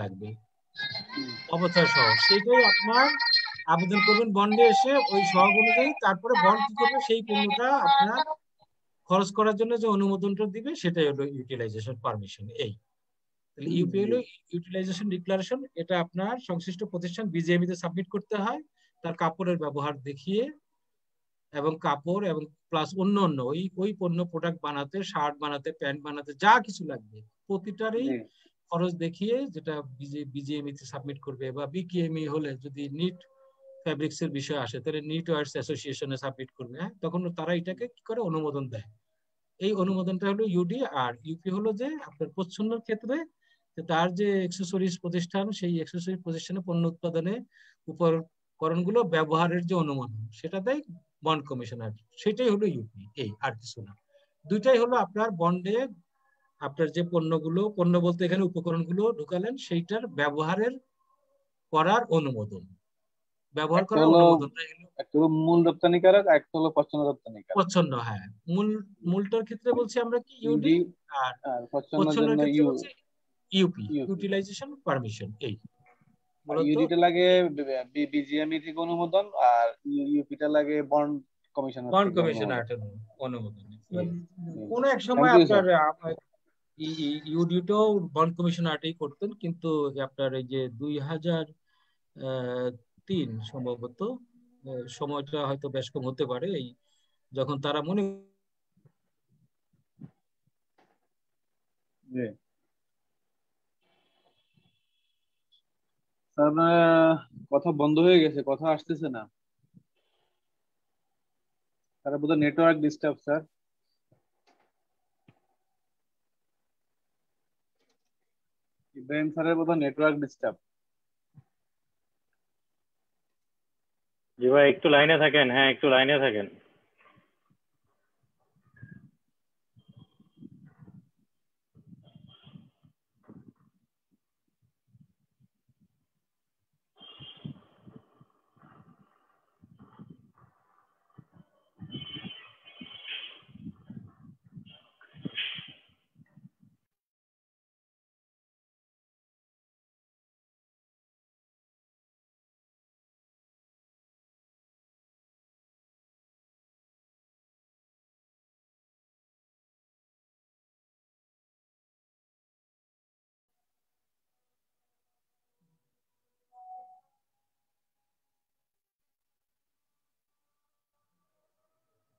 লাগবে অবচয় সহ, সেইটাই আপনার আবেদন করবেন বন্ডে এসে ওই সহগ অনুযায়ী। তারপরে বন্ড কি করবে, সেই পণ্যটা আপনার খরচ করার জন্য যে অনুমোদনটা দিবে সেটাই হলো ইউটিলাইজেশন পারমিশন। এই ইউপি হলো ইউটিলাইজেশন ডিক্লারেশন। এটা আপনার সংশ্লিষ্ট প্রতিষ্ঠান বিজিএমই তে সাবমিট করতে হয় তার কাপড়ের ব্যবহার দেখিয়ে, এবং কাপড় এবং প্লাস অন্য অন্য ওই ওই পণ্য প্রোডাক্ট বানাতে, শার্ট বানাতে, প্যান্ট বানাতে যা কিছু লাগবে প্রতিটারই খরচ দেখিয়ে যেটা বিজিএমই তে সাবমিট করবে। বা বিকেএমই হলে যদি নিট ফ্যাব্রিক্স এর বিষয় আসে তাহলে নিট ওয়ার্স অ্যাসোসিয়েশনে সাবমিট করবে। হ্যাঁ, তখন তারা এটাকে কি করে অনুমোদন দেয়। এই অনুমোদনটা হলো ইউডি। আর ইউপি হলো যে আপনার প্রচ্ছন্নের ক্ষেত্রে তার যে এক্সেসরিজ প্রতিষ্ঠান, সেই এক্সেসরিজ প্রতিষ্ঠানে পণ্য উৎপাদনে উপকরণগুলো ব্যবহারের যে অনুমোদন সেটা দেয় বন্ড কমিশনার। সেটাই হলো ইউপি। এই আর কিছু না, দুইটাই হলো আপনার বন্ডে আপনার যে পণ্যগুলো, পণ্য বলতে এখানে উপকরণগুলো ঢুকালেন সেইটার ব্যবহারের করার অনুমোদন, ব্যবহার করার অনুমোদনটা হলো মূল রপ্তানিকারক, একটা হলো প্রচ্ছন্ন রপ্তানিকারক। প্রচ্ছন্ন, হ্যাঁ, মূলটার ক্ষেত্রে বলছি আমরা কি ইউডি, আর প্রচ্ছন্নের প্রচ্ছন্নের জন্য ক্ষেত্রে বলছি ইউপি, ইউটিলাইজেশন পারমিশন। এই ইউডিটা লাগে বিজিএমই থেকে অনুমোদন, আর ইউপিটা লাগে বন্ড কমিশনার বন্ড থেকে কমিশনার অনুমোদন। কোন এক থ্যাংক সময় ইউ আপনার স্যার। ইউডিটাও বন্ড কমিশনারটাই করতেন, কিন্তু আপনার এই যে 2003 সম্ভবত, সময়টা হয়তো বেশ কম হতে পারে, এই যখন তারা মনে আপনার কথা বন্ধ হয়ে গেছে, কথা আসতেছে না স্যার, বোধহয় নেটওয়ার্ক ডিস্টার্ব স্যার। ইব্রাহিম স্যারের বোধহয় নেটওয়ার্ক ডিস্টার্ব। জি ভাই, একটু লাইনে থাকেন। হ্যাঁ, একটু লাইনে থাকেন।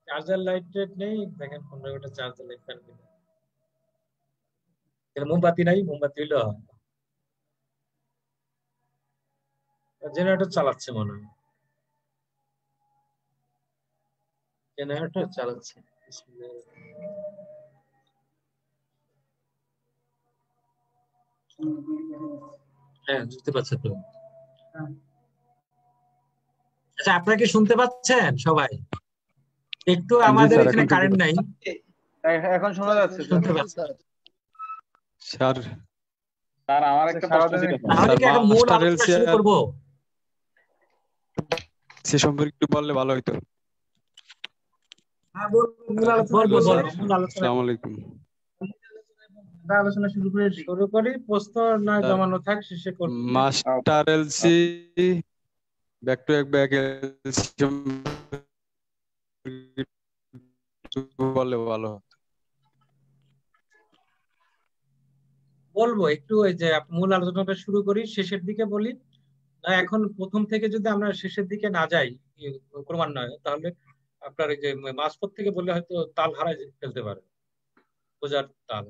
চার্জার লাইট নেই, দেখেন 15টা চার্জার লাইট ফ্যান কিনা। মোমবাতি নাই, মোমবাতি হইলো জেনারেটর চালাচ্ছে মনে হয়, জেনারেটর চালাচ্ছে। হ্যাঁ, বুঝতে পারছেন তো? আচ্ছা, আপনারা কি শুনতে পাচ্ছেন সবাই? একটু আমাদের এখানে কারেন্ট নাই, এখন শোনা যাচ্ছে শুনতে পাচ্ছেন স্যার? স্যার আমার একটা প্রশ্ন ছিল, তাহলে কি এখন মূল আলোচনা শুরু করব? সে সম্পর্কে একটু বললে ভালো হইতো। হ্যাঁ, মূল আলোচনা, আসসালামু আলাইকুম। আলোচনা শুরু করি। প্রশ্ন না জমানো থাক, শেষে করব। Master LC back to back LC বললে ভালো হতো। বলবো একটু, ওই যে মূল আলোচনাটা শুরু করি, শেষের দিকে বলি না? এখন প্রথম থেকে যদি আমরা শেষের দিকে না যাই ক্রমান্বয়ে, তাহলে আপনার এই যে মাঝপথ থেকে বললে হয়তো তাল হারাই ফেলতে পারে, বোঝার তাল।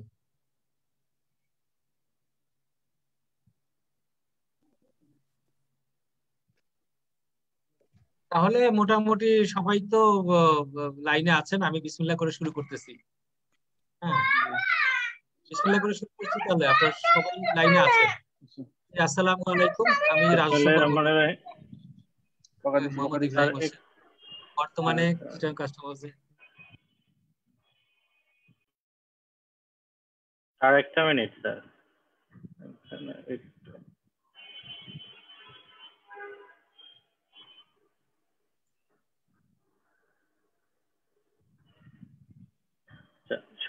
তাহলে মোটামুটি সবাই তো লাইনে আছেন, আমি বিসমিল্লাহ করে শুরু করতেছি। হ্যাঁ, বিসমিল্লাহ করে শুরু করছি, তাহলে আপনার সবাই লাইনে আছেন। আসসালামু আলাইকুম, আমি মোহাম্মদ ইব্রাহিম হোসেন, বর্তমানে চিটাগাং কাস্টমার্সে। আর একটা মিনিট স্যার।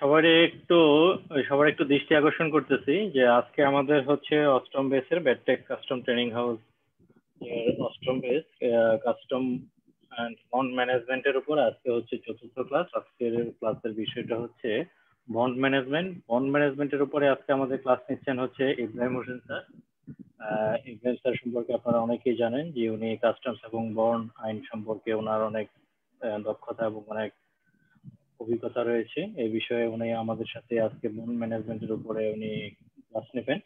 সবার একটু দৃষ্টি আকর্ষণ করতেছি যে আজকে আমাদের হচ্ছে অষ্টম বেসের ব্যাডটেক কাস্টম ট্রেনিং হাউস এর অষ্টম বেস কাস্টম অ্যান্ড বন্ড ম্যানেজমেন্টের উপর আজকে হচ্ছে চতুর্থ ক্লাস। আজকের ক্লাসের বিষয়টা হচ্ছে বন্ড ম্যানেজমেন্ট। বন্ড ম্যানেজমেন্টের উপরে আজকে আমাদের ক্লাস নিচ্ছেন হচ্ছে ইব্রাহিম হোসেন স্যার। ইব্রাহিম স্যার সম্পর্কে আপনারা অনেকেই জানেন যে উনি কাস্টমস এবং বন্ড আইন সম্পর্কে ওনার অনেক দক্ষতা এবং অনেক অভিজ্ঞতা রয়েছে। এই বিষয়ে উনি আমাদের সাথে আজকে বন্ড ম্যানেজমেন্টের উপরে উনি ক্লাস নেবেন।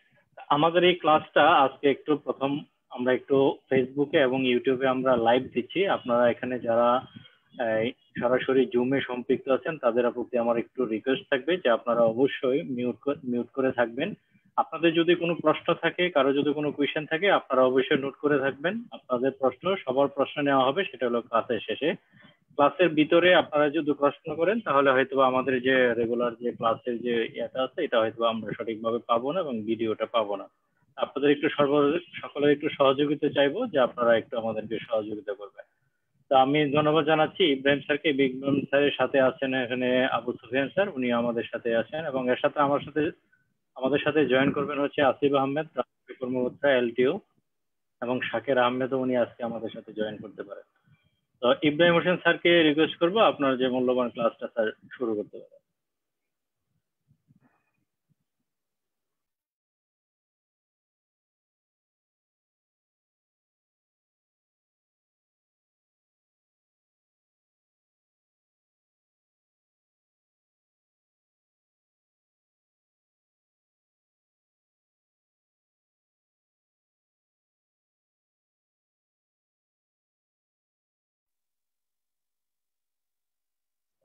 আমাদের এই ক্লাসটা আজকে একটু প্রথম আমরা একটু ফেসবুকে এবং ইউটিউবে আমরা লাইভ দিচ্ছি। আপনারা এখানে যারা সরাসরি জুমে সম্পৃক্ত আছেন তাদের প্রতি আমার একটু রিকোয়েস্ট থাকবে যে আপনারা অবশ্যই মিউট করে থাকবেন। আপনাদের যদি কোনো প্রশ্ন থাকে, কারো যদি কোনো কোয়েশ্চেন থাকে, আপনারা অবশ্যই নোট করে থাকবেন। আপনাদের প্রশ্ন সবার প্রশ্ন নেওয়া হবে, সেটা হলো ক্লাসের শেষে। ক্লাসের ভিতরে আপনারা যদি প্রশ্ন করেন তাহলে হয়তো আমাদের যে রেগুলার যে ক্লাসের যে এটা আছে এটা হয়তো আমরা সঠিকভাবে পাবো না এবং ভিডিওটা পাবো না। আপনাদের একটু সকলের একটু সহযোগিতা চাইবো যে আপনারা একটু আমাদেরকে সহযোগিতা করবেন। তো আমি ধন্যবাদ জানাচ্ছি ইব্রাহিম স্যারকে। ইব্রাহিম স্যারের সাথে আছেন এখানে আবু সুফিয়ান স্যার, উনি আমাদের সাথে আছেন, এবং এর সাথে আমাদের সাথে জয়েন করবেন হচ্ছে আসিফ আহমেদ, কর্মকর্তা এলটিও, এবং শাকের আহমেদও উনি আজকে আমাদের সাথে জয়েন করতে পারেন। তো ইব্রাহিম হোসেন স্যারকে রিকোয়েস্ট করবো আপনার যে মূল্যবান ক্লাসটা স্যার শুরু করতে পারেন।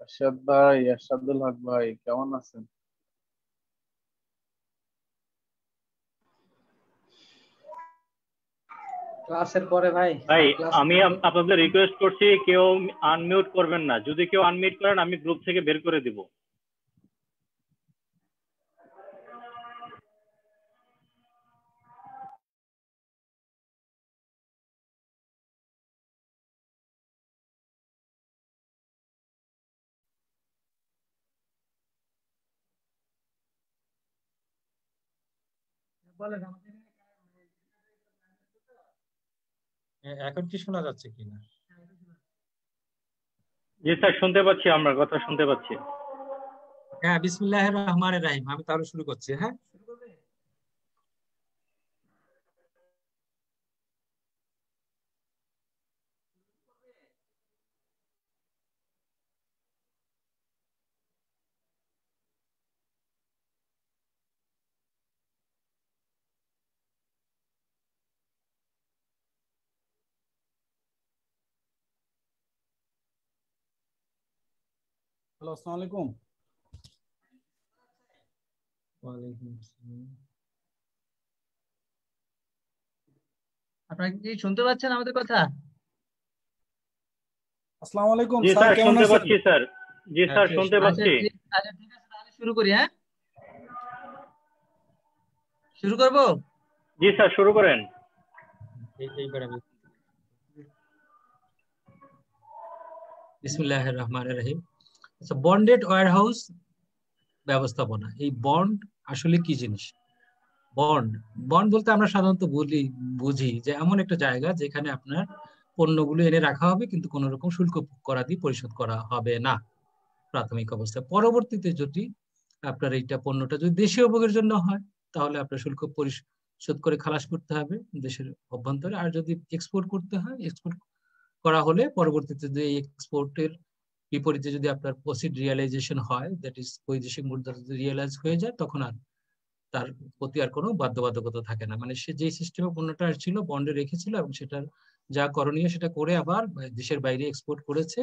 আরশাদ ভাই, আরশাদুল হক ভাই, কেমন আছেন? ক্লাসের পরে ভাই আমি আপনাদের রিকোয়েস্ট করছি কেউ আনমিউট করবেন না। যদি কেউ আনমিউট করেন আমি গ্রুপ থেকে বের করে দিব। এখন কি শোনা যাচ্ছে কিনা? জি স্যার, শুনতে পাচ্ছি, আমরা কথা শুনতে পাচ্ছি। হ্যাঁ, বিসমিল্লাহির রহমানির রহিম। আমি তাহলে শুরু করছি। হ্যাঁ, হ্যালো, আসসালামু আলাইকুম। ওয়ালাইকুম আসসালাম। আপনারা কি শুনতে পাচ্ছেন আমাদের কথা? আসসালামু আলাইকুম জি স্যার, স্যার, কেমন শুনতে আছেন? পাচ্ছি স্যার। জি স্যার, শুনতে আচ্ছা পাচ্ছি। ঠিক আছে, তাহলে শুরু করি। হ্যাঁ, শুরু করব। জি স্যার, শুরু করেন। এইবার আমি বিসমিল্লাহির রহমানির রহিম। আচ্ছা, বন্ডেড ওয়্যারহাউস ব্যবস্থাপনা। এই বন্ড আসলে কি জিনিস? বন্ড বন্ড বলতে আমরা সাধারণত বুঝি যে এমন একটা জায়গা যেখানে আপনার পণ্যগুলো এনে রাখা হবে, কিন্তু কোনো রকম শুল্ক করাদি পরিশোধ করা হবে না প্রাথমিক অবস্থায়। পরবর্তীতে যদি আপনার এইটা পণ্যটা যদি দেশীয় উপভোগের জন্য হয় তাহলে আপনার শুল্ক পরিশোধ করে খালাস করতে হবে দেশের অভ্যন্তরে। আর যদি এক্সপোর্ট করতে হয়, এক্সপোর্ট করা হলে পরবর্তীতে যে এক্সপোর্টের বিপরীতে যদি আপনার প্রসিড রিয়ালাইজেশন হয়, দ্যাট ইজ বৈদেশিক মুদ্রা যদি রিয়ালাইজ হয়ে যায়, তখন আর তার প্রতি আর কোনো বাধ্যবাধকতা থাকে না। মানে সে যে সিস্টেমে পণ্যটা ছিল বন্ডে রেখেছিল এবং সেটার যা করণীয় সেটা করে আবার দেশের বাইরে এক্সপোর্ট করেছে,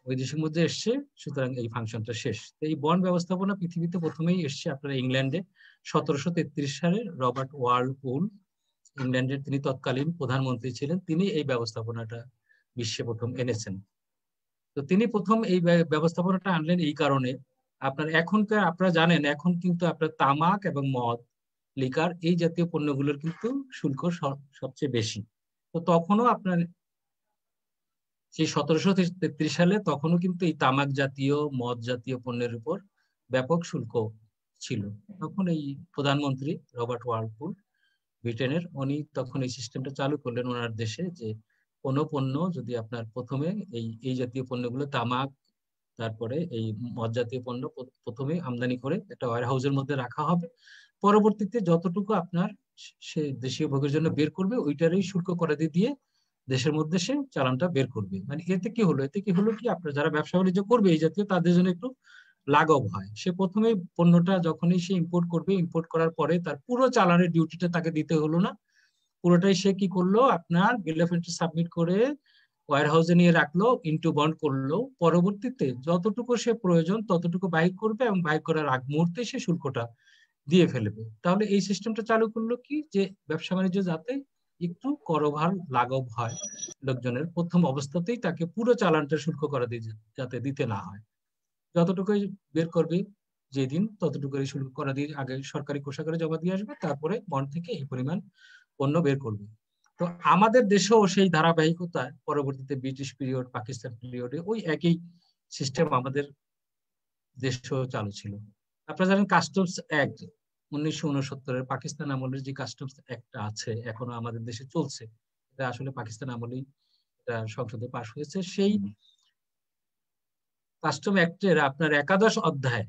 বৈদেশিক মুদ্রা এসছে, সুতরাং এই ফাংশনটা শেষ। এই বন্ড ব্যবস্থাপনা পৃথিবীতে প্রথমেই এসছে আপনার ইংল্যান্ডে 1733 সালে। রবার্ট ওয়ালপোল, ইংল্যান্ডের তিনি তৎকালীন প্রধানমন্ত্রী ছিলেন, তিনি এই ব্যবস্থাপনাটা বিশ্বে প্রথম এনেছেন। তো তিনি প্রথম এই ব্যবস্থাপনাটা আনলেন এই কারণে, আপনারা জানেন এখন কিন্তু আপনার তামাক এবং মদ, লিকার, এই জাতীয় পণ্যগুলোর কিন্তু শুল্ক সবচেয়ে বেশি। তো তখনও আপনার সেই 1733 সালে তখনও কিন্তু এই তামাক জাতীয় মদ জাতীয় পণ্যের উপর ব্যাপক শুল্ক ছিল। তখন এই প্রধানমন্ত্রী রবার্ট ওয়ালপুল ব্রিটেনের, উনি তখন এই সিস্টেমটা চালু করলেন ওনার দেশে, যে কোনো পণ্য যদি আপনার প্রথমে এই জাতীয় পণ্যগুলো তামাক, তারপরে এই মদ জাতীয় পণ্য প্রথমে আমদানি করে একটা ওয়্যার হাউসের মধ্যে রাখা হবে, পরবর্তীতে যতটুকু আপনার সে দেশীয় ভোগের জন্য বের করবে ওইটারই শুল্ক করে দিয়ে দেশের মধ্যে সে চালানটা বের করবে। মানে এতে কি হলো কি আপনার যারা ব্যবসা বাণিজ্য করবে এই জাতীয় তাদের জন্য একটু লাঘব হয়। সে প্রথমে পণ্যটা যখনই সে ইম্পোর্ট করবে, ইম্পোর্ট করার পরে তার পুরো চালানের ডিউটিটা তাকে দিতে হলো না, পুরোটাই সে কি করলো আপনার বিল অফ এন্ট্রি সাবমিট করে ওয়্যার হাউসে নিয়ে রাখলো, ইনটু বন্ড করলো, পরবর্তীতে যতটুকু সে প্রয়োজন ততটুকু বাহির করবে এবং বাহির করার আগ মুহূর্তে সে শুল্কটা দিয়ে ফেলবে। তাহলে এই সিস্টেমটা চালু করলো কি যে ব্যবসা বাণিজ্য যাতে একটু করভার লাঘব হয় লোকজনের, প্রথম অবস্থাতেই তাকে পুরো চালানটা শুল্ক করা দিয়ে যাতে দিতে না হয়, যতটুকুই বের করবে যেদিন ততটুকুই শুল্ক করা দিয়ে আগে সরকারি কোষাগারে জমা দিয়ে আসবে, তারপরে বন্ড থেকে এই পরিমাণ পণ্য বের করবে। তো আমাদের দেশেও সেই ধারাবাহিকতায় পরবর্তীতে ব্রিটিশ পিরিয়ড, পাকিস্তান পিরিয়ডে ওই একই সিস্টেম আমাদের দেশেও চালু ছিল। আপনারা জানেন কাস্টমস অ্যাক্ট 1969 পাকিস্তান আমলের যে কাস্টমস অ্যাক্টটা আছে এখনো আমাদের দেশে চলছে, এটা আসলে পাকিস্তান আমলেই সংসদে পাশ হয়েছে। সেই কাস্টম অ্যাক্টের আপনার 11 অধ্যায়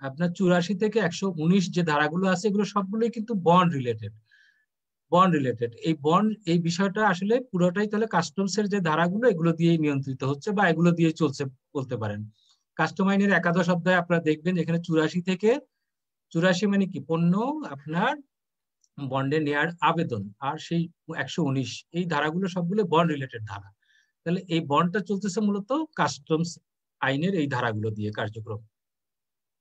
আপনার 84 থেকে 119 যে ধারাগুলো আছে এগুলো সবগুলোই কিন্তু বন্ড রিলেটেড। এই বিষয়টা আসলে পুরোটাই তাহলে কাস্টমস এর যে ধারাগুলো এগুলো দিয়ে নিয়ন্ত্রিত হচ্ছে বা এগুলো দিয়ে চলছে বলতে পারেন। কাস্টম আইনের 11 অধ্যায় আপনারা দেখবেন এখানে 84 মানে কি পণ্য আপনার বন্ডে নেওয়ার আবেদন, আর সেই 119 এই ধারাগুলো সবগুলো বন্ড রিলেটেড ধারা। তাহলে এই বন্ডটা চলতেছে মূলত কাস্টমস আইনের এই ধারাগুলো দিয়ে কার্যক্রম।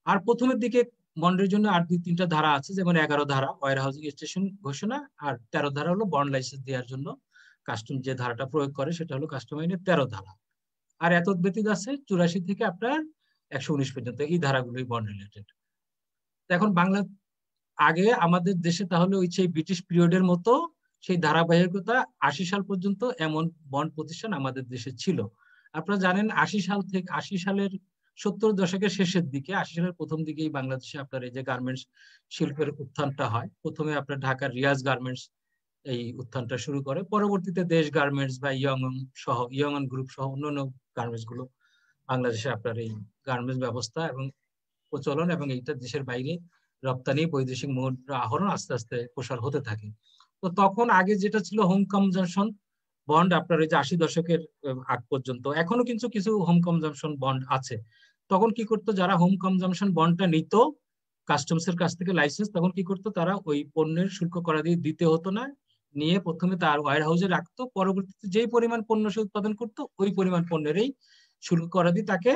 আর প্রথমের দিকে বন্ডের জন্য আর 2-3টা ধারা আছে, যেমন 11 ধারা ওয়্যার হাউজিং স্টেশন ঘোষণা, আর 13 ধারা হলো বন্ড লাইসেন্স দেওয়ার জন্য কাস্টম যে ধারাটা প্রয়োগ করে সেটা হলো কাস্টম আইনের 13 ধারা। আর এত ব্যতীত আছে 84 থেকে আপনার 119 পর্যন্ত, এই ধারাগুলোই বন্ড রিলেটেড। এখন বাংলা আগে আমাদের দেশে তাহলে ওই সেই ব্রিটিশ পিরিয়ডের মতো সেই ধারাবাহিকতা 80 সাল পর্যন্ত এমন বন্ড প্রতিষ্ঠান আমাদের দেশে ছিল। আপনারা জানেন 80 সালের 70 দশকের শেষের দিকে, 80 সালের প্রথম দিকেই বাংলাদেশে আপনার এই যে গার্মেন্টস শিল্পের উত্থানটা হয়। প্রথমে আপনার ঢাকার রিয়াজ গার্মেন্টস এই উত্থানটা শুরু করে, পরবর্তীতে দেশ গার্মেন্টস বা ইয়ং গ্রুপ সহ অন্যান্য গার্মেন্টস গুলো বাংলাদেশে আপনার এই গার্মেন্টস ব্যবস্থা এবং প্রচলন এবং এইটা দেশের বাইরে রপ্তানি, বৈদেশিক মুদ্রা আহরণ আস্তে আস্তে প্রসার হতে থাকে। তো তখন আগে যেটা ছিল হোম কনজাম্পশন বন্ড আপনার ওই যে 80 দশকের আগ পর্যন্ত, এখনো কিন্তু কিছু হোম কনজাম্পশন বন্ড আছে। তখন কি করতো যারা হোম কনজাম্পশন বন্ডটা নিত কাস্টমস এর কাছ থেকে লাইসেন্স, তখন কি করতো তারা ওই পণ্যের শুল্ক করা দিয়ে দিতে হতো না, নিয়ে প্রথমে তার ওয়্যার হাউসে রাখতো, পরবর্তীতে যেই পরিমাণ পণ্য সে উৎপাদন করতো ওই পরিমাণ পণ্যেরই শুল্ক করা দিয়ে তাকে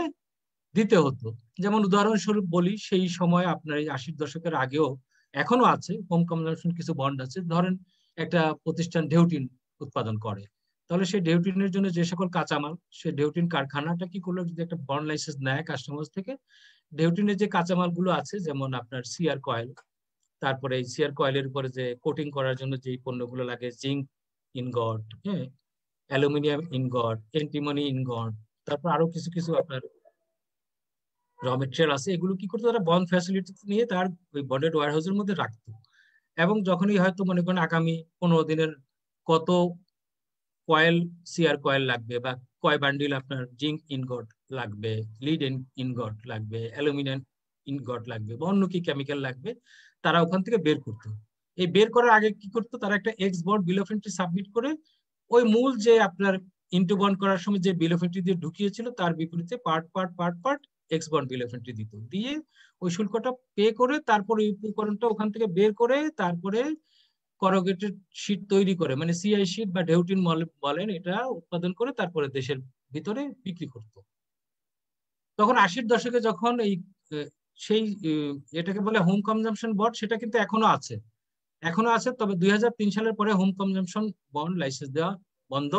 দিতে হতো। যেমন উদাহরণস্বরূপ বলি, সেই সময় আপনার এই 80 দশকের আগেও এখনো আছে হোম কনজাম্পশন কিছু বন্ড আছে। ধরেন একটা প্রতিষ্ঠান ঢেউটিন উৎপাদন করে, তাহলে সেই ঢেউটিনের জন্য যে সকল কাঁচামাল, সে ঢেউটিন কারখানাটা কি করলো যদি একটা বন্ড লাইসেন্স নেয় কাস্টমার থেকে, ঢেউটিনের যে কাঁচামাল গুলো আছে যেমন আপনার সিআর কয়েল, তারপরে এই সিআর কয়েলের উপরে যে কোটিং করার জন্য যে পণ্যগুলো লাগে, জিঙ্ক ইনগট, হ্যাঁ, অ্যালুমিনিয়াম ইনগট, এন্টিমনি ইনগট, তারপর আরো কিছু কিছু আপনার র মেটেরিয়াল আছে, এগুলো কি করতো তারা বন্ড ফ্যাসিলিটি নিয়ে তার ওই বন্ডেড ওয়্যার হাউসের মধ্যে রাখতো। এবং যখনই হয়তো মনে করেন আগামী 15 দিনের কত কয়েল সিআর কয়েল লাগবে বা কয় বান্ডিল আপনার জিঙ্ক ইনগট লাগবে, লিড ইনগট লাগবে, অ্যালুমিনিয়াম ইনগট লাগবে বা অন্য কি কেমিক্যাল লাগবে, তারা ওখান থেকে বের করতো। এই বের করার আগে কি করতো তারা একটা x bond bill of entry submit করে ওই মূল যে আপনার ইন্টু বন্ড করার সময় যে বিল অফ এন্ট্রি দিয়ে ঢুকিয়েছিল তার বিপরীতে part x bond bill of entry দিত, দিয়ে ওই শুল্কটা পে করে তারপরে ওই উপকরণটা ওখান থেকে বের করে তারপরে করোগেটেড শীট তৈরি করে, মানে সিআই শীট বা ঢেউটিন বলেন, এটা উৎপাদন করে তারপরে দেশের ভিতরে বিক্রি করত। তখন 80-র দশকে যখন এই সেই এটাকে বলে হোম কনজাম্পশন বন্ড, সেটা কিন্তু এখনো আছে, তবে 2003 সালের পরে হোম কনজাম্পশন বন্ড লাইসেন্স দেওয়া বন্ধ।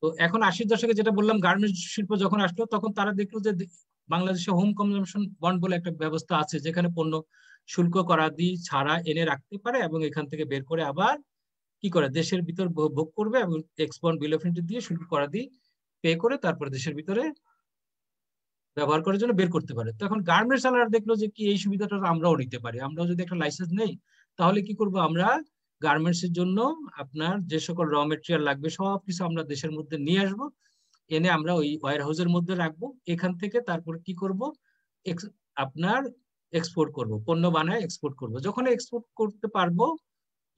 তো এখন 80-র দশকে যেটা বললাম গার্মেন্টস শিল্প যখন আসলো তখন তারা দেখলো যে বাংলাদেশে হোম কনজাম্পশন বন্ড বলে একটা ব্যবস্থা আছে, যেখানে পণ্য শুল্ক করা দিয়ে ছাড়া এনে রাখতে পারে এবং এখান থেকে বের করে আবার কি করে দেশের ভিতর ভোগ করবে এবং এক্সপোর্ট বিল অফ এন্ট্রি দিয়ে শুল্ক করা দিয়ে পে করে তারপরে দেশের ভিতরে ব্যবহার করার জন্য বের করতে পারে। তখন গার্মেন্টস আলারা দেখলো যে কি এই সুবিধাটা আমরাও নিতে পারি, আমরাও যদি একটা লাইসেন্স নেই তাহলে কি করব, আমরা গার্মেন্টস এর জন্য আপনার যে সকল র মেটেরিয়াল লাগবে সবকিছু আমরা দেশের মধ্যে নিয়ে আসবো, এনে আমরা ওই ওয়্যার হাউসের মধ্যে রাখবো। এখান থেকে তারপর কি করব, আপনার এক্সপোর্ট করব, পণ্য বানায় এক্সপোর্ট করব। যখন এক্সপোর্ট করতে পারবো,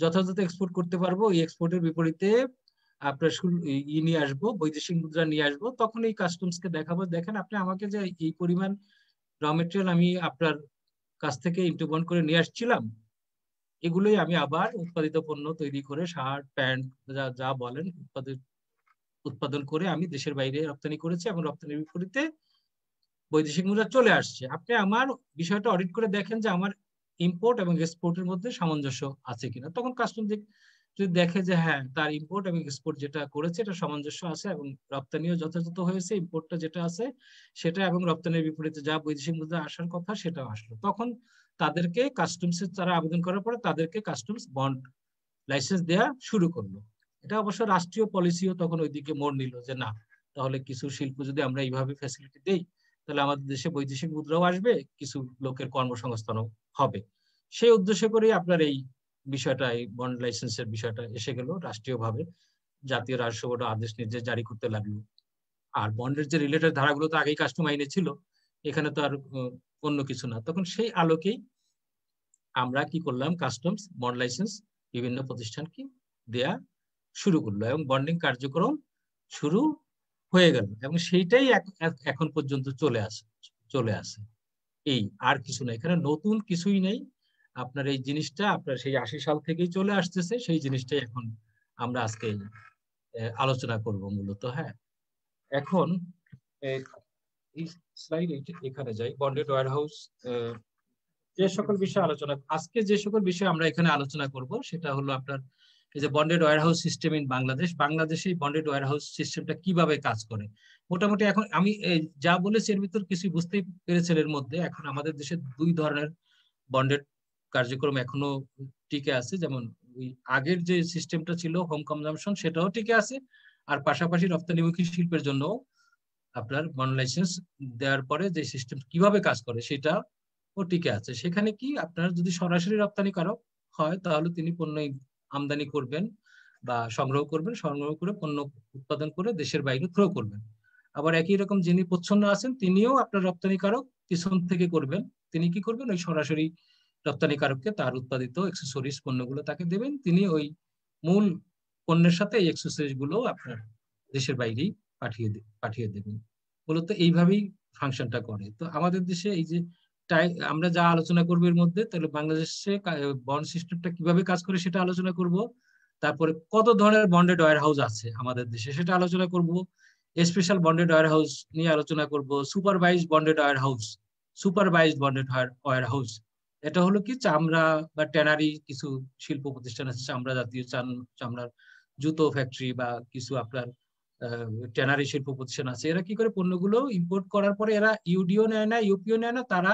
যথাযথ এক্সপোর্ট করতে পারবো, এই এক্সপোর্টের বিপরীতে আপনার নিয়ে আসবো, বৈদেশিক মুদ্রা নিয়ে আসবো, তখন এই কাস্টমসকে দেখাবো, দেখেন আপনি আমাকে যে এই পরিমাণ র মেটেরিয়াল আমি আপনার কাছ থেকে ইন্টারবন্ড করে নিয়ে আসছিলাম, এগুলোই আমি আবার উৎপাদিত পণ্য তৈরি করে শার্ট প্যান্ট যা যা বলেন উৎপাদন করে আমি দেশের বাইরে রপ্তানি করেছি এবং রপ্তানির বিপরীতে বৈদেশিক মুদ্রা চলে আসছে। আপনি আমার বিষয়টা অডিট করে দেখেন যে আমার ইম্পোর্ট এবং এক্সপোর্টের মধ্যে সামঞ্জস্য আছে কিনা। তখন কাস্টম যদি দেখে যে হ্যাঁ তার ইম্পোর্ট এবং এক্সপোর্ট যেটা করেছে এটা সামঞ্জস্য আছে এবং রপ্তানিও যথাযথ হয়েছে, ইম্পোর্টটা যেটা আছে সেটা এবং রপ্তানির বিপরীতে যা বৈদেশিক মুদ্রা আসার কথা সেটাও আসলো, তখন তাদেরকে কাস্টমসের তারা আবেদন করার পরে তাদেরকে কাস্টমস বন্ড লাইসেন্স দেওয়া শুরু করলো। এটা অবশ্য রাষ্ট্রীয় পলিসিও তখন ওইদিকে মোড় নিল যে না, তাহলে কিছু শিল্প যদি আমরা এইভাবে ফ্যাসিলিটি দেই তাহলে আমাদের দেশে বৈদেশিক মুদ্রাও আসবে, কিছু লোকের কর্মসংস্থানও হবে। সেই উদ্দেশ্য করে আপনার এই বিষয়টা, এই বন্ড লাইসেন্সের বিষয়টা এসে গেল রাষ্ট্রীয়ভাবে, জাতীয় রাজস্ব বোর্ড আদেশ নির্দেশ জারি করতে লাগলো। আর বন্ডের যে রিলেটেড ধারাগুলো তো আগেই কাস্টম আইনে ছিল, এখানে তো আর অন্য কিছু না। তখন সেই আলোকেই আমরা কি করলাম, কাস্টমস বন্ড লাইসেন্স বিভিন্ন প্রতিষ্ঠানকে দেয়া শুরু করলো এবং বন্ডিং কার্যক্রম শুরু হয়ে গেল এবং সেইটাই এখন পর্যন্ত চলে আসে। এই আর কিছু না, এখানে নতুন কিছুই নেই। আপনার এই জিনিসটা আপনার সেই 80 সাল থেকেই চলে আসতেছে, সেই জিনিসটাই এখন আমরা আজকে আলোচনা করব মূলত। হ্যাঁ, এখন এই স্লাইড এখানে যাই, বন্ডেড ওয়্যার হাউস যে সকল বিষয়ে আলোচনা, আজকে যে সকল বিষয়ে আমরা এখানে আলোচনা করব সেটা হলো আপনার এই যে bonded warehouse system in বাংলাদেশে বন্ডেড ওয়্যার হাউস সিস্টেমটা কিভাবে কাজ করে। মোটামুটি এখন আমি যা বলেছি এর ভিতর কিছু বুঝতেই পেরেছেন। এর মধ্যে এখন আমাদের দেশে দুই ধরনের বন্ডেড কার্যক্রম এখনো টিকে আছে, যেমন ওই আগের যে সিস্টেমটা ছিল হোম কনজাম্পশন সেটাও টিকে আছে, আর পাশাপাশি রপ্তানিমুখী শিল্পের জন্য আপনার বন্ড লাইসেন্স দেওয়ার পরে যে সিস্টেম কিভাবে কাজ করে সেটা ও টিকে আছে। সেখানে কি আপনার যদি সরাসরি রপ্তানিকারক হয় তাহলে তিনি পণ্য আমদানি করবেন বা সংগ্রহ করে পণ্য উৎপাদন করে দেশের বাইরে থ্রো করবেন। আবার একই রকম যিনি প্রচ্ছন্ন আছেন তিনিও আপনার রপ্তানিকারক পিছন থেকে করবেন, তিনি কি করবেন, ওই সরাসরি রপ্তানিকারককে তার উৎপাদিত এক্সেসরিজ পণ্যগুলো তাকে দেবেন, তিনি ওই মূল পণ্যের সাথে এই এক্সেসরিজ গুলো আপনার দেশের বাইরেই পাঠিয়ে দেবেন। মূলত এইভাবেই ফাংশনটা করে। তো আমাদের দেশে এই যে আমরা যা আলোচনা করবো এর মধ্যে, তাহলে বাংলাদেশে বন্ড সিস্টেমটা কিভাবে কাজ করে সেটা আলোচনা করব, তারপরে কত ধরনের বন্ডেড ওয়্যার হাউস আছে আমাদের দেশে সেটা আলোচনা করব, স্পেশাল বন্ডেড ওয়্যার হাউস নিয়ে আলোচনা করব, সুপারভাইজড বন্ডেড ওয়্যার হাউস এটা হলো কি চামড়া বা ট্যানারি কিছু শিল্প প্রতিষ্ঠান আছে, চামড়া জাতীয় চামড়ার জুতো ফ্যাক্টরি বা কিছু আপনার ট্যানারি শিল্প প্রতিষ্ঠান আছে, এরা কি করে পণ্যগুলো ইম্পোর্ট করার পরে এরা ইউডিও নেয় না, ইউপিও নেয় না, তারা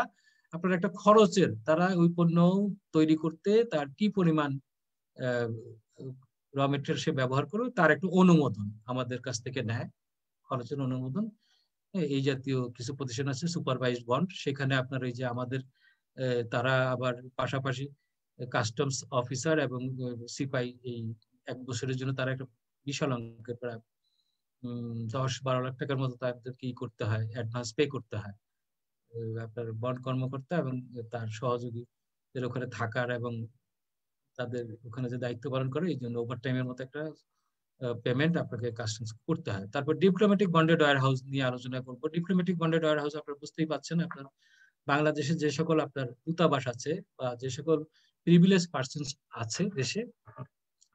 আপনার একটা খরচের, তারা ওই পণ্য তৈরি করতে তার কি পরিমাণ র মেটেরিয়াল সে ব্যবহার করবে তার একটু অনুমোদন আমাদের কাছ থেকে নেয়, খরচের অনুমোদন। এই জাতীয় কিছু প্রতিষ্ঠান আছে সুপারভাইজড বন্ড, সেখানে আপনার এই যে আমাদের তারা আবার পাশাপাশি কাস্টমস অফিসার এবং সিপাই এই 1 বছরের জন্য তারা একটা বিশাল অঙ্কের প্রায় 10-12 লাখ টাকার মতো তাদেরকে করতে হয়, অ্যাডভান্স পে করতে হয় আপনার বন্ড কর্মকর্তা এবং তার সহযোগীদের ওখানে থাকার এবং তাদের ওখানে যে দায়িত্ব পালন করে এই জন্য ওভারটাইমের মতো একটা পেমেন্ট আপনাকে কাস্টমস করতে হয়। তারপর ডিপ্লোম্যাটিক বন্ডেড ওয়্যার হাউস নিয়ে আলোচনা করবো। ডিপ্লোম্যাটিক বন্ডেড ওয়্যার হাউস আপনারা বুঝতেই পাচ্ছেন, আপনার বাংলাদেশে যে সকল আপনার দূতাবাস আছে বা যে সকল প্রিভিলেজ পার্সনস আছে দেশে,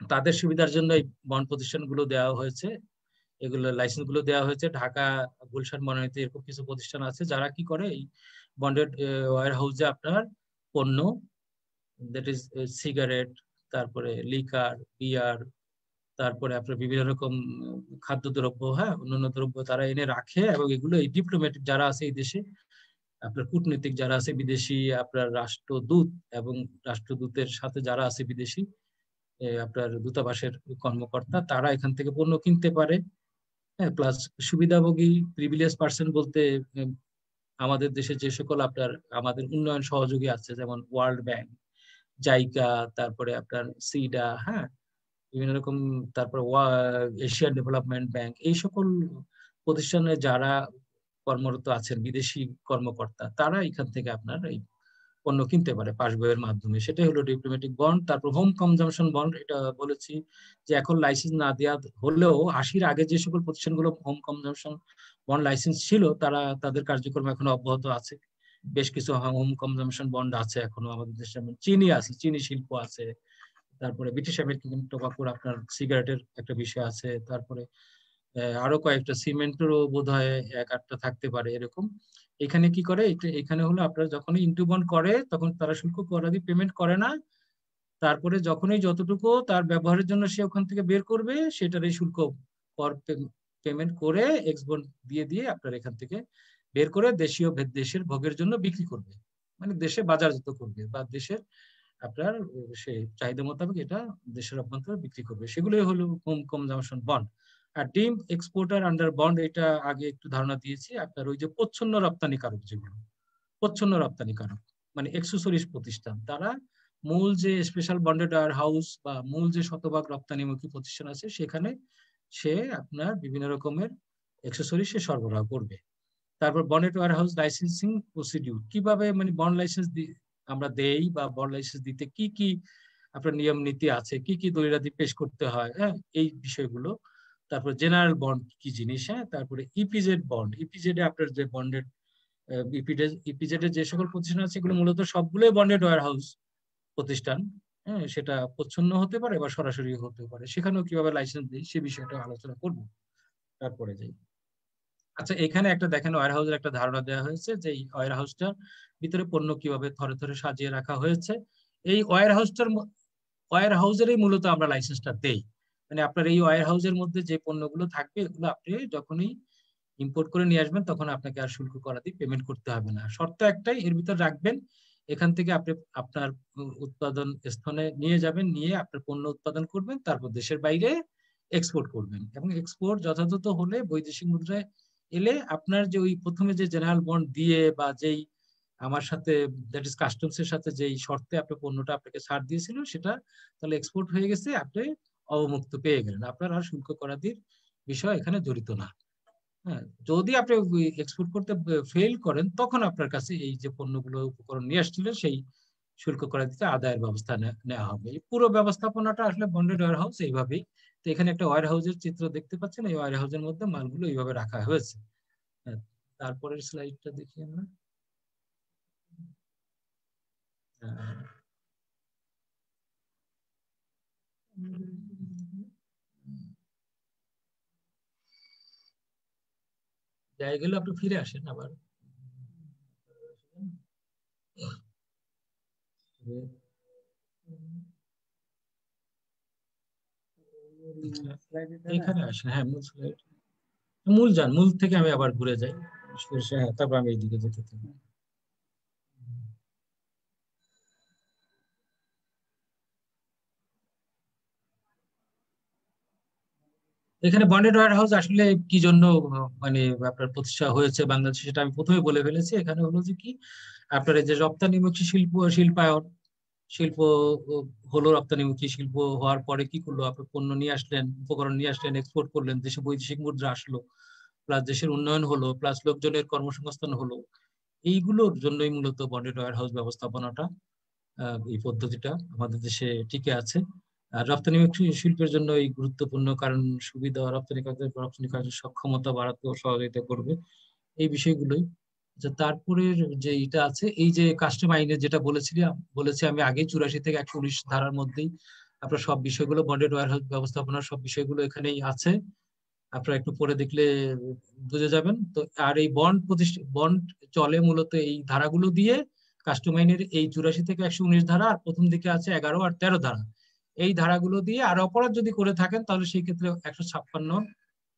তাদের সুবিধার জন্য এই বন্ড প্রতিষ্ঠানগুলো দেওয়া হয়েছে, এগুলো লাইসেন্স গুলো দেওয়া হয়েছে। ঢাকা, গুলশান, মনোনীত এরকম কিছু প্রতিষ্ঠান আছে যারা কি করে এই বন্ডেড ওয়্যার হাউসে আপনার পণ্য, দ্যাট ইজ সিগারেট, তারপরে লিকার, বিয়ার, তারপরে আপনার বিভিন্ন রকম খাদ্যদ্রব্য, হ্যাঁ অন্যান্য দ্রব্য তারা এনে রাখে এবং এগুলো এই ডিপ্লোম্যাটিক যারা আছে এই দেশে, আপনার কূটনীতিক যারা আছে বিদেশি, আপনার রাষ্ট্রদূত এবং রাষ্ট্রদূতের সাথে যারা আছে বিদেশি আপনার দূতাবাসের কর্মকর্তা, তারা এখান থেকে পণ্য কিনতে পারে। হ্যাঁ, প্লাস সুবিধাভোগী প্রিভিলিয়াস পার্সন বলতে আমাদের দেশে যে সকল আপনার আমাদের উন্নয়ন সহযোগী আছে, যেমন ওয়ার্ল্ড ব্যাংক, জাইকা, তারপরে আপনার সিডা, হ্যাঁ, বিভিন্ন রকম, তারপর এশিয়ান ডেভেলপমেন্ট ব্যাংক, এই সকল প্রতিষ্ঠানে যারা কর্মরত আছেন বিদেশি কর্মকর্তা, তারা এখান থেকে আপনার এই পণ্য কিনতে পারে পাস বইয়ের মাধ্যমে। সেটাই হলো ডিপ্লোম্যাটিক বন্ড। তারপর হোম কনজাম্পশন বন্ড, এটা বলেছি যে এখন লাইসেন্স না দেওয়া হলেও 80-র আগে যে সকল প্রতিষ্ঠানগুলো হোম কনজাম্পশন বন্ড লাইসেন্স ছিল, তারা তাদের কার্যক্রম এখনো অব্যাহত আছে। বেশ কিছু হোম কনজাম্পশন বন্ড আছে এখনো আমাদের দেশে, চিনি আছে, চিনি শিল্প আছে, তারপরে ব্রিটিশ আমেরিকান টোবাকোর আপনার সিগারেটের একটা বিষয় আছে, তারপরে আরো কয়েকটা সিমেন্টেরও বোধহয় 1-8টা থাকতে পারে এরকম। এখানে কি করে, এখানে হলো আপনার যখন ইন্টু বন্ড করে তখন তারা শুল্ক করাদি পেমেন্ট করে না, তারপরে যখনই যতটুকু তার ব্যবহারের জন্য সে ওখান থেকে বের করবে সেটার এই শুল্ক পেমেন্ট করে এক্স বন্ড দিয়ে দিয়ে আপনার এখান থেকে বের করে দেশীয় দেশের ভোগের জন্য বিক্রি করবে, মানে দেশে বাজারজাত করবে বা দেশের আপনার সে চাহিদা মোতাবেক এটা দেশের অভ্যন্তরে বিক্রি করবে। সেগুলোই হলো হোম কনজাম্পশন বন্ড। আর ডিম এক্সপোর্টার আন্ডার বন্ড, এটা আগে একটু ধারণা দিয়েছি আপনার, ওই যে প্রচ্ছন্ন রপ্তানিকারক, যেগুলো প্রচ্ছন্ন রপ্তানিকারক মানে এক্সেসরিজ প্রতিষ্ঠান, তারা মূল যে স্পেশাল বন্ডেড ওয়্যার হাউস বা মূল যে শতভাগ রপ্তানিমুখী প্রতিষ্ঠান আছে সেখানে সে আপনার বিভিন্ন রকমের এক্সেসরিজ সে সরবরাহ করবে। তারপর bonded warehouse licensing procedure, কিভাবে মানে বন্ড লাইসেন্স আমরা দেই বা বন্ড লাইসেন্স দিতে কি কি আপনার নিয়ম নীতি আছে, কি কি দলিলাদি পেশ করতে হয়, হ্যাঁ, এই বিষয়গুলো। তারপর জেনারেল বন্ড কি জিনিস, হ্যাঁ, তারপরে ইপিজেড বন্ড, ইপিজেড এ আপনার যে বন্ডেড ইপিজেড এর যে সকল প্রতিষ্ঠান আছে এগুলো মূলত সবগুলোই বন্ডেড ওয়্যার হাউস প্রতিষ্ঠান, হ্যাঁ, সেটা প্রচ্ছন্ন হতে পারে বা সরাসরি হতে পারে, সেখানেও কিভাবে লাইসেন্স দিই সে বিষয়টা আলোচনা করব। তারপরে যাই, আচ্ছা এখানে একটা দেখেন ওয়্যার হাউসের একটা ধারণা দেওয়া হয়েছে যে এই ওয়্যার হাউসটার ভিতরে পণ্য কিভাবে থরে থরে সাজিয়ে রাখা হয়েছে। এই ওয়্যার হাউসেরই মূলত আমরা লাইসেন্সটা দেই, মানে আপনার এই ওয়্যার হাউসের মধ্যে যে পণ্যগুলো থাকবে এগুলো আপনি যখনই ইম্পোর্ট করে নিয়ে আসবেন তখন আপনাকে আর শুল্ক করা দিয়ে পেমেন্ট করতে হবে না। শর্ত একটাই, এর ভিতর রাখবেন, এখান থেকে আপনি আপনার উৎপাদন স্থানে নিয়ে যাবেন, নিয়ে আপনার পণ্য উৎপাদন করবেন, তারপর দেশের বাইরে এক্সপোর্ট করবেন, এবং এক্সপোর্ট যথাযথ হলে বৈদেশিক মুদ্রায় এলে আপনার যে ওই প্রথমে যে জেনারেল বন্ড দিয়ে বা যেই আমার সাথে দ্যাট ইজ কাস্টমস এর সাথে যেই শর্তে আপনি পণ্যটা আপনাকে ছাড় দিয়েছিল সেটা তাহলে এক্সপোর্ট হয়ে গেছে, আপনি অবমুক্ত পেয়ে গেলেন, আপনার আর শুল্ক করাদির বিষয় এখানে জড়িত না। হ্যাঁ, যদি আপনি এক্সপোর্ট করতে ফেল করেন তখন আপনার কাছে এই যে পণ্যগুলো উপকরণ নিয়ে আসছিলেন সেই শুল্ক করা দিতে আদায়ের ব্যবস্থা নেওয়া হবে। এই পুরো ব্যবস্থাপনাটা আসলে বন্ডেড ওয়্যার হাউস এইভাবেই। তো এখানে একটা ওয়্যার হাউসের চিত্র দেখতে পাচ্ছেন, এই ওয়্যার হাউসের মধ্যে মালগুলো এইভাবে রাখা হয়েছে। হ্যাঁ, তারপরের স্লাইডটা দেখি আমরা। জায়গাগুলো আপনি ফিরে আসেন আবার। এখানে আসেন, হ্যাঁ, মূল যান, মূল থেকে আমি আবার ঘুরে যাই, হ্যাঁ, তারপর আমি এইদিকে যেতে থাকি। এখানে বন্ডেড ওয়্যার হাউস আসলে কি জন্য মানে আপনার প্রতিষ্ঠা হয়েছে বাংলাদেশে সেটা আমি প্রথমে বলে ফেলেছি। এখানে হলো যে কি আপনার এই যে রপ্তানিমুখী শিল্প হলো, রপ্তানিমুখী শিল্প হওয়ার পরে কি করলো, আপনার পণ্য নিয়ে আসলেন, উপকরণ নিয়ে আসলেন, এক্সপোর্ট করলেন, দেশে বৈদেশিক মুদ্রা আসলো, প্লাস দেশের উন্নয়ন হলো, প্লাস লোকজনের কর্মসংস্থান হলো। এইগুলোর জন্যই মূলত বন্ডেড ওয়্যার হাউস ব্যবস্থাপনাটা, এই পদ্ধতিটা আমাদের দেশে টিকে আছে। আর রপ্তানিমুখী শিল্পের জন্য এই গুরুত্বপূর্ণ, কারণ সুবিধা রপ্তানিকারদের সক্ষমতা বাড়াতে সহযোগিতা করবে, এই বিষয়গুলোই। তারপরে যে এটা আছে, এই যে কাস্টম আইনে যেটা বলেছি আমি আগে 84 থেকে 119 ধারার মধ্যেই আপনার সব বিষয়গুলো বন্ডেড ওয়্যার হাউস ব্যবস্থাপনার সব বিষয়গুলো এখানেই আছে, আপনারা একটু পরে দেখলে বুঝে যাবেন। তো আর এই বন্ড চলে মূলত এই ধারাগুলো দিয়ে, কাস্টম আইনের এই 84 থেকে 119 ধারা, আর প্রথম দিকে আছে 11 আর 13 ধারা, এই ধারাগুলো দিয়ে। আর অপরাধ যদি করে থাকেন তাহলে সেই ক্ষেত্রে 156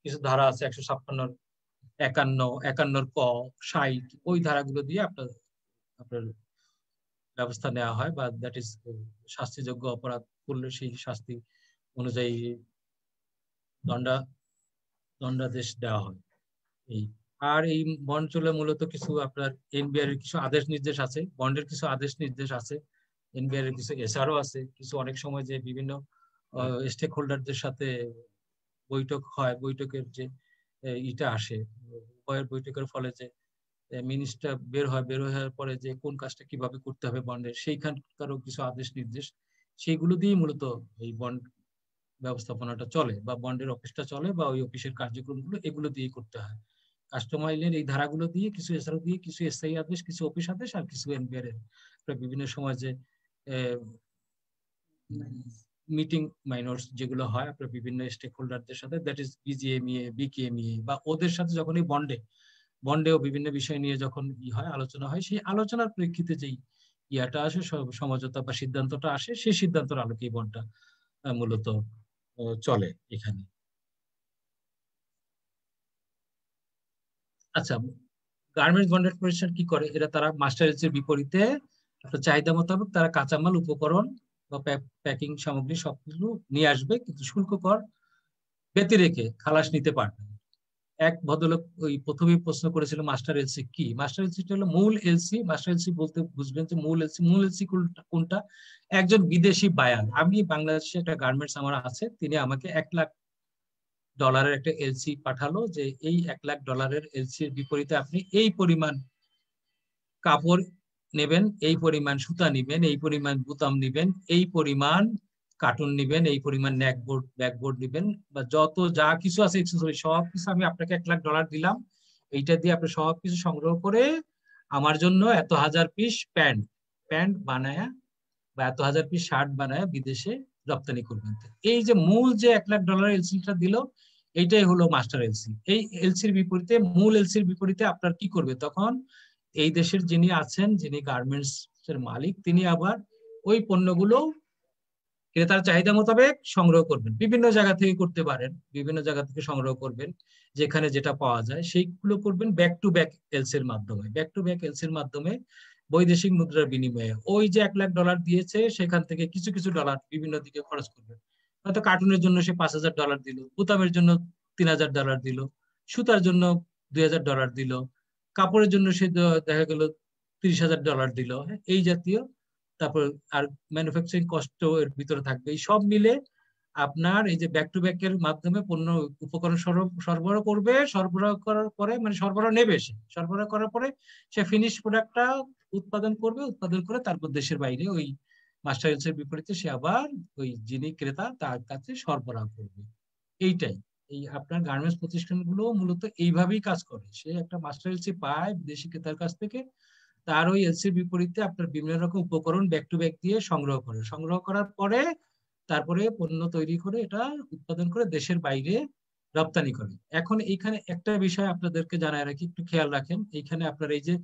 কিছু ধারা আছে, 156, 51, 51 ক, 60, ওই ধারাগুলো দিয়ে আপনার ব্যবস্থা নেওয়া হয়, বা দ্যাট ইজ শাস্তিযোগ্য অপরাধ করলে সেই শাস্তি অনুযায়ী দণ্ডাদেশ দেওয়া হয়। এই আর এই বন্ড চলে মূলত কিছু আপনার এনবিআর এর কিছু আদেশ নির্দেশ আছে, বন্ডের কিছু আদেশ নির্দেশ আছে, এনবিআর এর কিছু এসআরও আছে, কিছু অনেক সময় যে বিভিন্ন স্টেক হোল্ডারদের সাথে বৈঠক হয়, বৈঠকের যে ইটা আসে, উভয়ের বৈঠকের ফলে যে মিনিস্টার বের হওয়ার পরে যে কোন কাজটা কিভাবে করতে হবে বন্ডের, সেইখানকারও কিছু আদেশ নির্দেশ, সেইগুলো দিয়ে মূলত এই বন্ড ব্যবস্থাপনাটা চলে, বা বন্ডের অফিসটা চলে, বা ওই অফিসের কার্যক্রমগুলো এগুলো দিয়ে করতে হয়। কাস্টম আইনের এই ধারাগুলো দিয়ে, কিছু এসআরও দিয়ে, কিছু এসআই আদেশ, কিছু অফিস আদেশ, আর কিছু এনবিআর এর বিভিন্ন সময় যে মিটিং মাইনরস যেগুলো হয় আপনার বিভিন্ন স্টেক হোল্ডারদের সাথে, দ্যাট ইজ বিজিএমইএ, বিকেএমইএ, বা ওদের সাথে যখন এই বন্ডেও বিভিন্ন বিষয় নিয়ে যখন হয়, আলোচনা হয়, সেই আলোচনার প্রেক্ষিতে যেই ইয়াটা আসে, সমঝোতা বা সিদ্ধান্তটা আসে, সেই সিদ্ধান্তের আলোকে এই বন্ডটা মূলত চলে এখানে। আচ্ছা, গার্মেন্টস বন্ডেড প্রতিষ্ঠান কি করে? এরা তারা মাস্টার এলসির বিপরীতে চাহিদা মোতাবেক তারা কাঁচামাল, উপকরণ বা প্যাকিং সামগ্রী সবকিছু নিয়ে আসবে, কিন্তু শুল্ক কর ব্যতি রেখে খালাস নিতে পারবে। এক ভদ্রলোক ওই প্রথমেই প্রশ্ন করেছিল মাস্টার এলসি কি। মাস্টার এলসিটা হলো মূল এলসি। মাস্টার এলসি বলতে বুঝবেন যে মূল এলসি কোনটা? একজন বিদেশি বায়ার, আমি বাংলাদেশে একটা গার্মেন্টস আমার আছে, তিনি আমাকে $1 লাখ একটা এলসি পাঠালো, যে এই $1 লাখ এলসির বিপরীতে আপনি এই পরিমাণ কাপড় নেবেন, এই পরিমাণ সুতা নিবেন, এই পরিমাণ বুতাম নিবেন, এই পরিমাণ কার্টুন নিবেন, এই পরিমাণ ব্যাকবোর্ড নিবেন, বা যত যা কিছু আছে এক্সেসরি সবকিছু আমি আপনাকে $1 লাখ দিলাম, এইটা দিয়ে আপনি সবকিছু সংগ্রহ করে আমার জন্য এত হাজার পিস প্যান্ট বানায়া, বা এত হাজার পিস শার্ট বানায়া বিদেশে রপ্তানি করবেন। এই যে মূল যে $1 লাখ এলসিটা দিল, এইটাই হলো মাস্টার এলসি। এই এলসির বিপরীতে, মূল এলসির বিপরীতে আপনার কি করবে তখন? এই দেশের যিনি আছেন, যিনি গার্মেন্টস এর মালিক, তিনি আবার ওই পণ্যগুলো ক্রেতার চাহিদা মোতাবেক সংগ্রহ করবেন। বিভিন্ন জায়গা থেকে করতে পারেন, বিভিন্ন জায়গা থেকে সংগ্রহ করবেন, যেখানে যেটা পাওয়া যায় সেইগুলো করবেন ব্যাক টু ব্যাক এলসির মাধ্যমে। ব্যাক টু ব্যাক এলসির মাধ্যমে বৈদেশিক মুদ্রার বিনিময়ে ওই যে $1 লাখ দিয়েছে, সেখান থেকে কিছু কিছু ডলার বিভিন্ন দিকে খরচ করবেন। হয়তো কার্টুনের জন্য সে $5,000 দিল, বুতামের জন্য $3,000 দিল, সুতার জন্য $2,000 দিল, কাপড়ের জন্য সে দেখা গেল $30,000 দিল, এই জাতীয়। তারপর আর ম্যানুফ্যাকচারিং কস্ট এর ভিতরে থাকবে। এই সব মিলে আপনার এই যে ব্যাক টু ব্যাক এর মাধ্যমে পণ্য উপকরণ সরবরাহ করবে, সরবরাহ করার পরে মানে সরবরাহ নেবে, সে সরবরাহ করার পরে সে ফিনিশ প্রোডাক্টটা উৎপাদন করবে, উৎপাদন করে তারপর দেশের বাইরে ওই মাস্টার এলসির বিপরীতে সে আবার ওই যিনি ক্রেতা তার কাছে সরবরাহ করবে। এইটাই এই আপনার গার্মেন্টস প্রতিষ্ঠানগুলো মূলত এইভাবেই কাজ করে। সে একটা মাস্টার এলসি পায় বিদেশি ক্রেতার কাছ থেকে, তার ওই এলসির বিপরীতে আপনার বিভিন্ন রকম উপকরণ ব্যাক টু ব্যাক দিয়ে সংগ্রহ করার পরে তারপরে পণ্য তৈরি করে এটা উৎপাদন করে দেশের বাইরে রপ্তানি করে। এখন এইখানে একটা বিষয় আপনাদেরকে জানায় রাখি, একটু খেয়াল রাখেন। এইখানে আপনার এই যে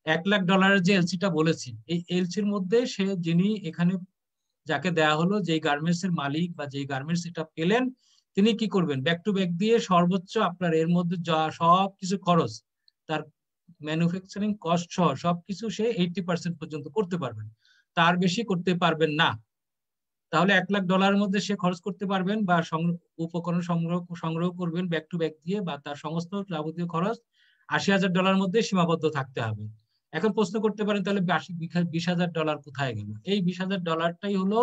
$1 লাখ যে এলসিটা বলেছি, এই এলসির মধ্যে সে যিনি এখানে যাকে দেয়া হলো, যেই গার্মেন্টস এর মালিক বা যেই গার্মেন্টস এটা পেলেন, তিনি কি করবেন? ব্যাক টু ব্যাক দিয়ে সর্বোচ্চ আপনার এর মধ্যে যা সব কিছু খরচ, তার ম্যানুফ্যাকচারিং কস্ট সহ সবকিছু সে 80% পর্যন্ত করতে পারবেন, তার বেশি করতে পারবেন না। তাহলে $1 লাখ মধ্যে সে খরচ করতে পারবেন, বা উপকরণ সংগ্রহ করবেন ব্যাক টু ব্যাক দিয়ে, বা তার সমস্ত যাবতীয় খরচ $80,000 মধ্যে সীমাবদ্ধ থাকতে হবে। এখন প্রশ্ন করতে পারেন তাহলে $20,000 কোথায় গেল? এই $20,000টাই হলো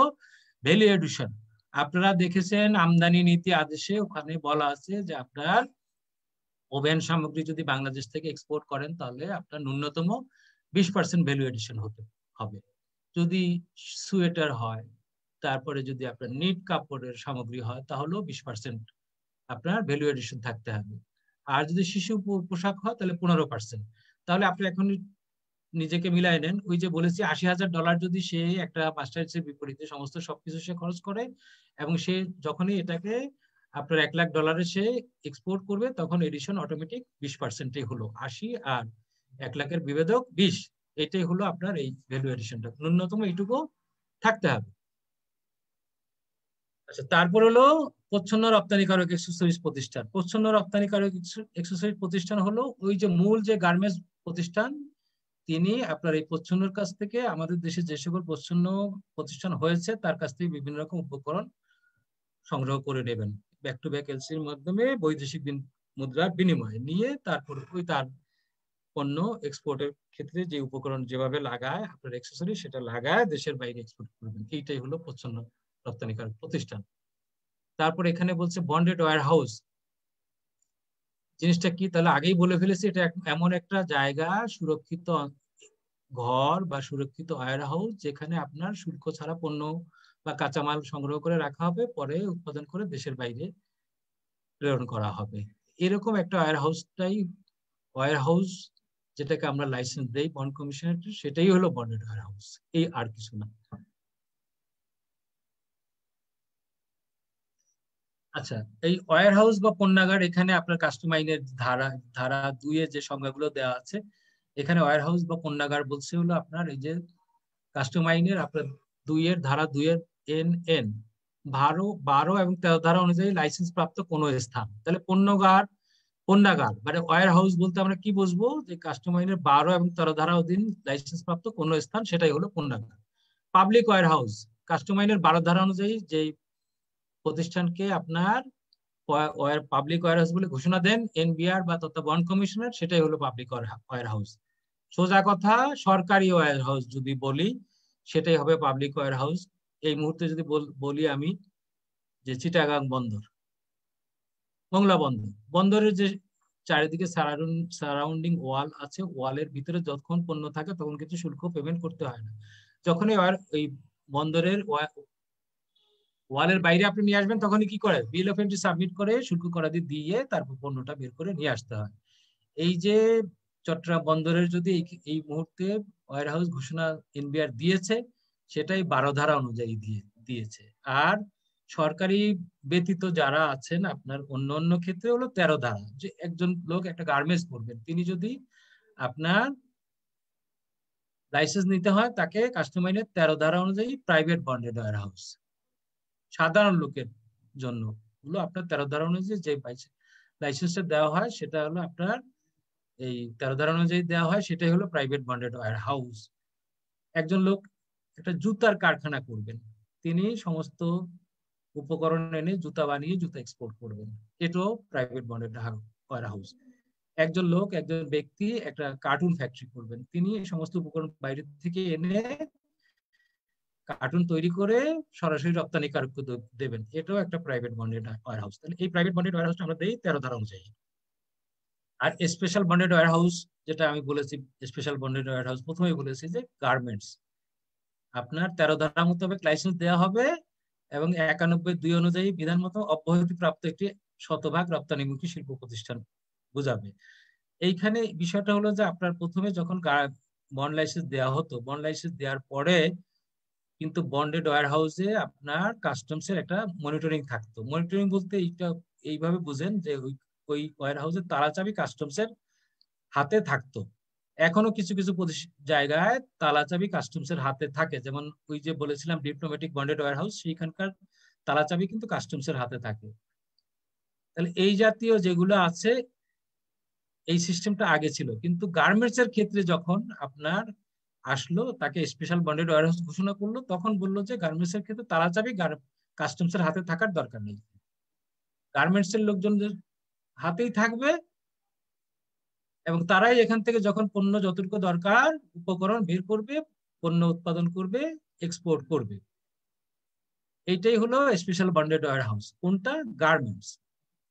ভ্যালু এডিশন। আপনারা দেখেছেন আমদানি নীতি আদেশে ওখানে বলা আছে যে আপনার ওভেন সামগ্রী যদি বাংলাদেশ থেকে এক্সপোর্ট করেন তাহলে আপনার ন্যূনতম 20% ভ্যালু এডিশন হবে। যদি সোয়েটার হয়, তারপরে যদি আপনার নিট কাপড়ের সামগ্রী হয়, তাহলেও 20% আপনার ভ্যালু এডিশন থাকতে হবে। আর যদি শিশু পোশাক হয় তাহলে 15%। তাহলে আপনি এখন নিজেকে মিলাই নেন, ওই যে বলেছি $80,000 যদি সে একটা মাস্টার্সের বিপরীতে সমস্ত সবকিছু সে খরচ করে, এবং সে যখনই এটাকে আপনার $1 লাখ সে এক্সপোর্ট করবে, তখন এডিশন অটোমেটিক 20%ই হলো 80, আর $1 লাখের বিভেদক 20, এটাই হলো আপনার এই ভ্যালু এডিশনটা। ন্যূনতম এইটুকু থাকতে হবে। আচ্ছা, তারপর হলো প্রচ্ছন্ন রপ্তানিকারক এক্সেসরিজ প্রতিষ্ঠান। প্রচ্ছন্ন রপ্তানিকারক এক্সেসরিজ প্রতিষ্ঠান হলো ওই যে মূল যে গার্মেন্টস প্রতিষ্ঠান, তিনি আপনার এই প্রচ্ছন্নের কাছ থেকে আমাদের দেশে যে সকল প্রচ্ছন্ন প্রতিষ্ঠান হয়েছে তার কাছ থেকে বিভিন্ন রকম উপকরণ সংগ্রহ করে নেবেন ব্যাক টু ব্যাক এলসির মাধ্যমে বৈদেশিক মুদ্রার বিনিময়ে নিয়ে তারপর ওই তার পণ্য এক্সপোর্টের ক্ষেত্রে যে উপকরণ যেভাবে লাগায় আপনার অ্যাক্সেসরি সেটা লাগায় দেশের বাইরে এক্সপোর্ট করবেন। এইটাই হলো প্রচ্ছন্ন রপ্তানিকারক প্রতিষ্ঠান। তারপর এখানে বলছে বন্ডেড ওয়্যার হাউস। জিনিসটা কি তাহলে আগেই বলে ফেলেছি, এটা এমন একটা জায়গা, সুরক্ষিত ঘর বা সুরক্ষিত ওয়্যার হাউস যেখানে আপনার শুল্ক ছাড়া পণ্য বা কাঁচামাল সংগ্রহ করে রাখা হবে, পরে উৎপাদন করে দেশের বাইরে প্রেরণ করা হবে। এরকম একটা ওয়্যার হাউস যেটাকে আমরা লাইসেন্স দেই বন্ড কমিশনের, সেটাই হলো বন্ডেড ওয়্যার হাউস, এই আর কিছু না। আচ্ছা, এই ওয়্যার হাউস বা পণ্যাগার এখানে আপনার কাস্টম আইনের ধারা 2 যে সংজ্ঞাগুলো দেওয়া আছে, এখানে ওয়্যার হাউস বা পণ্যাগার বলছে হলো আপনার এই যে কাস্টম আইনের আপনার ধারা 2 NN 12 এবং 13 ধারা অনুযায়ী লাইসেন্স প্রাপ্ত কোনো স্থান। তাহলে পণ্যাগার মানে ওয়্যার হাউস বলতে আমরা কি বুঝবো, যে কাস্টম আইনের 12 এবং 13 ধারা অধীন লাইসেন্স প্রাপ্ত কোনো স্থান, সেটাই হলো পণ্যাগার। পাবলিক ওয়্যার হাউস কাস্টম আইনের 12 ধারা অনুযায়ী যে প্রতিষ্ঠানকে আপনার পাবলিক ওয়্যার হাউস বলে ঘোষণা দেন NBR বা তথা বন্ড কমিশনার, সেটাই হলো পাবলিক ওয়্যার হাউস। সোজা কথা সরকারি ওয়্যার হাউস যদি বলি সেটাই হবে পাবলিক ওয়্যার হাউস। এই মুহূর্তে যদি বলি আমি যে চিটাগাং বন্দর, মংলা বন্দরের যে চারিদিকে সারাউন্ডিং ওয়াল আছে, ওয়ালের ভিতরে যতক্ষণ পণ্য থাকে তখন কিছু শুল্ক পেমেন্ট করতে হয় না। যখন এই বন্দরের ওয়ালের বাইরে আপনি নিয়ে আসবেন তখনই কি করে, বিল অফ এন্ট্রি সাবমিট করে শুল্ক করাদি দিয়ে তারপর পণ্যটা বের করে নিয়ে আসতে হয়। এই যে চট্টগ্রাম বন্দরের যদি এই মুহূর্তে ওয়্যার হাউস ঘোষণা NBR দিয়েছে, সেটাই 12 ধারা অনুযায়ী দিয়েছে। আর সরকারি ব্যতীত যারা আছেন আপনার অন্য ক্ষেত্রে হলো 13 ধারা। যে একজন লোক একটা গার্মেন্টস করবেন, তিনি যদি আপনার লাইসেন্স নিতে হয় তাকে কাস্টম আইনের 13 ধারা অনুযায়ী প্রাইভেট বন্ডেড ওয়্যার হাউস। সাধারণ লোকের জন্য হলো আপনার 13 ধারা অনুযায়ী যে লাইসেন্সটা দেওয়া হয় সেটা হলো আপনার এই 13 ধারা অনুযায়ী দেওয়া হয়, সেটাই হলো প্রাইভেট বন্ডেড ওয়্যার হাউস। একজন লোক একটা জুতার কারখানা করবেন, তিনি সমস্ত উপকরণ এনে জুতা বানিয়ে জুতা এক্সপোর্ট করবেন, এটাও প্রাইভেট বন্ডেড ওয়্যার হাউস। একজন ব্যক্তি একটা কার্টুন ফ্যাক্টরি করবেন, তিনি এই সমস্ত উপকরণ বাইরে থেকে এনে কার্টুন তৈরি করে সরাসরি রপ্তানিকারককে দেবেন, এটাও একটা প্রাইভেট বন্ডেড ওয়্যার হাউস। তাহলে এই প্রাইভেট বন্ডেড ওয়্যার হাউসটা আমরা দেই 13 ধারা অনুযায়ী। আর স্পেশাল বন্ডেড ওয়্যার হাউস যেটা আমি বলেছি, স্পেশাল বন্ডেড ওয়্যার হাউস প্রথমেই বলেছি যে গার্মেন্টস আপনার 13 ধারা মোতাবেক লাইসেন্স দেওয়া হবে এবং 91(2) অনুযায়ী বিধান মতো অব্যাহতিপ্রাপ্ত একটি শতভাগ রপ্তানিমুখী শিল্প প্রতিষ্ঠান বোঝাবে। এইখানে বিষয়টা হলো যে আপনার প্রথমে যখন বন্ড লাইসেন্স দেওয়া হতো, বন্ড লাইসেন্স দেওয়ার পরে কিন্তু বন্ডেড ওয়্যার হাউসে আপনার কাস্টমসের একটা মনিটরিং থাকতো। মনিটরিং বলতে এইভাবে বুঝেন যে ওই ওয়্যার হাউসের তালাচাবি কাস্টমসের হাতে থাকতো। এখনো কিছু কিছু জায়গায় তালাচাবি কাস্টমসের হাতে থাকে, যেমন ওই যে বলেছিলাম ডিপ্লোম্যাটিক বন্ডেড ওয়্যার হাউস, সেইখানকার তালাচাবি কিন্তু কাস্টমসের হাতে থাকে। তাহলে এই জাতীয় যেগুলো আছে এই সিস্টেমটা আগে ছিল, কিন্তু গার্মেন্টস এর ক্ষেত্রে যখন আপনার আসলো, তাকে স্পেশাল বন্ডেড ওয়্যার হাউস ঘোষণা করলো, তখন বললো যে গার্মেন্টস এর ক্ষেত্রে তালাচাবি কাস্টমসের হাতে থাকার দরকার নেই, গার্মেন্টস এর লোকজনদের হাতেই থাকবে এবং তারাই এখান থেকে যখন পণ্য যতটুকু দরকার উপকরণ বের করবে, পণ্য উৎপাদন করবে, এক্সপোর্ট করবে। এইটাই হলো স্পেশাল বন্ডেড ওয়্যার হাউস। কোনটা? গার্মেন্টস।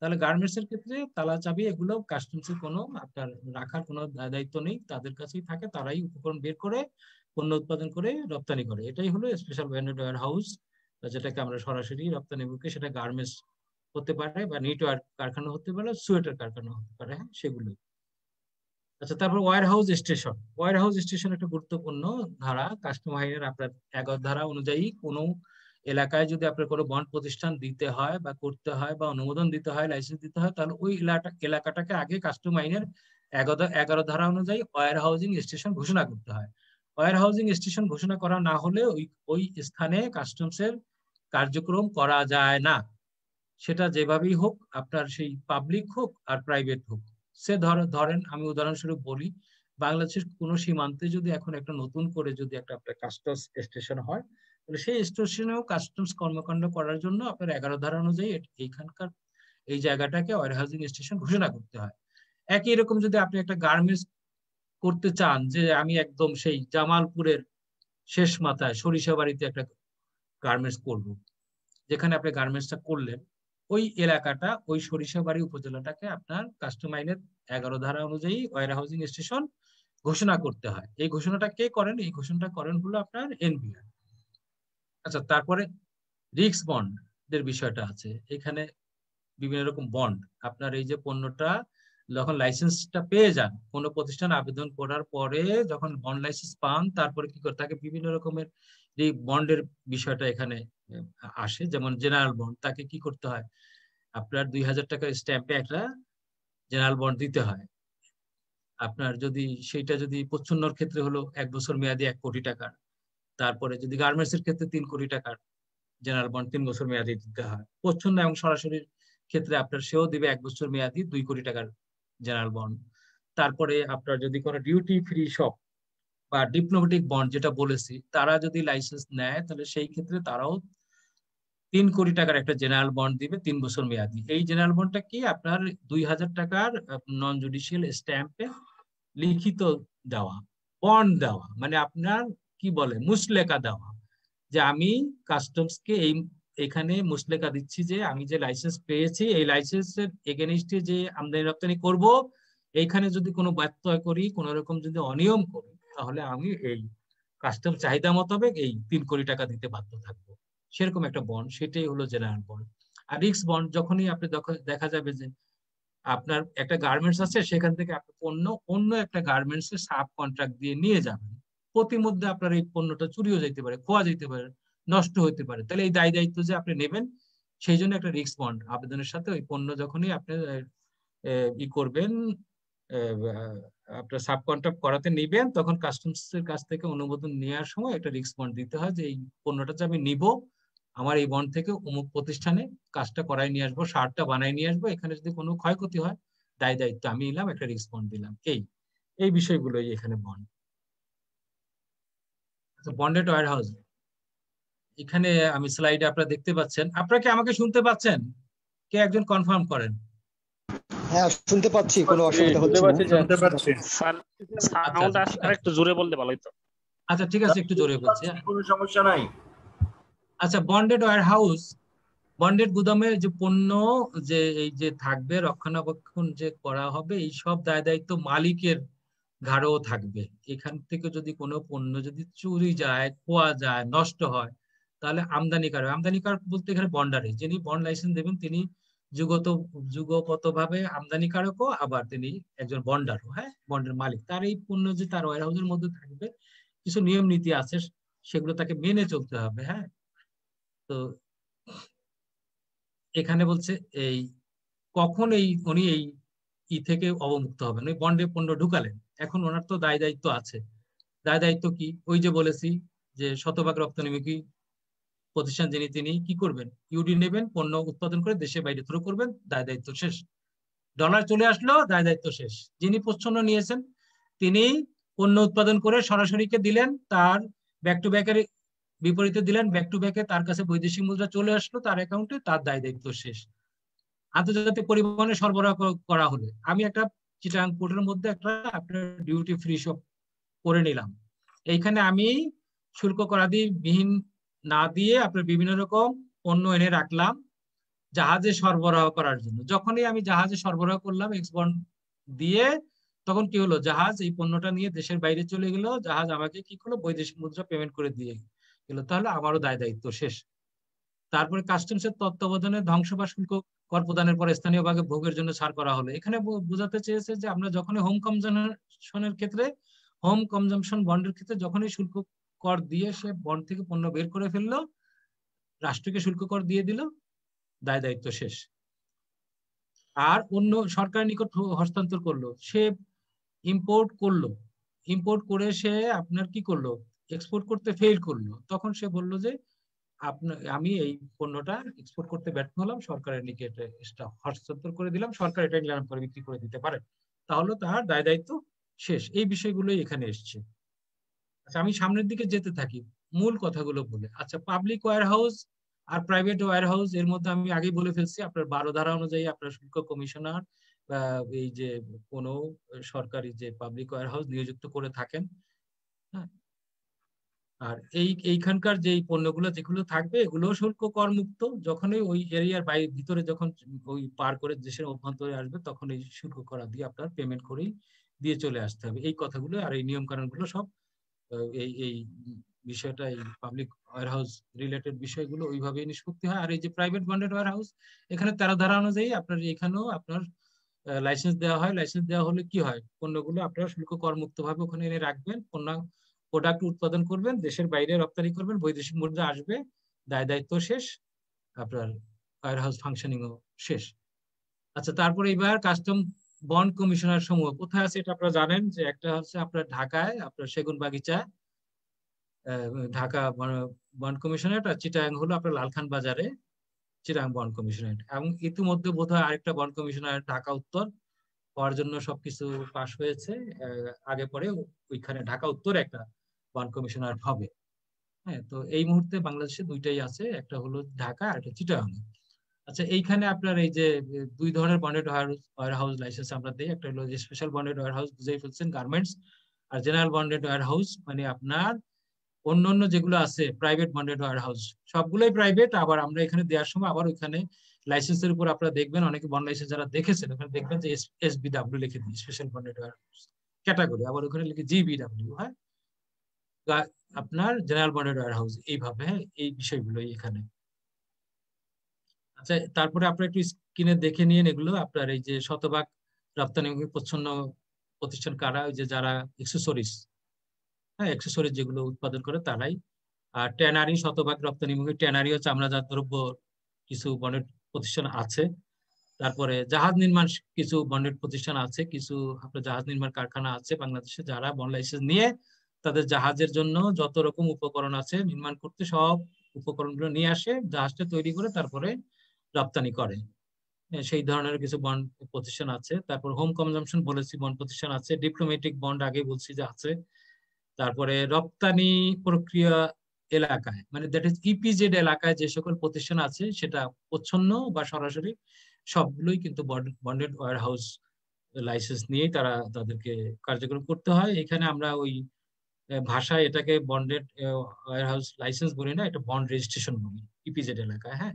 তাহলে গার্মেন্টস এর ক্ষেত্রে তালা চাবি এগুলো কাস্টমসের কোনো আপনার রাখার কোনো দায়িত্ব নেই, তাদের কাছেই থাকে, তারাই উপকরণ বের করে পণ্য উৎপাদন করে রপ্তানি করে। এটাই হলো স্পেশাল বন্ডেড ওয়্যার হাউস, যেটাকে আমরা সরাসরি রপ্তানি মুখে, সেটা গার্মেন্টস হতে পারে বা নিটওয়ার কারখানা হতে পারে, সোয়েটার কারখানা হতে পারে, হ্যাঁ সেগুলো। আচ্ছা, তারপর warehouse station. Warehouse station একটা গুরুত্বপূর্ণ ধারা কাস্টম আইনের আপনার 11 ধারা অনুযায়ী কোনো এলাকায় যদি আপনার কোনো বন্ড প্রতিষ্ঠান দিতে হয় বা করতে হয় বা অনুমোদন দিতে হয়, লাইসেন্স দিতে হয়, তাহলে ওই এলাকাটাকে আগে কাস্টম আইনের 11 ধারা অনুযায়ী ওয়্যার হাউজিং স্টেশন ঘোষণা করতে হয়। ওয়্যার হাউজিং স্টেশন ঘোষণা করা না হলে ওই স্থানে কাস্টমসের কার্যক্রম করা যায় না, সেটা যেভাবেই হোক, আপনার সেই পাবলিক হোক আর প্রাইভেট হোক। সে ধরেন আমি উদাহরণস্বরূপ বলি, বাংলাদেশের কোনো সীমান্তে যদি এখন একটা নতুন করে যদি একটা আপনার কাস্টমস স্টেশন হয়, তাহলে সেই স্টেশনেও কাস্টমস কর্মকাণ্ড করার জন্য আপনার 11 ধারা অনুযায়ী এইখানকার এই জায়গাটাকে ওয়্যার হাউজিং স্টেশন ঘোষণা করতে হয়। একই রকম যদি আপনি একটা গার্মেন্টস করতে চান, যে আমি একদম সেই জামালপুরের শেষ মাথায় সরিষাবাড়িতে একটা গার্মেন্টস করব, যেখানে আপনি গার্মেন্টসটা করলেন, ওই এলাকাটা, ওই সরিষাবাড়ি উপজেলাটাকে আপনার কাস্টম আইনের 11 ধারা অনুযায়ী ওয়্যার হাউজিং স্টেশন ঘোষণা করতে হয়। এই ঘোষণাটা কে করেন? এই ঘোষণাটা করেন হলো আপনার এনবিআর। আচ্ছা, তারপরে রিস্ক বন্ডের বিষয়টা আছে। এখানে বিভিন্ন রকম বন্ড, আপনার এই যে পণ্যটা যখন লাইসেন্সটা পেয়ে যান, কোনো প্রতিষ্ঠান আবেদন করার পরে যখন বন্ড লাইসেন্স পান, তারপরে কি করতে থাকে, বিভিন্ন রকমের যে বন্ডের বিষয়টা এখানে আসে। যেমন জেনারেল বন্ড, তাকে কি করতে হয়, আপনার 2000 টাকার স্ট্যাম্পে একটা জেনারেল বন্ড দিতে হয়। আপনার যদি সেইটা যদি প্রচ্ছন্নর ক্ষেত্রে হলো 1 বছর মেয়াদি 1 কোটি টাকার, তারপরে যদি গার্মেন্টস এর ক্ষেত্রে 3 কোটি টাকার জেনারেল বন্ড 3 বছর মেয়াদি দিতে হয়। প্রচ্ছন্ন এবং সরাসরি ক্ষেত্রে আপনার সেও দিবে 1 বছর মেয়াদি 2 কোটি টাকার জেনারেল বন্ড। তারপরে আপনার যদি কোনো ডিউটি ফ্রি শপ বা ডিপ্লোম্যাটিক বন্ড যেটা বলেছি, তারা যদি লাইসেন্স নেয়, তাহলে সেই ক্ষেত্রে তারাও 3 কোটি টাকার একটা জেনারেল বন্ড দিবে 3 বছর মেয়াদি। এই জেনারেল বন্ডটা কি, আপনার 2000 টাকার নন জুডিশিয়াল স্ট্যাম্পে লিখিত দেওয়া, বন্ড দেওয়া, মানে আপনার কি বলে, মুসলেকা দেওয়া, যে আমি কাস্টমসকে এখানে মুসলেকা দিচ্ছি যে আমি যে লাইসেন্স পেয়েছি, এই লাইসেন্সের এগেনিস্টে যে আমদানি রপ্তানি করব, এইখানে যদি কোনো ব্যত্যয় করি, কোন রকম যদি অনিয়ম করি, তাহলে আমি এই কাস্টম চাহিদা মোতাবেক এই 3 কোটি টাকা দিতে বাধ্য থাকবো। সেরকম একটা বন্ড, সেটাই হলো জেনারেল বন্ড। আর রিস্ক বন্ড, যখনই আপনি দেখা যাবে যে আপনার একটা গার্মেন্টস আছে, সেখান থেকে আপনি পণ্য অন্য একটা গার্মেন্টস এর সাব কন্ট্রাক্ট দিয়ে নিয়ে যাবেন, প্রতিমধ্যে আপনার এই পণ্যটা চুরিও যেতে পারে, খোয়া যেতে পারে, নষ্ট হতে পারে, তাহলে এই দায় দায়িত্ব যে আপনি নেবেন, সেই জন্য একটা রিস্ক বন্ড আবেদনের সাথে ওই পণ্য যখনই আপনি ই করবেন, আপনার সাব কন্ট্রাক্ট করাতে নিবেন, তখন কাস্টমস এর কাছ থেকে অনুমোদন নেওয়ার সময় একটা রিস্ক বন্ড দিতে হয়, যে এই পণ্যটা যে আমি নিব, আমার এই বন্ড থেকে অমুক প্রতিষ্ঠানে কাজটা করাই নিয়ে আসবো, সারটা বানাই নিয়ে আসবো, এখানে যদি কোনো ক্ষয়ক্ষতি হয়, দায় দায়িত্ব আমি নিলাম, একটা রিস্ক বন্ড দিলাম। এই বিষয়গুলোই এখানে বন্ড। বন্ডেড ওয়্যার হাউস, এখানে আমি স্লাইডে আপনারা দেখতে পাচ্ছেন। আপনারা কি আমাকে শুনতে পাচ্ছেন? কে একজন কনফার্ম করেন? হ্যাঁ, শুনতে পাচ্ছি, কোনো অসুবিধা হচ্ছে না। শুনতে পাচ্ছি। স্যার সাউন্ড আরেকটু জোরে বলতে ভালো হতো। আচ্ছা ঠিক আছে, একটু জোরে বলছি, কোনো সমস্যা নাই। আচ্ছা, বন্ডেড ওয়্যার হাউস, বন্ডেড গুদামে যে পণ্য যে এই যে থাকবে, রক্ষণাবেক্ষণ যে করা হবে, এই সব দায় দায়িত্ব মালিকের ঘাড়েও থাকবে। এখান থেকে যদি কোনো পণ্য যদি চুরি যায়, খোয়া যায়, নষ্ট হয়, তাহলে আমদানিকারক বলতে এখানে বন্ডারে, যিনি বন্ড লাইসেন্স দেবেন, তিনি যুগপতভাবে আমদানিকারকও, আবার তিনি একজন বন্ডারও। হ্যাঁ, বন্ডের মালিক, তার এই পণ্য যে তার ওয়্যার হাউসের মধ্যে থাকবে, কিছু নিয়ম নীতি আছে, সেগুলো তাকে মেনে চলতে হবে। হ্যাঁ, তো এখানে বলছে এই কখন উনি এই থেকে অবমুক্ত হবেন, ওই বন্ডে পণ্য ঢুকালেন, এখন ওনার তো দায় দায়িত্ব আছে। দায় দায়িত্ব কি, ওই যে বলেছি যে শতভাগ রপ্তানিমুখী প্রতিষ্ঠান যিনি, তিনি কি করবেন, ইউডি নেবেন, পণ্য উৎপাদন করে দেশে বাইরে থ্রো করবেন, দায় দায়িত্ব শেষ। ডলার চলে আসলো, দায় দায়িত্ব শেষ। যিনি প্রচ্ছন্ন নিয়েছেন, তিনি পণ্য উৎপাদন করে সরাসরিকে দিলেন, তার ব্যাক টু ব্যাকের বিপরীতে দিলেন, ব্যাক টু ব্যাকে তার কাছে বৈদেশিক মুদ্রা চলে আসলো তার অ্যাকাউন্টে, তার দায় দায়িত্ব শেষ। আন্তর্জাতিক পরিবহনে সরবরাহ করা হলে, আমি একটা চিটাগাং পোর্টের মধ্যে একটা আপনার ডিউটি ফ্রি শপ করে নিলাম, এইখানে আমি শুল্ক করাদি বিহীন না দিয়ে আপনার বিভিন্ন রকম পণ্য এনে রাখলাম জাহাজে সরবরাহ করার জন্য। যখনই আমি জাহাজে সরবরাহ করলাম এক্সবন্ড দিয়ে, তখন কি হলো, জাহাজ এই পণ্যটা নিয়ে দেশের বাইরে চলে গেল, জাহাজ আমাকে কি করলো, বৈদেশিক মুদ্রা পেমেন্ট করে দিয়ে গেল, তাহলে আমারও দায় দায়িত্ব শেষ। তারপরে কাস্টমসের তত্ত্বাবধানে ধ্বংস বা শুল্ক কর প্রদানের পর স্থানীয় ভাগে ভোগের জন্য ছাড় করা হলো। এখানে বোঝাতে চেয়েছে যে আমরা যখনই হোম কনজাম্পশনের ক্ষেত্রে, হোম কনজাম্পশন বন্ডের ক্ষেত্রে যখনই শুল্ক কর দিয়ে সে বন্ড থেকে পণ্য বের করে ফেললো, রাষ্ট্রকে শুল্ক কর দিয়ে দিল, দায় দায়িত্ব শেষ। আর অন্য সরকারের নিকট হস্তান্তর করলো, সে ইম্পোর্ট করলো, ইম্পোর্ট করে সে আপনার কি করলো, এক্সপোর্ট করতে ফেল করলো, তখন সে বললো যে আমি এই পণ্যটা এক্সপোর্ট করতে ব্যর্থ হলাম, সরকারের নিকটে হস্তান্তর করে দিলাম, সরকার এটা নিলাম করে বিক্রি করে দিতে পারে, তাহলে তার দায় দায়িত্ব শেষ। এই বিষয়গুলোই এখানে এসছে। আচ্ছা, আমি সামনের দিকে যেতে থাকি মূল কথাগুলো বলে। আচ্ছা, পাবলিক ওয়্যার হাউস আর প্রাইভেট ওয়্যার হাউস এর মধ্যে আমি আগেই বলে ফেলছি, আপনার 12 ধারা অনুযায়ী আপনার শুল্ক কমিশনার বা এই যে কোনো সরকারি যে পাবলিক ওয়্যার হাউস নিয়োজিত করে থাকেন। হ্যাঁ, আর এইখানকার যে পণ্যগুলো যেগুলো থাকবে এগুলো শুল্ক কর মুক্ত। যখনই ওই এরিয়ার বাইরে ভিতরে যখন ওই পার করে দেশের অভ্যন্তরে আসবে তখন এই শুল্ক করা দিয়ে আপনার পেমেন্ট করেই দিয়ে চলে আসতে হবে। এই কথাগুলো আর এই নিয়ম কানুন গুলো সব এই বিষয়টা, এই পাবলিক ওয়্যার হাউস রিলেটেড বিষয়গুলো ওইভাবেই নিষ্পত্তি হয়। আর এই যে প্রাইভেট বন্ডেড ওয়্যার হাউস, এখানে 13 ধারা অনুযায়ী আপনার এখানেও আপনার লাইসেন্স দেওয়া হয়। লাইসেন্স দেওয়া হলে কি হয়, পণ্যগুলো আপনারা শুল্ক করমুক্ত ভাবে ওখানে এনে রাখবেন, প্রোডাক্ট উৎপাদন করবেন, দেশের বাইরে রপ্তানি করবেন, বৈদেশিক মুদ্রা আসবে, দায় দায়িত্ব শেষ, আপনার ওয়্যার হাউস ফাংশনিংও শেষ। আচ্ছা, তারপরে এবার কাস্টম বন্ড কমিশনার সমূহ কোথায় আছে এটা আপনারা জানেন, যে একটা হচ্ছে আপনার ঢাকায়, আপনার সেগুনবাগিচা ঢাকা বন্ড কমিশনারেট, আর চিটাগাং হলো আপনার লালখান বাজারে চিটাগাং বন্ড কমিশনারেট। এবং ইতিমধ্যে বোধহয় আরেকটা বন্ড কমিশনারেট ঢাকা উত্তর হওয়ার জন্য সবকিছু পাশ হয়েছে, আগে পরে ওইখানে ঢাকা উত্তরে একটা বন্ড কমিশনারেট হবে। হ্যাঁ, তো এই মুহূর্তে বাংলাদেশে দুইটাই আছে, একটা হলো ঢাকা আর একটা চিটাগাং। আচ্ছা, এইখানে আপনার এই যে দুই ধরনের বন্ডেড ওয়্যার হাউস লাইসেন্স আমরা দিই, একটা হলো যে স্পেশাল বন্ডেড ওয়্যার হাউস, বুঝেই ফেলছেন, গার্মেন্টস, আর জেনারেল বন্ডেড ওয়্যার হাউস মানে আপনার অন্যান্য যেগুলো আছে প্রাইভেট বন্ডেড ওয়্যার হাউস, সবগুলোই প্রাইভেট। আবার আমরা এখানে দেওয়ার সময় আবার ওইখানে লাইসেন্সের উপর আপনারা দেখবেন, অনেকে বন্ড লাইসেন্স যারা দেখেছেন ওখানে দেখবেন যে SBW লিখে দিই, special bonded warehouse category, আবার ওখানে লিখে GBW, হ্যাঁ, আপনার জেনারেল বন্ডেড ওয়্যার হাউস, এইভাবে। হ্যাঁ, এই বিষয়গুলোই এখানে। আচ্ছা, তারপরে আপনারা একটু স্ক্রিনে দেখে নিন এগুলো। আপনার এই যে শতভাগ রপ্তানি প্রচ্ছন্ন প্রতিষ্ঠান কারা, ওই যে যারা এক্সেসরিজ, হ্যাঁ, এক্সেসরিজ যেগুলো উৎপাদন করে তারাই। আর ট্যানারি, শতভাগ রপ্তানিমুখী ট্যানারি হচ্ছে আমরাজাত দ্রব্য কিছু বন্ডেড প্রতিষ্ঠান আছে। তারপরে জাহাজ নির্মাণ কিছু বন্ডেড প্রতিষ্ঠান আছে, কিছু আপনার জাহাজ নির্মাণ কারখানা আছে বাংলাদেশে, যারা বন্ড লাইসেন্স নিয়ে তাদের জাহাজের জন্য যত রকম উপকরণ আছে নির্মাণ করতে সব উপকরণগুলো নিয়ে আসে, জাহাজটা তৈরি করে তারপরে রপ্তানি করে। সেই ধরনের কিছু বন্ড প্রতিষ্ঠান আছে। তারপর হোম কনজাম্পশন বলেছি বন্ড প্রতিষ্ঠান আছে। ডিপ্লোম্যাটিক বন্ড আগে বলছি যে আছে। তারপরে রপ্তানি প্রক্রিয়া এলাকায়, মানে দ্যাট ইজ ইপিজেড এলাকায় যে সকল প্রতিষ্ঠান আছে, সেটা প্রচ্ছন্ন বা সরাসরি সবগুলোই কিন্তু বন্ডেড ওয়্যার হাউস লাইসেন্স নিয়েই তারা তাদেরকে কার্যক্রম করতে হয়। এখানে আমরা ওই ভাষায় এটাকে বন্ডেড ওয়্যার হাউস লাইসেন্স বলি না, এটা বন্ড রেজিস্ট্রেশন বলি ইপিজেড এলাকায়। হ্যাঁ,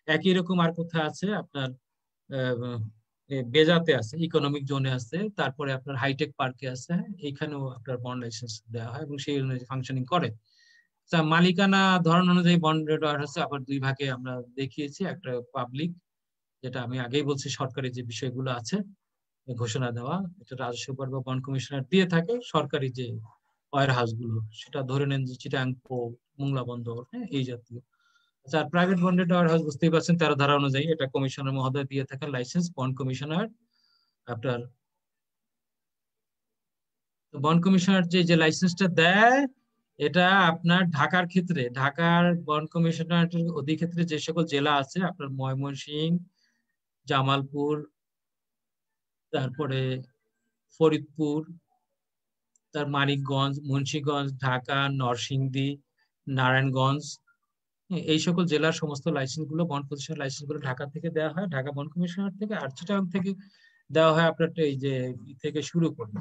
একই রকম আর কোথায় আছে, আপনার বেজাতে আছে, ইকোনমিক জোনে আছে, তারপরে আপনার হাইটেক পার্কে আছে, এইখানেও আপনার বন্ড লাইসেন্স দেওয়া হয় এবং সেই অনুযায়ী ফাংশনিং করে। মালিকানা ধরন অনুযায়ী বন্ডেড ওয়্যার হাউস আবার দুই ভাগে আমরা দেখিয়েছি, একটা পাবলিক, যেটা আমি আগেই বলছি সরকারি যে বিষয়গুলো আছে ঘোষণা দেওয়া, এটা রাজস্ব বোর্ড বা বন্ড কমিশনার দিয়ে থাকে। সরকারি যে ওয়্যার হাউস গুলো, সেটা ধরে নেন যে চিটাগাং পোর্ট, মোংলা বন্দর, হ্যাঁ, এই জাতীয়। আচ্ছা, প্রাইভেট বন্ডেড ওয়্যার হাউস বুঝতেই পারছেন 13 ধারা অনুযায়ী এটা কমিশনার মহোদয় দিয়ে থাকেন লাইসেন্স, বন্ড কমিশনার। আপনার বন্ড কমিশনার যে লাইসেন্সটা দেয়, এটা আপনার ঢাকার ক্ষেত্রে, ঢাকার বন্ড কমিশনার অধিক্ষেত্রে যে সকল জেলা আছে, আপনার ময়মনসিংহ, জামালপুর, তারপরে ফরিদপুর, তার মানিকগঞ্জ, মুন্সিগঞ্জ, ঢাকা, নরসিংদী, নারায়ণগঞ্জ, এই সকল জেলার সমস্ত লাইসেন্স গুলো, বন্ড প্রতিষ্ঠান লাইসেন্স গুলো ঢাকা থেকে দেওয়া হয়, ঢাকা বন্ড কমিশনার থেকে। আর চিটাগাং থেকে দেওয়া হয় আপনার এই যে থেকে শুরু করে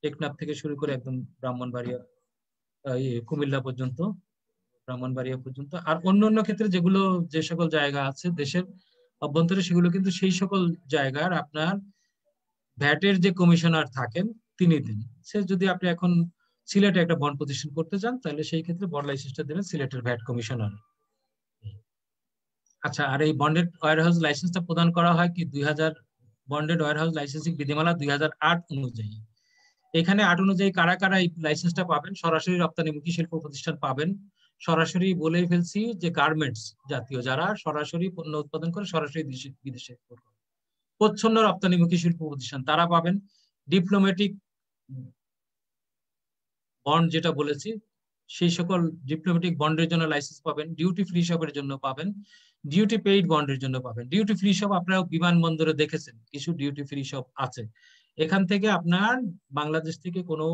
টেকনাফ থেকে শুরু করে একদম ব্রাহ্মণবাড়িয়া, কুমিল্লা পর্যন্ত, ব্রাহ্মণবাড়িয়া পর্যন্ত। আর অন্য ক্ষেত্রে যেগুলো যে সকল জায়গা আছে দেশের অভ্যন্তরে, সেগুলো কিন্তু সেই সকল জায়গার আপনার ভ্যাটের যে কমিশনার থাকেন তিনি দেন। সে যদি আপনি এখন সিলেটে একটা বন্ড প্রতিষ্ঠান করতে চান, তাহলে সেই ক্ষেত্রে বন্ড লাইসেন্সটা দেবেন সিলেটের ভ্যাট কমিশনার। আচ্ছা, আর এই বন্ডেড ওয়্যার হাউস লাইসেন্সটা প্রদান করা হয় কি 2000 বন্ডেড ওয়্যার হাউস লাইসেন্সিং বিধিমালা 2008 অনুযায়ী। এখানে 8 অনুযায়ী কারা কারা এই লাইসেন্সটা পাবেন? সরাসরি রপ্তানিমুখী শিল্প প্রতিষ্ঠান পাবেন। সরাসরি বলেই ফেলছি যে গার্মেন্টস জাতীয়, যারা সরাসরি পণ্য উৎপাদন করে সরাসরি বিদেশে প্রচ্ছন্ন রপ্তানিমুখী শিল্প প্রতিষ্ঠান তারা পাবেন। ডিপ্লোম্যাটিক বন্ড যেটা বলেছি, সেই সকল ডিপ্লোম্যাটিক বন্ডের জন্য লাইসেন্স পাবেন। ডিউটি ফ্রি শপের জন্য পাবেন, ডিউটি পেইড বন্ডের জন্য পাবেন। ডিউটি ফ্রি শপ আপনারা বিমানবন্দরে দেখেছেন, কিছু ডিউটি ফ্রি শপ আছে, এখান থেকে আপনার বাংলাদেশ থেকে কোনো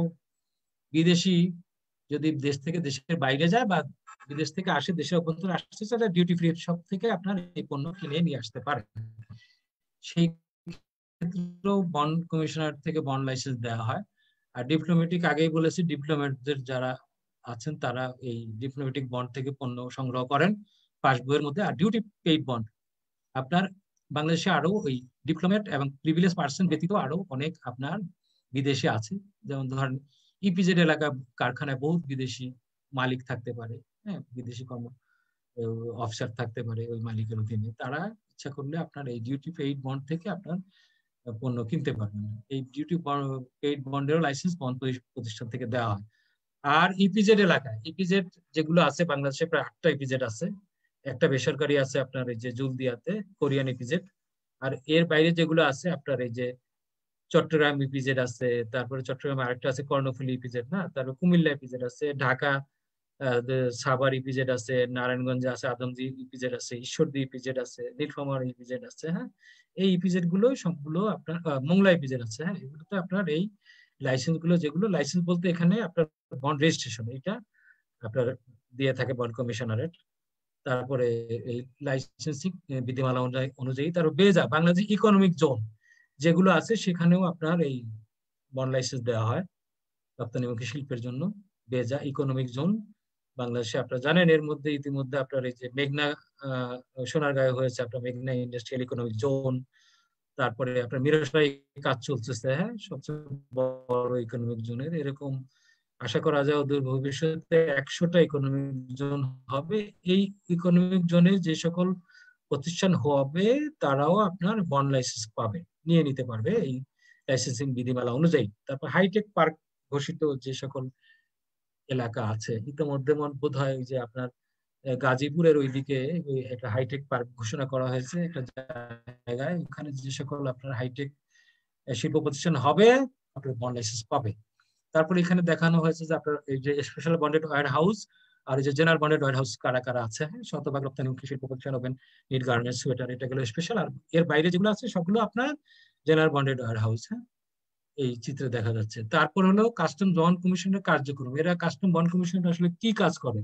বিদেশি যদি দেশ থেকে দেশের বাইরে যায় বা বিদেশ থেকে আসে দেশের অভ্যন্তরে আসতে চাইলে ডিউটি ফ্রি শপ থেকে আপনার এই পণ্য কিনে নিয়ে আসতে পারেন। সেই ক্ষেত্রেও বন্ড কমিশনার থেকে বন্ড লাইসেন্স দেওয়া হয়। আর ডিপ্লোম্যাটিক, আগেই বলেছি, ডিপ্লোম্যাটদের যারা আছেন তারা এই ডিপ্লোম্যাটিক বন্ড থেকে পণ্য সংগ্রহ করেন পাসবইয়ের মধ্যে। আর ডিউটি পেইড বন্ড আপনার বাংলাদেশে আরো ওই ডিপ্লোম্যাট এবং প্রিভিলেজ পার্সন ব্যতীত আরো অনেক আপনার বিদেশে আছে। যেমন ধরেন ইপিজেড এলাকা কারখানায় বহুত বিদেশি মালিক থাকতে পারে, হ্যাঁ, বিদেশি কর্ম অফিসার থাকতে পারে ওই মালিকের অধীনে। তারা ইচ্ছা করলে আপনার এই ডিউটি পেইড বন্ড থেকে আপনার পণ্য কিনতে পারবেন। এই ডিউটি পেইড বন্ডেরও লাইসেন্স বন্ড প্রতিষ্ঠান থেকে দেওয়া হয়। আর ইপিজেড এলাকায়, ইপিজেড যেগুলো আছে বাংলাদেশে প্রায় 8টা ইপিজেড আছে। একটা বেসরকারি আছে আপনার এই যে জুলদিয়াতে, কোরিয়ান ইপিজেড। আর এর বাইরে যেগুলো আছে আপনার এই যে চট্টগ্রাম ইপিজেড আছে, তারপরে চট্টগ্রামে আরেকটা আছে কর্ণফুলী ইপিজেড, না, তারপরে কুমিল্লা ইপিজেড আছে, ঢাকা সাভার ইপিজেড আছে, নারায়ণগঞ্জে আছে আদমজি ইপিজেড আছে, ঈশ্বরদী ইপিজেড আছে, নীলফামারী ইপিজেড আছে। হ্যাঁ, এই ইপিজেড গুলো সবগুলো আপনার মোংলা ইপিজেড আছে। হ্যাঁ, এগুলোতে আপনার এই লাইসেন্স গুলো, যেগুলো লাইসেন্স বলতে এখানে আপনার বন্ড রেজিস্ট্রেশন, এটা আপনার দিয়ে থাকে বন্ড কমিশনারের। তারপরে এই লাইসেন্সিং বিধিমালা অনুযায়ী তারপর বেজা বাংলাদেশ ইকোনমিক জোন যেগুলো আছে সেখানেও আপনার এই বন্ড লাইসেন্স দেওয়া হয় রপ্তানিমুখী শিল্পের জন্য। বেজা ইকোনমিক জোন বাংলাদেশে আপনারা জানেন, এর মধ্যে ইতিমধ্যে আপনার এই যে মেঘনা সোনারগাঁয়ে হয়েছে আপনার মেঘনা ইন্ডাস্ট্রিয়াল ইকোনমিক জোন। তারপরে আপনার মিরসরাই কাজ চলতেছে, হ্যাঁ, সবচেয়ে বড় ইকোনমিক জোনের। এরকম আশা করা যায় অদূর ভবিষ্যতে 100টা ইকোনমিক জোন হবে। এই ইকোনমিক জোনে যে সকল প্রতিষ্ঠান হবে তারাও আপনার বন্ড লাইসেন্স পাবে, নিয়ে নিতে পারবে এই লাইসেন্সিং বিধিমালা অনুযায়ী। তারপর হাইটেক পার্ক ঘোষিত যে সকল এলাকা আছে, ইতিমধ্যে বোধ হয় যে আপনার গাজীপুরের ওইদিকে একটা হাইটেক পার্ক ঘোষণা করা হয়েছে একটা জায়গায়। ওখানে যে সকল আপনার হাইটেক শিল্প প্রতিষ্ঠান হবে আপনার বন্ড লাইসেন্স পাবে। তারপরে এখানে দেখানো হয়েছে যে আপনার এই যে স্পেশাল বন্ডেড ওয়্যার হাউস আর এই যে জেনারেল বন্ডেড ওয়্যার হাউস কারা কারা আছে। হ্যাঁ, শতভাগ রপ্তানিমুখী শিল্প প্রতিষ্ঠান হবেন নিট গার্মেন্টস, সোয়েটার, এটা গেল স্পেশাল। আর এর বাইরে যেগুলো আছে সবগুলো আপনার জেনারেল বন্ডেড ওয়্যার হাউস। হ্যাঁ, এই চিত্রে দেখা যাচ্ছে। তারপর হলো কাস্টম বন্ড কমিশনের কার্যক্রম। এরা কাস্টম বন্ড কমিশন আসলে কি কাজ করে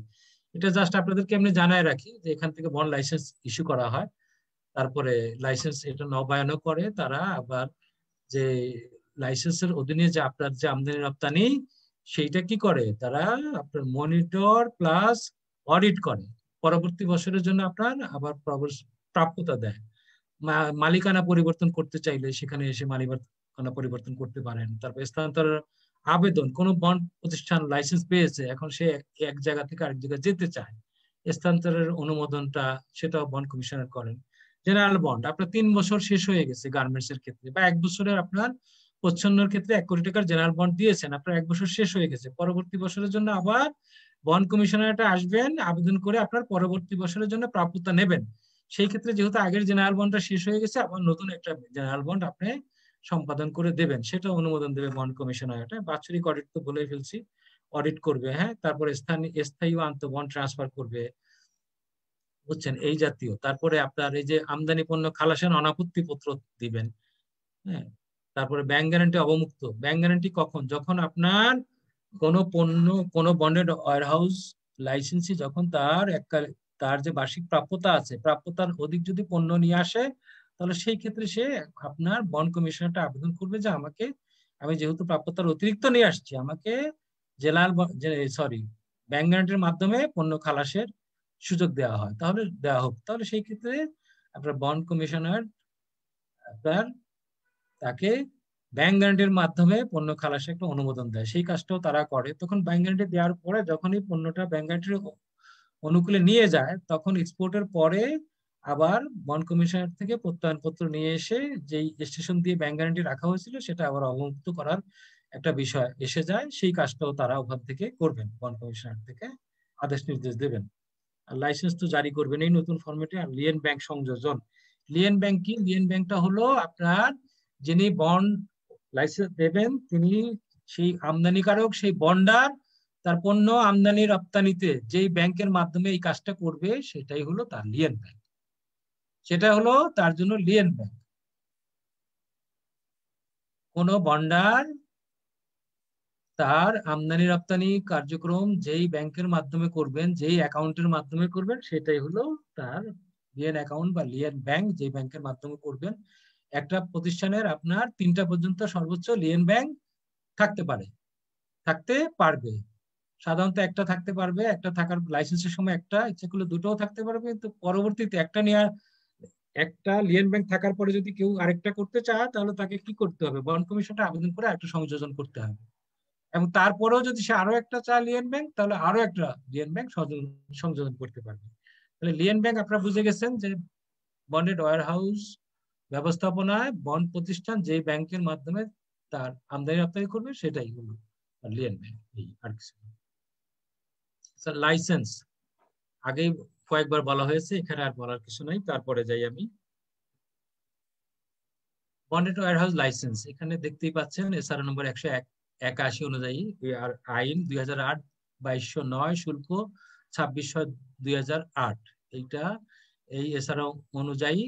এটা জাস্ট আপনাদেরকে এমনি জানায় রাখি যে এখান থেকে বন্ড লাইসেন্স ইস্যু করা হয়, তারপরে লাইসেন্স এটা নবায়নও করে তারা। আবার যে লাইসেন্সের অধীনে যে আপনার যে আমদানি রপ্তানি সেইটা কি করে তারা আপনার মনিটর প্লাস অডিট করে। পরবর্তী বছরের জন্য আপনার আবার প্রাপ্যতা দেয়। মালিকানা পরিবর্তন করতে চাইলে সেখানে এসে মালিকানা পরিবর্তন করতে পারেন। তারপর স্থানান্তর আবেদন, কোন বন্ড প্রতিষ্ঠান লাইসেন্স পেয়েছে, এখন সে এক জায়গা থেকে আরেক জায়গায় যেতে চায়, স্থানান্তরের অনুমোদনটা সেটাও বন্ড কমিশনার করেন। জেনারেল বন্ড আপনার 3 বছর শেষ হয়ে গেছে গার্মেন্টস এর ক্ষেত্রে, বা 1 বছরের আপনার প্রচ্ছন্নের ক্ষেত্রে 1 কোটি টাকার জেনারেল বন্ড দিয়েছেন, আপনার 1 বছর শেষ হয়ে গেছে, পরবর্তী বছরের জন্য আবার বন্ড কমিশনারটা আসবেন, আবেদন করে আপনার পরবর্তী বছরের জন্য প্রাপ্যতা নেবেন। সেই ক্ষেত্রে যেহেতু আগের জেনারেল বন্ডটা শেষ হয়ে গেছে, আবার নতুন একটা জেনারেল বন্ড আপনি সম্পাদন করে দেবেন, সেটা অনুমোদন দেবে বন্ড কমিশনার। এটা বাৎসরিক অডিট তো বলে ফেলছি, অডিট করবে। হ্যাঁ, তারপরে স্থায়ী আন্ত বন্ড ট্রান্সফার করবে, বুঝছেন, এই জাতীয়। তারপরে আপনার এই যে আমদানি পণ্য খালাসের অনাপত্তি পত্র দিবেন। হ্যাঁ, তারপরে ব্যাংক গ্যারান্টি অবমুক্ত। ব্যাংক গ্যারান্টি কখন? যখন আপনার কোনো পণ্য, কোনো বন্ডেড ওয়্যার হাউস লাইসেন্সি যখন তার যে বার্ষিক প্রাপ্যতা আছে, প্রাপ্যতার অধিক যদি পণ্য নিয়ে আসে, তাহলে সেই ক্ষেত্রে সে আপনার বন্ড কমিশনারটা আবেদন করবে যে আমি যেহেতু প্রাপ্যতার অতিরিক্ত নিয়ে আসছি, আমাকে ব্যাংক গ্যারান্টির মাধ্যমে পণ্য খালাসের সুযোগ দেওয়া হয়, তাহলে দেওয়া হোক। তাহলে সেই ক্ষেত্রে আপনার বন্ড কমিশনার আপনার তাকে ব্যাংক গ্যারান্টির মাধ্যমে পণ্য খালাসে একটা অনুমোদন দেয়, সেই কাজটাও তারা করে। তখন ব্যাংক গ্যারান্টি দেওয়ার পরে যখনই পণ্যটা ব্যাংক গ্যারান্টির অনুকূলে নিয়ে যায়, তখন এক্সপোর্টের পরে আবার বন্ড কমিশনার থেকে প্রত্যয়নপত্র নিয়ে এসে যেই স্টেশন দিয়ে ব্যাংক গ্যারান্টি রাখা হয়েছিল সেটা আবার অবমুক্ত করার একটা বিষয় এসে যায়। সেই কাজটাও তারা ওখান থেকে করবেন, বন্ড কমিশনার থেকে আদেশ নির্দেশ দেবেন। আর লাইসেন্স তো জারি করবেন এই নতুন ফরম্যাটে। আর লিয়েন ব্যাংক সংযোজন। লিয়েন ব্যাংক কি? লিয়েন ব্যাংকটা হলো আপনার যিনি বন্ড লাইসেন্স দেবেন তিনি সেই আমদানিকারক, সেই বন্ডার, তার পণ্য আমদানি রপ্তানিতে যেই ব্যাংকের মাধ্যমে এই কাজটা করবে সেটাই হলো তার লিয়েন ব্যাংক, সেটা হলো তার জন্য লিয়েন ব্যাংক। কোন বন্ডার তার আমদানি রপ্তানি কার্যক্রম যেই ব্যাংকের মাধ্যমে করবেন, যেই অ্যাকাউন্টের মাধ্যমে করবেন, সেটাই হলো তার লিয়েন অ্যাকাউন্ট বা লিয়েন ব্যাংক, যেই ব্যাংকের মাধ্যমে করবেন। একটা প্রতিষ্ঠানের আপনার 3টা পর্যন্ত সর্বোচ্চ লিয়েন ব্যাংক থাকতে পারবে। সাধারণত একটা থাকতে পারবে, একটা থাকার লাইসেন্সের সময় একটা, ইচ্ছা করলে দুটোও থাকতে পারবে, কিন্তু পরবর্তীতে একটা লিয়েন ব্যাংক থাকার পরে যদি কেউ আরেকটা করতে চায়, তাহলে তাকে কি করতে হবে? বন্ড কমিশনটা আবেদন করে একটা সংযোজন করতে হবে। এবং তারপরেও যদি সে আরো একটা চায় লিয়েন ব্যাংক, তাহলে আরো একটা লিয়েন ব্যাংক সংযোজন করতে পারবে। তাহলে লিয়েন ব্যাংক আপনারা বুঝে গেছেন যে বন্ডেড ওয়্যার হাউস ব্যবস্থাপনায় বন্ড প্রতিষ্ঠান যে ব্যাংকের মাধ্যমে তার আমদানি রপ্তানি করবে, সেটাই হলো লিয়েন ব্যাংক। আর কিছু লাইসেন্স আগেই কয়েকবার বলা হয়েছে, এখানে আর বলার কিছু নাই। তারপরে যাই আমি বন্ডেড ওয়্যার হাউস লাইসেন্স। এখানে দেখতেই পাচ্ছেন এসআর নম্বর 181 অনুযায়ী আইন 2008-2209 শুল্ক 26/2008 এইটা এই এসআর অনুযায়ী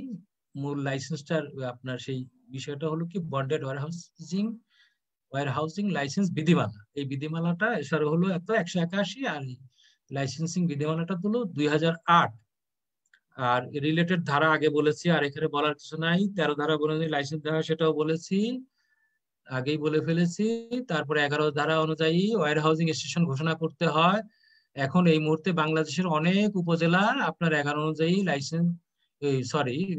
মূল লাইসেন্সটার আপনার সেই বিষয়টা হলো কি বন্ডেড ওয়্যার হাউসিং লাইসেন্স বিধিমালা। এই বিধিমালাটা এসআর হলো 181 আর লাইসেন্সিং বিধিমালাটা হলো 2008। আর রিলেটেড ধারা আগে বলেছি, আর এখানে বলার কিছু নাই। 13 ধারা অনুযায়ী লাইসেন্স দেওয়া, সেটাও বলেছি, আগেই বলে ফেলেছি। তারপরে 11 ধারা অনুযায়ী ওয়্যার হাউজিং স্টেশন ঘোষণা করতে হয়। এখন এই মুহূর্তে বাংলাদেশের অনেক উপজেলা আপনার 11 অনুযায়ী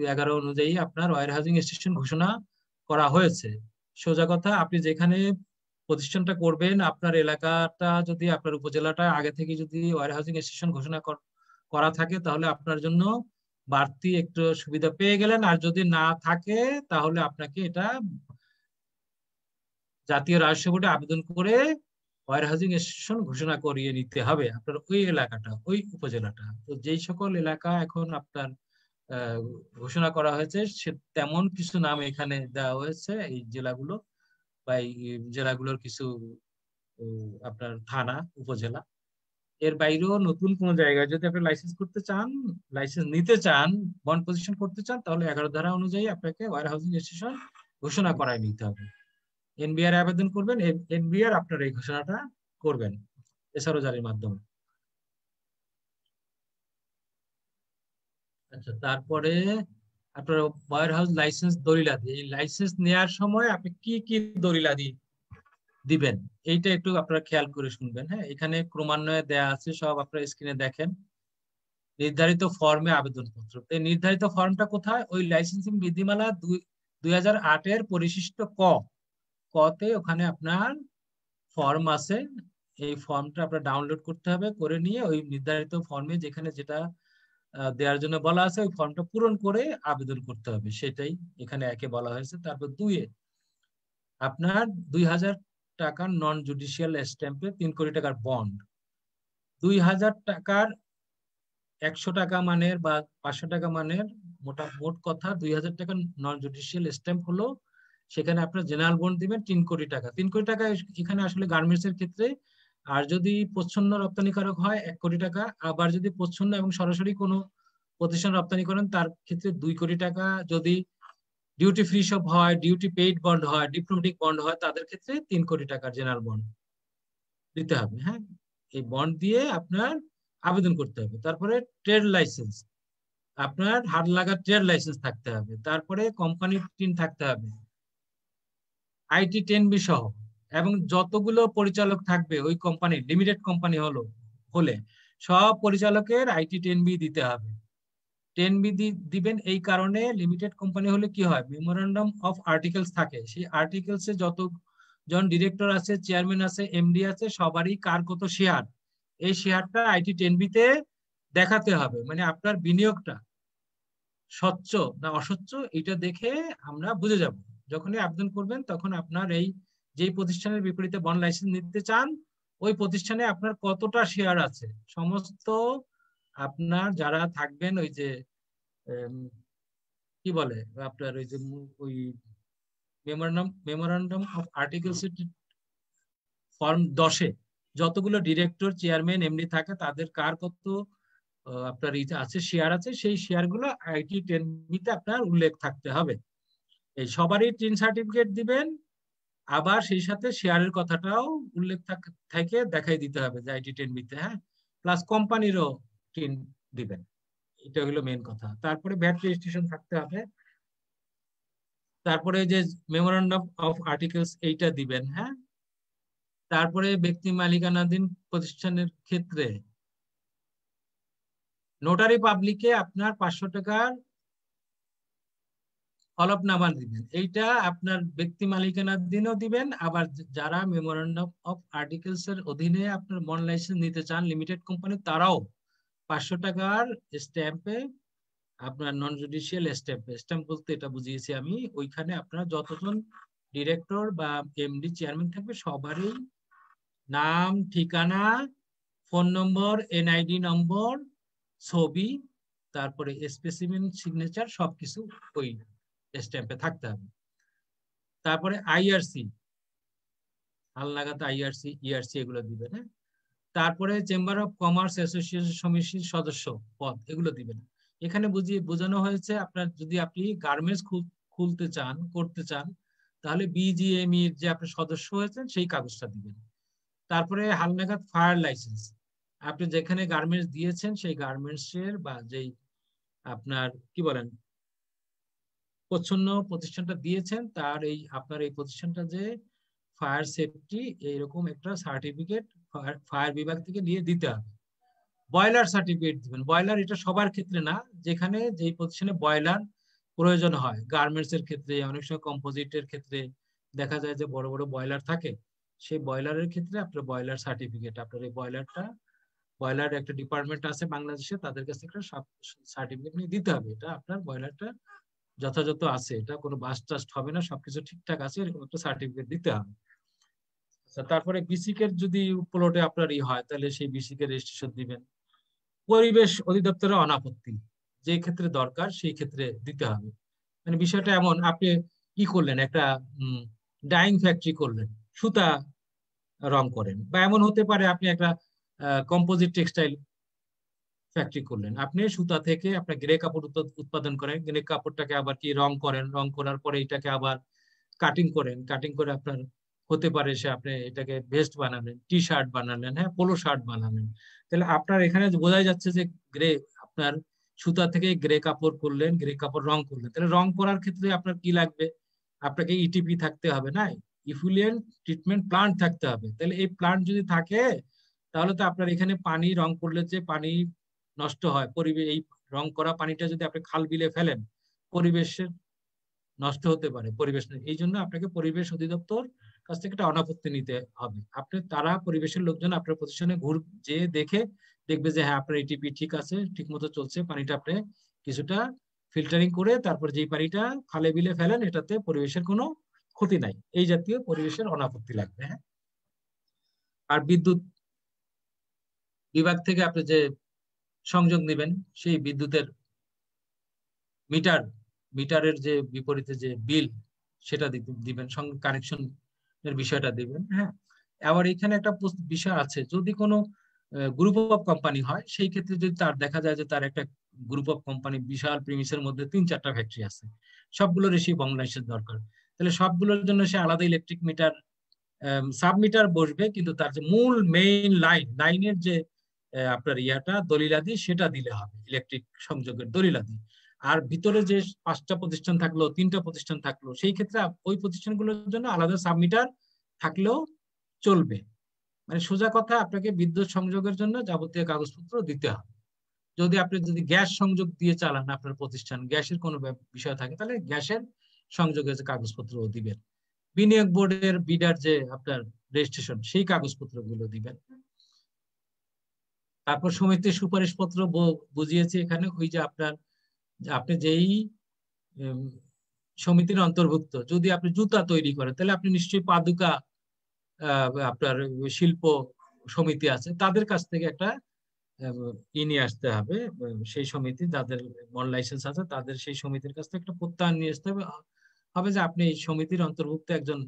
11 অনুযায়ী আপনার ওয়্যার হাউজিং স্টেশন ঘোষণা করা হয়েছে। সোজা কথা, আপনি যেখানে প্রতিষ্ঠানটা করবেন, আপনার এলাকাটা যদি, আপনার উপজেলাটা আগে থেকে যদি ওয়্যার হাউজিং স্টেশন ঘোষণা করা থাকে, তাহলে আপনার জন্য বাড়তি একটু সুবিধা পেয়ে গেলেন। আর যদি না থাকে, তাহলে আপনাকে এটা জাতীয় রাজস্ব বোর্ডে আবেদন করে ওয়্যার হাউজিং স্টেশন ঘোষণা করিয়ে নিতে হবে আপনার ওই এলাকাটা, ওই উপজেলাটা। তো যেই সকল এলাকা এখন আপনার ঘোষণা করা হয়েছে, সে তেমন কিছু নাম এখানে দেওয়া হয়েছে, এই জেলাগুলো বা এই জেলাগুলোর কিছু আপনার থানা, উপজেলা। এর বাইরেও নতুন কোন জায়গায় যদি আপনি লাইসেন্স করতে চান, লাইসেন্স নিতে চান, বন্ড পজিশন করতে চান, তাহলে 11 ধারা অনুযায়ী আপনাকে ওয়্যার হাউজিং স্টেশন ঘোষণা করায় নিতে হবে। এনবিআর আবেদন করবেন, এনবিআর আপনার এই ঘোষণাটা করবেন এসআরও জারির মাধ্যমে। আচ্ছা, তারপরে আপনার ওয়্যার হাউস লাইসেন্স দলিলাদি। এই লাইসেন্স নেওয়ার সময় আপনি কি কি দলিলাদি দিবেন, এইটা একটু আপনারা খেয়াল করে শুনবেন। হ্যাঁ, এখানে ক্রমান্বয়ে দেয়া আছে, সব আপনারা স্ক্রিনে দেখেন। নির্ধারিত ফর্মে আবেদনপত্র, এই নির্ধারিত ফর্মটা কোথায়? ওই লাইসেন্সিং বিধিমালা 2008-এর পরিশিষ্ট কতে ওখানে আপনার ফর্ম আছে। এই ফর্মটা আপনার ডাউনলোড করতে হবে, করে নিয়ে ওই নির্ধারিত ফর্মে যেখানে যেটা দেওয়ার জন্য বলা আছে, ওই ফর্মটা পূরণ করে আবেদন করতে হবে। সেটাই এখানে 1-এ বলা হয়েছে। তারপর 2-এ আপনার 2000 টাকার নন জুডিশিয়াল স্ট্যাম্পে 3 কোটি টাকার বন্ড, 2000 টাকার 100 টাকা মানের বা 500 টাকা মানের, মোট কথা 2000 টাকার নন জুডিশিয়াল স্ট্যাম্প হলো, সেখানে আপনার জেনারেল বন্ড দিবেন 3 কোটি টাকা। 3 কোটি টাকা এখানে আসলে গার্মেন্টস এর ক্ষেত্রে, আর যদি প্রচ্ছন্ন রপ্তানিকারক হয় 1 কোটি টাকা, আবার যদি প্রচ্ছন্ন এবং সরাসরি কোনো প্রতিষ্ঠান রপ্তানি করেন তার ক্ষেত্রে 2 কোটি টাকা, যদি ডিউটি ফ্রি শপ হয়, ডিউটি পেইড বন্ড হয়, ডিপ্লোমেটিক বন্ড হয়, তাদের ক্ষেত্রে 3 কোটি টাকার জেনারেল বন্ড দিতে হবে। হ্যাঁ, এই বন্ড দিয়ে আপনার আবেদন করতে হবে। তারপরে ট্রেড লাইসেন্স, আপনার হাত লাগা ট্রেড লাইসেন্স থাকতে হবে। তারপরে কোম্পানির টিন থাকতে হবে, আইটি 10B সহ, এবং যতগুলো পরিচালক থাকবে ওই কোম্পানি, লিমিটেড কোম্পানি হলে সব পরিচালকের আইটি 10B দিতে হবে। 10B দিবেন এই কারণে, লিমিটেড কোম্পানি হলে কি হয়, মেমোরেন্ডাম অফ আর্টিকেলস থাকে। সেই আর্টিকেলসে যতজন ডিরেক্টর আছে, চেয়ারম্যান আছে, এমডি আছে, সবারই কার কত শেয়ার, এই শেয়ারটা আইটি 10B-তে দেখাতে হবে। মানে আপনার বিনিয়োগটা স্বচ্ছ না অস্বচ্ছ, এটা দেখে আমরা বুঝে যাব। যখনই আবেদন করবেন, তখন আপনার এই যেই প্রতিষ্ঠানের বিপরীতে বন্ড লাইসেন্স নিতে চান, ওই প্রতিষ্ঠানে আপনার কতটা শেয়ার আছে, সমস্ত আপনার যারা থাকবেন, ওই যে কি বলে আপনার ওই যে ওই মেমোরান্ডাম অফ আর্টিকেলস ফর্ম 10-এ যতগুলো ডিরেক্টর, চেয়ারম্যান, এমডি থাকে, তাদের কার কত আপনার আছে, শেয়ার আছে, সেই শেয়ার গুলো আইটি 10B-তে আপনার উল্লেখ থাকতে হবে। এই সবারই টিন সার্টিফিকেট দিবেন, আবার সেই সাথে শেয়ারের কথাটাও উল্লেখ থাকে দেখাই দিতে হবে যে আইটি 10B-তে, হ্যাঁ, প্লাস কোম্পানিরও টিন দিবেন। এটা হলো মেইন কথা। তারপরে ভ্যাট রেজিস্ট্রেশন থাকতে হবে। তারপরে যে মেমোরান্ডাম অফ আর্টিকেলস এইটা দিবেন, হ্যাঁ। তারপরে ব্যক্তি মালিকানাধীন প্রতিষ্ঠানের ক্ষেত্রে নোটারি পাবলিকে আপনার 500 টাকার হলফনামা দিবেন। এইটা আপনার ব্যক্তি মালিকানাধীনও দিবেন, আবার যারা মেমোরান্ডাম অফ আর্টিকেলস এর অধীনে আপনার বন্ড লাইসেন্স নিতে চান লিমিটেড কোম্পানি, তারাও 500 টাকার স্ট্যাম্পে, আপনার নন জুডিশিয়াল স্ট্যাম্পে, স্ট্যাম্প বলতে এটা বুঝিয়েছি আমি, ওইখানে আপনার যতজন ডিরেক্টর বা এমডি চেয়ারম্যান থাকবে সবারই নাম, ঠিকানা, ফোন নম্বর, এনআইডি নম্বর, ছবি, তারপরে স্পেসিমেন, সিগনেচার সবকিছু ওই স্ট্যাম্পে থাকতে হবে। তারপরে আইআরসি, হালনাগাদ আইআরসি, ইআরসি এগুলো দিবেন, হ্যাঁ। তারপরে চেম্বার অফ কমার্স অ্যাসোসিয়েশন সমিতির সদস্য পদ এগুলো দিবেন। এখানে বোঝানো হয়েছে আপনার যদি আপনি গার্মেন্টস খুলতে চান, করতে চান, তাহলে বিজিএমই যে আপনি সদস্য হয়েছেন সেই কাগজটা দিবেন। তারপরে হালনাগাদ ফায়ার লাইসেন্স, আপনি যেখানে গার্মেন্টস দিয়েছেন সেই গার্মেন্টস এর বা যেই আপনার কি বলেন প্রচ্ছন্ন প্রতিষ্ঠানটা দিয়েছেন তার এই আপনার এই প্রতিষ্ঠানটা যে ফায়ার সেফটি এইরকম একটা সার্টিফিকেট ফায়ার বিভাগ থেকে নিয়ে দিতে হবে। বয়লার সার্টিফিকেট দিবেন। বয়লার এটা সবার ক্ষেত্রে না, যেখানে যেই প্রতিষ্ঠানে বয়লার প্রয়োজন হয়, গার্মেন্টস এর ক্ষেত্রে, অনেক সময় কম্পোজিটের ক্ষেত্রে দেখা যায় যে বড় বড় বয়লার থাকে, সেই বয়লারের ক্ষেত্রে আপনার বয়লার সার্টিফিকেট, আপনার এই বয়লার একটা ডিপার্টমেন্ট আছে বাংলাদেশে, তাদের কাছে একটা সার্টিফিকেট নিয়ে দিতে হবে। এটা আপনার বয়লারটা যথাযথ আছে, এটা কোনো বাস্ট টাস্ট হবে না, সবকিছু ঠিকঠাক আছে, এরকম একটা সার্টিফিকেট দিতে হবে। তারপরে বিসিকের যদি প্লটে আপনার হয় তাহলে সেই বিসিকের রেজিস্ট্রেশন দিবেন। পরিবেশ অধিদপ্তরের অনাপত্তি যে ক্ষেত্রে দরকার সেই ক্ষেত্রে দিতে হবে। মানে বিষয়টা এমন, আপনি কি করলেন, একটা ডাইং ফ্যাক্টরি করলেন, সুতা রং করেন, বা এমন হতে পারে আপনি একটা কম্পোজিট টেক্সটাইল ফ্যাক্টরি করলেন, আপনি সুতা থেকে আপনার গ্রে কাপড় উৎপাদন করেন, গ্রে কাপড়টাকে আবার কি রং করেন, রং করার পরে এটাকে আবার কাটিং করেন, কাটিং করে আপনার হতে পারে সে আপনি এটাকে ভেস্ট বানালেন, টি শার্ট বানালেন, হ্যাঁ, পোলো শার্ট বানালেন। তাহলে আপনার এখানে বোঝাই যাচ্ছে যে গ্রে, আপনার সুতা থেকে গ্রে কাপড় করলেন, গ্রে কাপড় রং করলেন। তাহলে রং করার ক্ষেত্রে আপনার কি লাগবে, আপনাকে ইটিপি থাকতে হবে, না, ইফুলিয়েন্ট ট্রিটমেন্ট প্লান্ট থাকতে হবে। তাহলে এই প্লান্ট যদি থাকে তাহলে তো আপনার এখানে পানি রং করলে যে পানি নষ্ট হয়, পরিবেশ, এই রং করা পানিটা যদি আপনি খাল বিলে ফেলেন পরিবেশের নষ্ট হতে পারে, পরিবেশ। এই জন্য আপনাকে পরিবেশ অধিদপ্তর কাছ থেকে একটা অনাপত্তি নিতে হবে। আপনি তারা পরিবেশের লোকজন আপনার প্রতিষ্ঠানে যে দেখে দেখবে যে হ্যাঁ আপনার এটিপি ঠিক আছে, ঠিক মতো চলছে, পানিটা আপনি কিছুটা ফিল্টারিং করে তারপর যেই পানিটা খালে বিলে ফেলেন এটাতে পরিবেশের কোনো ক্ষতি নাই, এই জাতীয় পরিবেশের অনাপত্তি লাগবে, হ্যাঁ। আর বিদ্যুৎ বিভাগ থেকে আপনি যে সংযোগ নেবেন সেই বিদ্যুতের মিটারের যে বিপরীতে যে বিল সেটা দিবেন, কানেকশন এর বিষয়টা দিবেন, হ্যাঁ। আবার এখানে একটা বিষয় আছে, যদি কোনো গ্রুপ অফ কোম্পানি হয় সেই ক্ষেত্রে যদি তার দেখা যায় যে তার একটা গ্রুপ অফ কোম্পানি বিশাল প্রিমিসের মধ্যে 3-4টা ফ্যাক্টরি আছে, সবগুলোর সেই বন্ড লাইসেন্স দরকার, তাহলে সবগুলোর জন্য সে আলাদা ইলেকট্রিক মিটার সাবমিটার বসবে, কিন্তু তার যে মূল মেইন লাইনের যে আপনার ইয়াটা দলিলাদি সেটা দিলে হবে, ইলেকট্রিক সংযোগের দলিলাদি। আর ভিতরে যে 5টা প্রতিষ্ঠান থাকলো, 3টা প্রতিষ্ঠান থাকলো, সেই ক্ষেত্রে ওই প্রতিষ্ঠানগুলোর জন্য আলাদা সাবমিটার থাকলেও চলবে। মানে সোজা কথা, আপনাকে বিদ্যুৎ সংযোগের জন্য যাবতীয় কাগজপত্র দিতে হবে। যদি গ্যাস সংযোগ দিয়ে চালান আপনার প্রতিষ্ঠান, গ্যাসের কোনো বিষয় থাকে তাহলে গ্যাসের সংযোগের যে কাগজপত্র দিবেন। বিনিয়োগ বোর্ডের বিডার যে আপনার রেজিস্ট্রেশন সেই কাগজপত্রগুলো দিবেন। তারপর সমিতির সুপারিশপত্র বুঝিয়েছি এখানে, ওই যে আপনি যেই সমিতির অন্তর্ভুক্ত, যদি আপনি জুতা তৈরি করেন তাহলে আপনি নিশ্চয়ই পাদুকা আপনার শিল্প সমিতি আছে, তাদের কাছ থেকে একটা নিয়ে আসতে হবে, সেই সমিতি যাদের বন্ড লাইসেন্স আছে তাদের সেই সমিতির কাছ থেকে একটা প্রত্যয়ন নিয়ে আসতে হবে যে আপনি এই সমিতির অন্তর্ভুক্ত একজন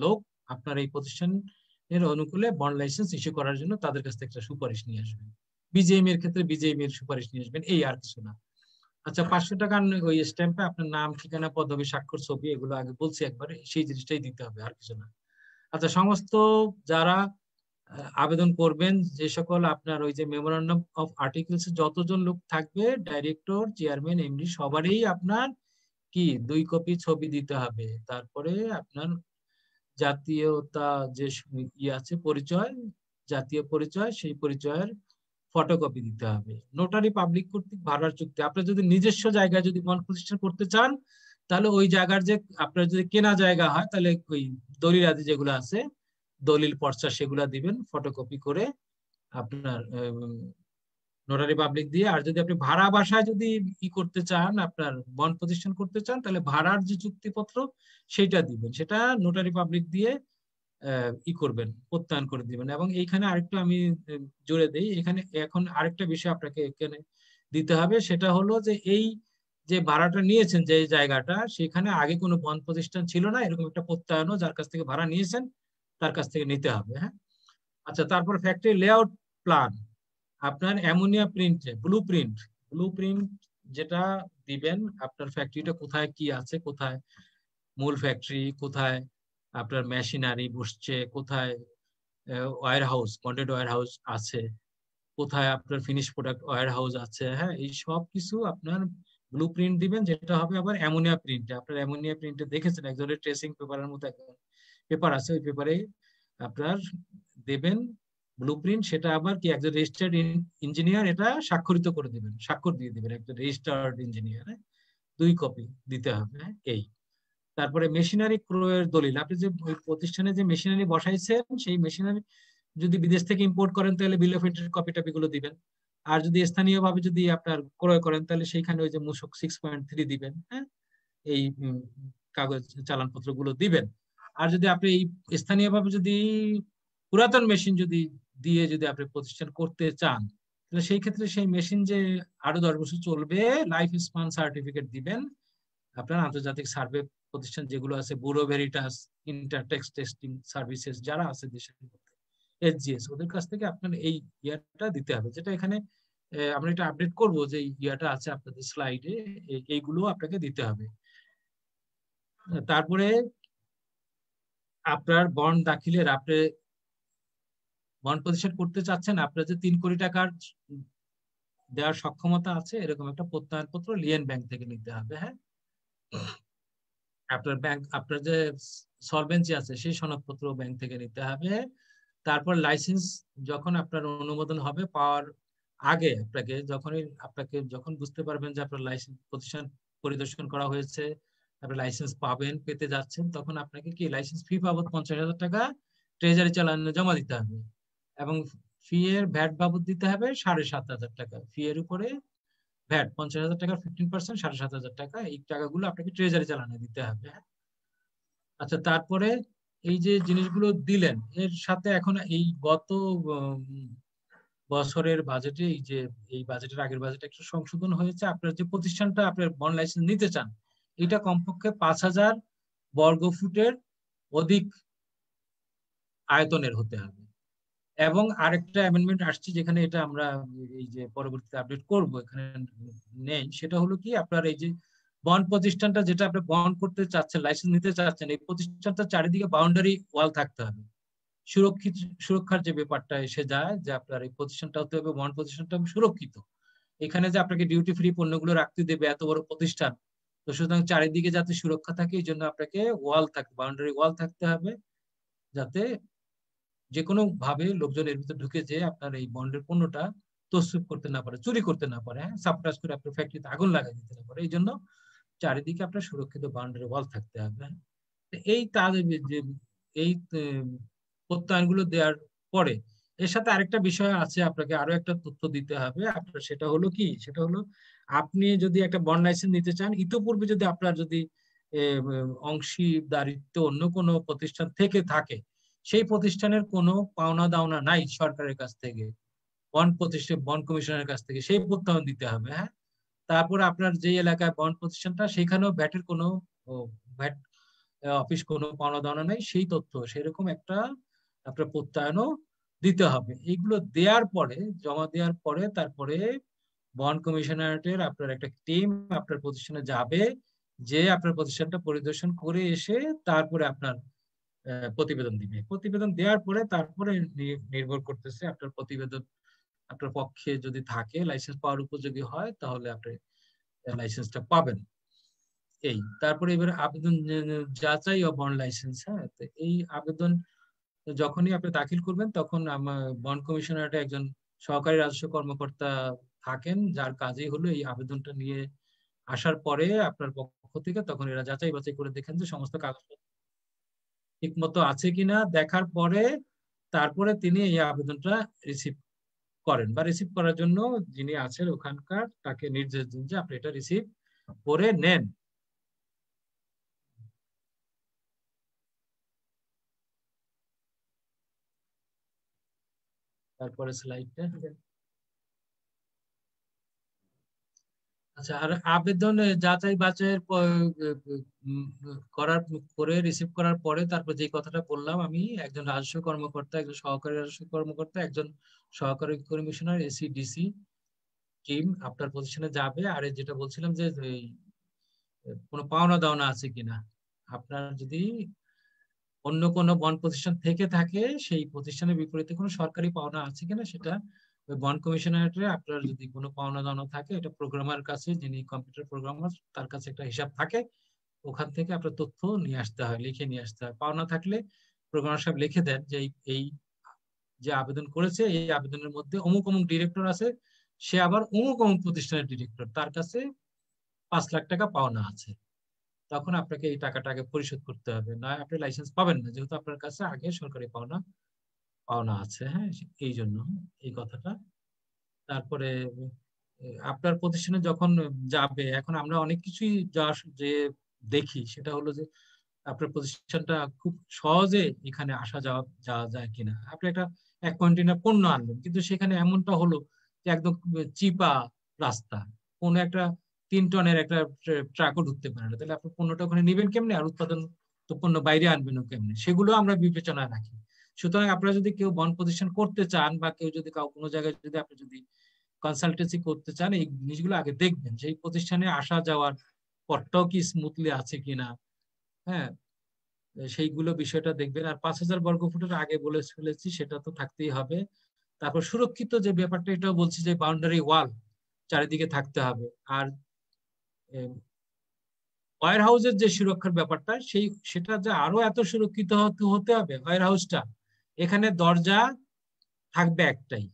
লোক, আপনার এই প্রতিষ্ঠানের অনুকূলে বন্ড লাইসেন্স ইস্যু করার জন্য তাদের কাছ থেকে একটা সুপারিশ নিয়ে আসবেন। বিজেএম এর ক্ষেত্রে বিজেএম এর সুপারিশ নিয়ে আসবেন, এই আর কিছু না। আচ্ছা 500 টাকার ওই স্ট্যাম্পে আপনার নাম, ঠিকানা, পদবি, স্বাক্ষর, ছবি এগুলো আগে বলছি একবার, সেই জিনিসটাই দিতে হবে, আর কিছু না। আচ্ছা সমস্ত যারা আবেদন করবেন, যে সকল আপনার ওই যে মেমোরান্ডাম অফ আর্টিকেলস যতজন লোক থাকবে, ডাইরেক্টর, চেয়ারম্যান, এমডি সবারই আপনার কি 2 কপি ছবি দিতে হবে। তারপরে আপনার জাতীয়তা যে আছে পরিচয়, জাতীয় পরিচয়, সেই পরিচয়ের ফটোকপি দিতে হবে। নোটারি পাবলিক কর্তৃক ভাড়ার চুক্তি, আপনি যদি নিজস্ব জায়গায় যদি বন্ড প্রতিষ্ঠান করতে চান, তাহলে ওই জায়গার যে আপনার যদি কেনা জায়গা হয়, তাহলে ওই দলিল আদি যেগুলো আছে, দলিল পর্চা সেগুলা দিবেন ফটোকপি করে আপনার নোটারি পাবলিক দিয়ে। আর যদি আপনি ভাড়া বাসায় যদি করতে চান, আপনার বন্ড প্রতিষ্ঠান করতে চান, তাহলে ভাড়ার যে চুক্তিপত্র সেটা দিবেন, সেটা নোটারি পাবলিক দিয়ে করবেন, প্রত্যয়ন করে দিবেন। এবং এইখানে আরেকটু আমি জোরে দেই, এখানে এখন আরেকটা বিষয় আপনাকে এখানে দিতে হবে, সেটা হলো যে এই যে ভাড়াটা নিয়েছেন যে জায়গাটা, সেখানে আগে কোনো বন্ড প্রতিষ্ঠান ছিল না, এরকম একটা প্রত্যয়নও যার কাছ থেকে ভাড়া নিয়েছেন তার কাছ থেকে নিতে হবে। হ্যাঁ, আচ্ছা তারপর ফ্যাক্টরি লেআউট প্ল্যান, আপনার অ্যামোনিয়া প্রিন্টে ব্লু প্রিন্ট যেটা দিবেন, আপনার ফ্যাক্টরিটা কোথায় কি আছে, কোথায় মূল ফ্যাক্টরি, কোথায় আপনার মেশিনারি বসছে, কোথায় warehouse, bonded warehouse আছে, কোথায় আপনার ফিনিশ প্রোডাক্ট ওয়্যার হাউস আছে। হ্যাঁ, এই সব কিছু আপনার ব্লু প্রিন্ট দিবেন, যেটা হবে আবার অ্যামোনিয়া প্রিন্টে। আপনার অ্যামোনিয়া প্রিন্টে দেখেছেন এক ধরনের ট্রেসিং পেপারের মতো একটা পেপার আছে, ওই পেপারে আপনার দেবেন ব্লু প্রিন্ট, সেটা আবার কি একজন রেজিস্টার্ড ইঞ্জিনিয়ার এটা স্বাক্ষরিত করে দিবেন, স্বাক্ষর দিয়ে দিবেন একজন রেজিস্টার্ড ইঞ্জিনিয়ার। 2 কপি দিতে হবে। এই তারপরে মেশিনারি ক্রয়ের দলিল, আপনি যে ওই প্রতিষ্ঠানে যে মেশিনারি বসাইছেন, সেই মেশিনারি যদি বিদেশ থেকে ইম্পোর্ট করেন, তাহলে বিল অফ এন্ট্রির কপি টপি গুলো দিবেন। আর যদি স্থানীয়ভাবে যদি আপনার ক্রয় করেন, তাহলে সেইখানে ওই যে মূসক 6.3 দিবেন। হ্যাঁ, এই কাগজ চালানপত্র গুলো দিবেন। আর যদি আপনি এই স্থানীয়ভাবে যদি পুরাতন মেশিন যদি দিয়ে যদি আপনি প্রতিষ্ঠান করতে চান, তাহলে সেই ক্ষেত্রে সেই মেশিন যে আরো 10 বছর চলবে, লাইফ স্পান সার্টিফিকেট দিবেন। আপনার আন্তর্জাতিক সার্ভে প্রতিষ্ঠান যেগুলো আছে, ব্যুরো ভেরিটাস, ইন্টারটেক্স টেস্টিং সার্ভিসেস যারা আছে দেশের মধ্যে, এসজিএস, ওদের কাছ থেকে আপনার এই ইয়াটা দিতে হবে, যেটা এখানে আমরা এটা আপডেট করব, যে ইয়াটা আছে আপনাদের স্লাইডে, এইগুলো আপনাকে দিতে হবে। তারপরে আপনার বন্ড দাখিলের, আপনি বন্ড প্রতিষ্ঠান করতে চাচ্ছেন, আপনার যে 3 কোটি টাকার দেওয়ার সক্ষমতা আছে, এরকম একটা প্রত্যয়নপত্র লিয়েন ব্যাংক থেকে নিতে হবে। হ্যাঁ, আপনার ব্যাংক, আপনার যে সলভেন্সি আছে সেই সনদপত্র ব্যাংক থেকে নিতে হবে। তারপর লাইসেন্স যখন আপনার অনুমোদন হবে পাওয়ার আগে, আপনাকে যখন বুঝতে পারবেন যে আপনার লাইসেন্স প্রতিষ্ঠান পরিদর্শন করা হয়েছে, আপনি লাইসেন্স পেতে যাচ্ছেন, তখন আপনাকে কি লাইসেন্স ফি বাবদ 50,000 টাকা ট্রেজারি চালানে জমা দিতে হবে, এবং ফি এর ভ্যাট বাবদ দিতে হবে 7,500 টাকা। ফি এর উপরে ভ্যাট 50,000 টাকার 15%, 7,500 টাকা, এই টাকাগুলো আপনাকে ট্রেজারি চালানে দিতে হবে। আচ্ছা তারপরে এই যে জিনিসগুলো দিলেন, এর সাথে এখন এই গত বছরের বাজেটে, এই বাজেটের আগের বাজেটে একটু সংশোধন হয়েছে। আপনার যে প্রতিষ্ঠানটা আপনার বন্ড লাইসেন্স নিতে চান, এটা কমপক্ষে 5,000 বর্গফুটের অধিক আয়তনের হতে হবে। এবং আরেকটা অ্যামেন্ডমেন্ট আসছে, যেখানে এটা আমরা এই যে পরবর্তীতে আপডেট করব, এখানে নেই, সেটা হলো কি আপনার এই যে বন্ড প্রতিষ্ঠানটা যেটা আপনি বন্ড করতে চাচ্ছেন, লাইসেন্স নিতে চাচ্ছেন, এই প্রতিষ্ঠানটা চারিদিকে বাউন্ডারি ওয়াল থাকতে হবে। সুরক্ষার যে ব্যাপারটা এসে যায়, যে আপনার এই প্রতিষ্ঠানটা হতে হবে, বন্ড প্রতিষ্ঠানটা সুরক্ষিত। এখানে যে আপনাকে ডিউটি ফ্রি পণ্যগুলো রাখতে দেবে এত বড় প্রতিষ্ঠান, তো সুতরাং চারিদিকে যাতে সুরক্ষা থাকে, এই জন্য আপনাকে বাউন্ডারি ওয়াল থাকতে হবে, যাতে যে কোনো ভাবে লোকজন এর ভিতরে ঢুকে যে আপনার এই বন্ডের পণ্যটা তসরুপ করতে না পারে, চুরি করতে না পারে, হ্যাঁ, সাবটাস করে আপনার ফ্যাক্টরিতে আগুন লাগাই দিতে না পারে। এই জন্য চারিদিকে আপনার সুরক্ষিত বাউন্ডারি ওয়াল থাকতে হবে। এই তাদের যে এই প্রত্যয়নগুলো দেওয়ার পরে এর সাথে আরেকটা বিষয় আছে, আপনাকে আরো একটা তথ্য দিতে হবে আপনার, সেটা হলো কি, সেটা হলো আপনি যদি একটা বন্ড লাইসেন্স নিতে চান, ইতোপূর্বে যদি আপনার যদি অংশীদারিত্ব অন্য কোনো প্রতিষ্ঠান থেকে থাকে, সেই প্রতিষ্ঠানের কোনো পাওনা দাওনা নাই সরকারের কাছ থেকে, বন্ড কমিশনের কাছ থেকে, সেই প্রত্যয়ন দিতে হবে। হ্যাঁ, তারপর আপনার যে এলাকায় বন্ড প্রতিষ্ঠানটা, সেখানেও ভ্যাটের কোনো ভ্যাট অফিস কোনো পাওনা দাওনা নাই, সেই তথ্য সেরকম একটা আপনার প্রত্যয়নও দিতে হবে। এইগুলো দেওয়ার পরে, জমা দেওয়ার পরে, তারপরে বন্ড কমিশনারেটের আপনার একটা টিম আপনার প্রতিষ্ঠানে যাবে, যে আপনার প্রতিষ্ঠানটা পরিদর্শন করে এসে তারপরে আপনার প্রতিবেদন দিবে। প্রতিবেদন দেওয়ার পরে তারপরে নির্ভর করতেছে আপনার প্রতিবেদন আপনার পক্ষে যদি থাকে, লাইসেন্স পাওয়ার উপযোগী হয়, তাহলে আপনি লাইসেন্সটা পাবেন। এই তারপরে এবার আবেদন যাচাই ও বন্ড লাইসেন্স। হ্যাঁ, তো এই আবেদন যখনই আপনি দাখিল করবেন তখন বন্ড কমিশনারেটে একজন সহকারী রাজস্ব কর্মকর্তা থাকেন, যার কাজই হলো এই আবেদনটা নিয়ে আসার পরে আপনার পক্ষ থেকে তখন এরা যাচাই বাছাই করে দেখেন যে সমস্ত কাগজপত্র ঠিক মতো আছে কিনা, দেখার পরে তারপরে তিনি এই আবেদনটা রিসিভ করেন, বা রিসিভ করার জন্য যিনি আছেন ওখানকার তাকে নির্দেশ দিন যে আপনি এটা রিসিভ করে নেন। তারপরে স্লাইডটা। আচ্ছা, আর আবেদন যাচাই বাছাই করার পরে রিসিভ করার পরে তারপর যে কথাটা বললাম আমি, একজন রাজস্ব কর্মকর্তা, একজন সহকারী রাজস্ব কর্মকর্তা, একজন সহকারী কমিশনার এসিডিসি টিম আপনার প্রতিষ্ঠানে যাবে। আর যেটা বলছিলাম যে কোনো পাওনা দাওনা আছে কিনা, আপনার যদি অন্য কোনো বন্ড প্রতিষ্ঠান থেকে থাকে সেই প্রতিষ্ঠানের বিপরীতে কোনো সরকারি পাওনা আছে কিনা সেটা বন্ড কমিশনারেটে আপনার যদি কোনো পাওনা দাওনা থাকে, এটা প্রোগ্রামার কাছে, যিনি কম্পিউটার প্রোগ্রামার তার কাছে একটা হিসাব থাকে, ওখান থেকে আপনার তথ্য নিয়ে আসতে হয়, লিখে নিয়ে আসতে হয়। পাওনা থাকলে প্রোগ্রামার সাহেব লিখে দেন যে এই যে আবেদন করেছে এই আবেদনের মধ্যে অমুক অমুক ডিরেক্টর আছে, সে আবার অমুক অমুক প্রতিষ্ঠানের ডিরেক্টর, তার কাছে 5 লাখ টাকা পাওনা আছে, তখন আপনাকে এই টাকাটা আগে পরিশোধ করতে হবে, না আপনি লাইসেন্স পাবেন না, যেহেতু আপনার কাছে আগে সরকারি পাওনা পাওনা আছে। হ্যাঁ, এই জন্য এই কথাটা। তারপরে আপনার প্রতিষ্ঠানে যখন যাবে, এখন আমরা অনেক কিছুই যে দেখি সেটা হলো যে আপনার প্রতিষ্ঠানটা খুব সহজে এখানে আসা যাওয়া যায় কিনা। আপনি একটা 1 কন্টেনার পণ্য আনবেন, কিন্তু সেখানে এমনটা হলো যে একদম চিপা রাস্তা, কোনো একটা 3 টনের একটা ট্রাকও ঢুকতে পারে না, তাহলে আপনি পণ্যটা ওখানে নেবেন কেমনে, আর উৎপাদন তো পণ্য বাইরে আনবেন কেমনে, সেগুলো আমরা বিবেচনায় রাখি। সুতরাং আপনারা যদি কেউ বন্ড প্রতিষ্ঠান করতে চান, বা কেউ যদি কোনো জায়গায় যদি আপনি যদি কনসালটেন্সি করতে চান, এই জিনিসগুলো আগে দেখবেন, সেই প্রতিষ্ঠানে আসা যাওয়ার পথটাও কি স্মুথলি আছে কিনা। হ্যাঁ, সেইগুলো বিষয়টা দেখবেন। আর 5000 বর্গফুটের আগে বলে ফেলেছি, সেটা তো থাকতেই হবে। তারপর সুরক্ষিত যে ব্যাপারটা, এটাও বলছি যে বাউন্ডারি ওয়াল চারিদিকে থাকতে হবে। আর ওয়্যার হাউসের যে সুরক্ষার ব্যাপারটা, সেটা যে আরো এত সুরক্ষিত হতে হবে ওয়্যার হাউসটা, এখানে দরজা থাকবে একটাই।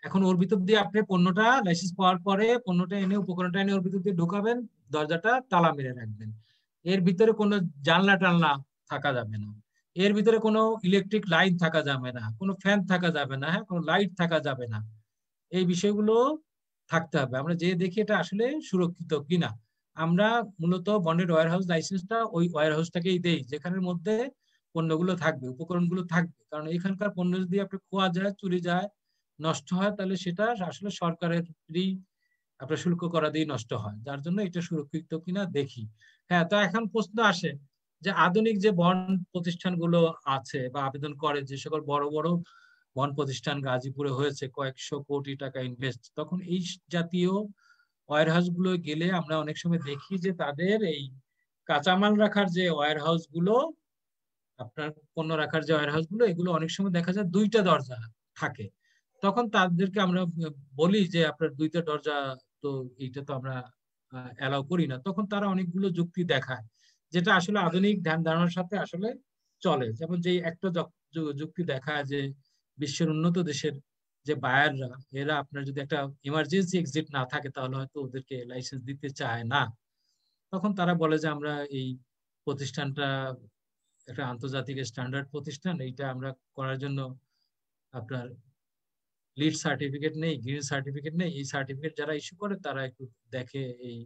এখন ওর ভিতর দিয়ে আপনি পণ্যটা লাইসেন্স পাওয়ার পরে পণ্যটা এনে, উপকরণটা এনে ওর ভিতর দিয়ে ঢুকাবেন, দরজাটা তালা মেরে রাখবেন। এর ভিতরে কোনো জানলা টানলা থাকা যাবে না, এর ভিতরে কোনো ইলেকট্রিক লাইন থাকা যাবে না, কোনো ফ্যান থাকা যাবে না, হ্যাঁ, কোনো লাইট থাকা যাবে না। এই বিষয়গুলো থাকতে হবে, আমরা যে দেখি এটা আসলে সুরক্ষিত কিনা। আমরা মূলত বন্ডেড ওয়্যার হাউস লাইসেন্সটা ওই ওয়্যার হাউসটাকেই দেই যেখানের মধ্যে পণ্যগুলো থাকবে, উপকরণগুলো থাকবে। কারণ এখানকার পণ্য যদি আপনি খোয়া যায়, চুরি যায়, নষ্ট হয়, তাহলে সেটা আসলে সরকারেরই আপনার শুল্ক করা দিয়ে নষ্ট হয়, যার জন্য এটা সুরক্ষিত কিনা দেখি। হ্যাঁ, তো এখন প্রশ্ন আসে যে আধুনিক যে বন্ড প্রতিষ্ঠানগুলো আছে বা আবেদন করে, যে সকল বড় বড় বন্ড প্রতিষ্ঠান গাজীপুরে হয়েছে, কয়েকশো কোটি টাকা ইনভেস্ট, তখন এই জাতীয় ওয়্যার হাউস গুলো গেলে আমরা অনেক সময় দেখি যে তাদের এই কাঁচামাল রাখার যে ওয়্যার হাউস গুলো, আপনার পণ্য রাখার যে ওয়্যার হাউস গুলো, এগুলো অনেক সময় দেখা যায় 2টা দরজা থাকে। তখন তাদেরকে আমরা বলি যে আপনার 2টা দরজা, তো এইটা তো আমরা অ্যালাউ করি না। তখন তারা অনেকগুলো যুক্তি দেখায়, যেটা আসলে আধুনিক ধ্যান ধারণার সাথে আসলে চলে। যেমন যে একটা যুক্তি দেখায় যে বিশ্বের উন্নত দেশের যে বায়াররা, এরা আপনার যদি একটা ইমার্জেন্সি এক্সিট না থাকে, তাহলে হয়তো ওদেরকে লাইসেন্স দিতে চায় না। তখন তারা বলে যে আমরা এই প্রতিষ্ঠানটা একটা আন্তর্জাতিক স্ট্যান্ডার্ড প্রতিষ্ঠান, এইটা আমরা করার জন্য আপনার লিড সার্টিফিকেট নেই, গ্রিন সার্টিফিকেট নেই। এই সার্টিফিকেট যারা ইস্যু করে তারা একটু দেখে, এই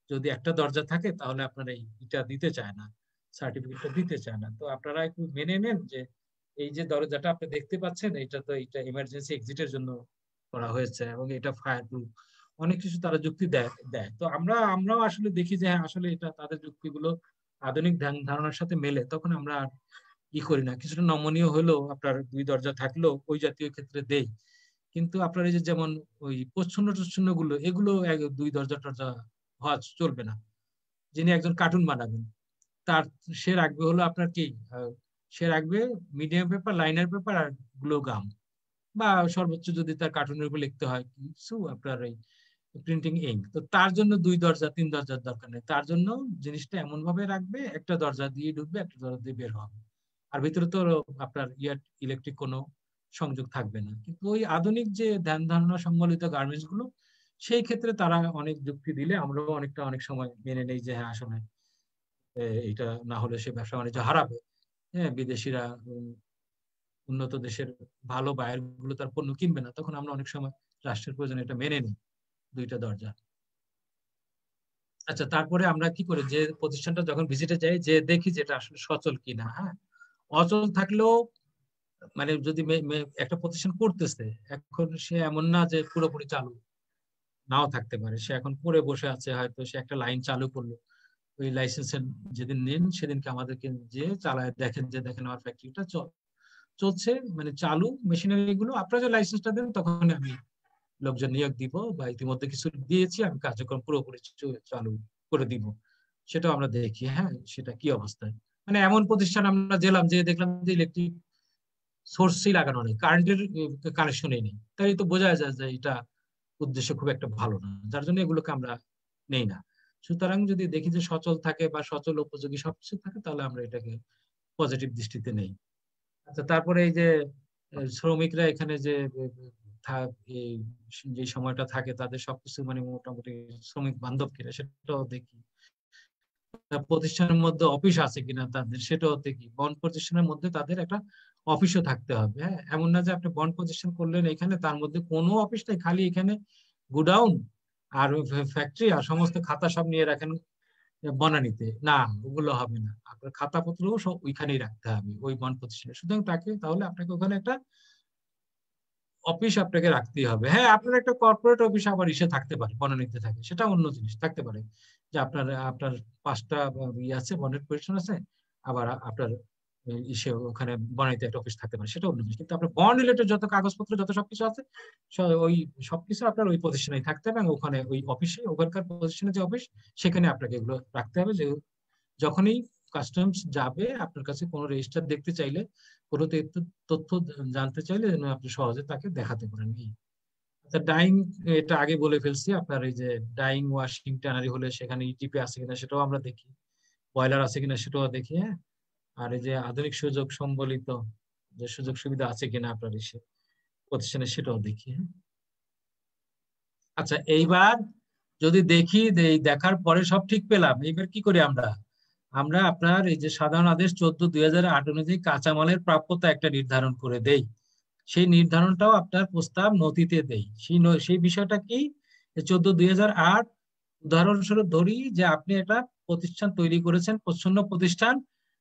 যদি একটা দরজা থাকে তাহলে আপনারা এইটা দিতে চায় না, সার্টিফিকেটটা দিতে চায় না। তো আপনারা একটু মেনে নেন যে এই যে দরজাটা আপনি দেখতে পাচ্ছেন, এটা ইমার্জেন্সি এক্সিটের জন্য করা হয়েছে, এবং এটা ফায়ার প্রুফ। অনেক কিছু তারা যুক্তি দেয়। তো আমরাও আসলে দেখি যে হ্যাঁ, আসলে এটা তাদের যুক্তিগুলো আধুনিক ধ্যান ধারণার সাথে মেলে, তখন আমরা করি না, কিছুটা নমনীয় হলেও আপনার 2 দরজা থাকলেও ওই জাতীয় ক্ষেত্রে দেই। কিন্তু আপনার এই যে যেমন ওই প্রচ্ছন্ন টচ্ছন্ন গুলো এগুলো 2 দরজা টরজা হওয়া চলবে না। যিনি একজন কার্টুন বানাবেন তার সে রাখবে হলো আপনার কি সে রাখবে মিডিয়াম পেপার, লাইনার পেপার আর গ্লো গাম, বা সর্বোচ্চ যদি তার কার্টুনের উপর লিখতে হয় কিছু আপনার এই প্রিন্টিং ইঙ্ক। তো তার জন্য 2 দরজা 3 দরজার দরকার নেই, তার জন্য জিনিসটা এমন ভাবে রাখবে একটা দরজা দিয়ে ঢুকবে একটা দরজা দিয়ে বের হবে, আর ভিতরে তো আপনার ইলেকট্রিক কোনো সংযোগ থাকবে না। কিন্তু ওই আধুনিক যে ধ্যান ধারণা সম্বলিত গার্মেন্টস গুলো সেই ক্ষেত্রে তারা অনেক যুক্তি দিলে আমরাও অনেক সময় মেনে নেই যে হ্যাঁ আসলে এটা না হলে সে ব্যবসা বাণিজ্য হারাবে। হ্যাঁ, বিদেশিরা উন্নত দেশের ভালো বায়ার গুলো তার পণ্য কিনবে না, তখন আমরা অনেক সময় রাষ্ট্রের প্রয়োজনে এটা মেনে নিই 2টা দরজা। আচ্ছা, তারপরে আমরা কি করি যে প্রতিষ্ঠানটা যখন ভিজিটে যাই যে দেখি যেটা আসলে সচল কিনা। হ্যাঁ, অচল থাকলেও মানে যদি একটা প্রতিষ্ঠান করতেছে এখন সে এমন না যে পুরোপুরি চালু নাও থাকতে পারে, সে এখন পড়ে বসে আছে, হয়তো সে একটা লাইন চালু করলো, ওই লাইসেন্সের যেদিন নেন সেদিনকে আমাদেরকে যে চালায় দেখেন যে দেখেন আমার ফ্যাক্টরিটা চলছে, মানে চালু মেশিনারি গুলো, আপনারা যে লাইসেন্সটা দেন তখন আমি লোকজন নিয়োগ দিব বা ইতিমধ্যে কিছু দিয়েছি, আমি কার্যক্রম পুরোপুরি চালু করে দিব, সেটাও আমরা দেখি। হ্যাঁ, সেটা কি অবস্থায়, মানে এমন প্রতিষ্ঠান আমরা গেলাম যে দেখলাম যে ইলেকট্রিক সোর্সই লাগানো নেই, কারেন্টের কানেকশনই নেই, তাই তো বোঝা যায় যে এটা উদ্দেশ্য খুব একটা ভালো না, যার জন্য এগুলোকে আমরা নেই না। সুতরাং যদি দেখি যে সচল থাকে বা সচল উপযোগী সবকিছু থাকে তাহলে আমরা এটাকে পজিটিভ দৃষ্টিতে নেই। আচ্ছা, তারপরে এই যে শ্রমিকরা এখানে যে যে সময়টা থাকে তাদের সবকিছু মানে মোটামুটি শ্রমিক বান্ধব কিনা সেটাও দেখি, প্রতিষ্ঠানের মধ্যে অফিস আছে কিনা তাদের সেটাও দেখি, বন্ড প্রতিষ্ঠানের মধ্যে তাদের একটা অফিসও থাকতে হবে। হ্যাঁ, এমন না যে আপনি বন্ড প্রতিষ্ঠান করলেন এখানে তার মধ্যে কোনো অফিস নেই, খালি এখানে গুডাউন আর ফ্যাক্টরি আর সমস্ত খাতা সব নিয়ে রাখেন বনানীতে, না ওগুলো হবে না, আপনার খাতাপত্র সব ওইখানেই রাখতে হবে ওই বন্ড প্রতিষ্ঠানে। সুতরাং তাহলে আপনাকে ওখানে একটা অফিস আপনাকে রাখতেই হবে। হ্যাঁ, আপনার একটা কর্পোরেট অফিস আবার ইসে থাকতে পারে, বনানীতে থাকে, সেটা অন্য জিনিস থাকতে পারে, যে আপনার 5টা আছে বন্ডেড পজিশন আছে, আবার আপনার ইসে ওখানে বনানীতে একটা অফিস থাকতে পারে, সেটা অন্য জিনিস। কিন্তু আপনার বন্ড রিলেটেড যত কাগজপত্র যত সবকিছু আছে ওই সবকিছু আপনার ওই প্রতিষ্ঠানেই থাকতে হবে, এবং ওখানে ওই অফিসে ওখানকার প্রতিষ্ঠানে যে অফিস সেখানে আপনাকে এগুলো রাখতে হবে, যে যখনই কাস্টমস যাবে আপনার কাছে কোনো রেজিস্টার দেখতে চাইলে, কোনো তথ্য জানতে চাইলে যেন আপনি সহজে তাকে দেখাতে পারেন। আচ্ছা, ডাইং এটা আগে বলে ফেলছি, আপনার এই যে ডাইং ওয়াশিং ট্যানারি হলে সেখানে ইটিপি আছে কিনা সেটাও আমরা দেখি, বয়লার আছে কিনা সেটাও দেখি। হ্যাঁ, আর এই যে আধুনিক সুযোগ সম্বলিত যে সুযোগ সুবিধা আছে কিনা আপনার এসে প্রতিষ্ঠানে সেটাও দেখি। হ্যাঁ, আচ্ছা, এইবার যদি দেখি দেখার পরে সব ঠিক পেলাম, এইবার কি করি আমরা আমরা আপনার এই যে সাধারণ আদেশ 14/2008 অনুযায়ী কাঁচামালের প্রাপ্যতা একটা নির্ধারণ করে দেই, সেই নির্ধারণটাও আপনার প্রস্তাব নথিতে দেই। সেই বিষয়টা কি, 14/2008 উদাহরণস্বরূপ ধরি যে আপনি একটা প্রতিষ্ঠান তৈরি করেছেন, প্রচ্ছন্ন প্রতিষ্ঠান,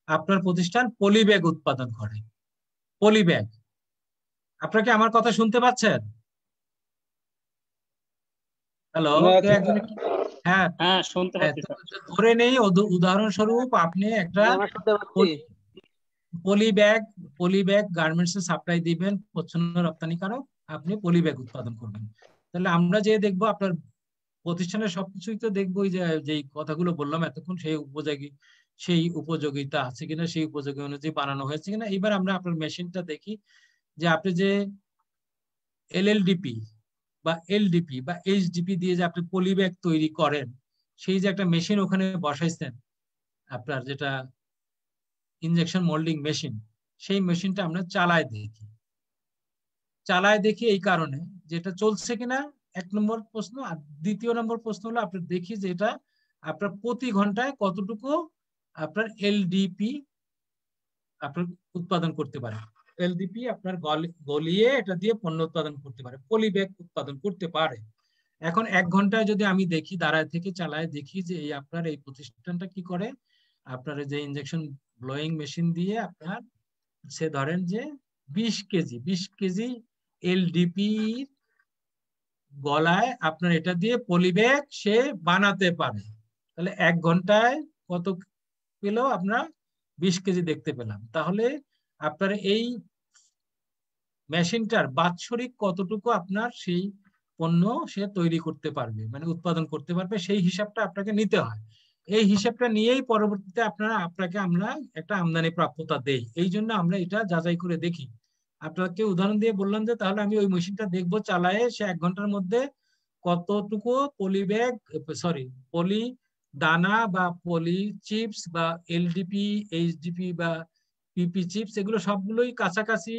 আপনার প্রতিষ্ঠান পলি ব্যাগ উৎপাদন করে। পলি ব্যাগ, আপনাকে আমার কথা শুনতে পাচ্ছেন? হ্যালো, হ্যাঁ হ্যাঁ শুনতে পাচ্ছি স্যার। ধরে নেই উদাহরণস্বরূপ আপনি একটা পলি ব্যাগ গার্মেন্টস এ সাপ্লাই দিবেন, প্রচ্ছন্ন রপ্তানিকারক, আপনি পলি ব্যাগ উৎপাদন করবেন। তাহলে আমরা যে দেখবো আপনার প্রতিষ্ঠানের সবকিছুই তো দেখবো, যে কথাগুলো বললাম এতক্ষণ সেই উপযোগিতা আছে কিনা, সেই উপযোগী অনুযায়ী বানানো হয়েছে কিনা। এবার আমরা আপনার মেশিনটা দেখি যে আপনি যে LLDP বা LDP বা HDP দিয়ে যে আপনি পলি ব্যাগ তৈরি করেন, সেই যে একটা মেশিন ওখানে বসাইছেন আপনার, যেটা ইনজেকশন মোল্ডিং মেশিন, সেই মেশিনটা আমরা চালায় দেখি এই কারণে যেটা চলছে কিনা 1 নম্বর প্রশ্ন। আর 2য় নম্বর প্রশ্ন হলো আপনি দেখি যে এটা আপনার প্রতি ঘন্টায় কতটুকু আপনার LDP আপনার উৎপাদন করতে পারে, LDP আপনার গলিয়ে এটা দিয়ে পণ্য উৎপাদন করতে পারে, পলি ব্যাগ উৎপাদন করতে পারে। এখন 1 ঘন্টায় যদি আমি দেখি দাঁড়ায় থেকে চালায় দেখি যে এই আপনার এই প্রতিষ্ঠানটা কি করে, আপনার যে ইনজেকশন ব্লোয়িং মেশিন দিয়ে আপনার সে ধরেন যে 20 কেজি LDP গলায় আপনার এটা দিয়ে পলি ব্যাগ সে বানাতে পারে। তাহলে 1 ঘন্টায় কত পেল, আমরা 20 কেজি দেখতে পেলাম। তাহলে আপনার এই মেশিনটার বাৎসরিক কতটুকু আপনার সেই পণ্য সে তৈরি করতে পারবে, মানে উৎপাদন করতে পারবে, সেই হিসাবটা আপনাকে নিতে হয়। এই হিসাবটা নিয়েই পরবর্তীতে আপনাকে আমরা একটা আমদানি প্রাপ্যতা দেই। এই জন্য আমরা এটা যাচাই করে দেখি। আপনাকে উদাহরণ দিয়ে বললাম যে তাহলে আমি ওই মেশিনটা দেখবো চালায়ে সে 1 ঘন্টার মধ্যে কতটুকু পলি ব্যাগ, সরি পলি দানা বা পলি চিপস বা এলডিপি, এইচডিপি বা পিপি চিপস, এগুলো সবগুলোই কাছাকাছি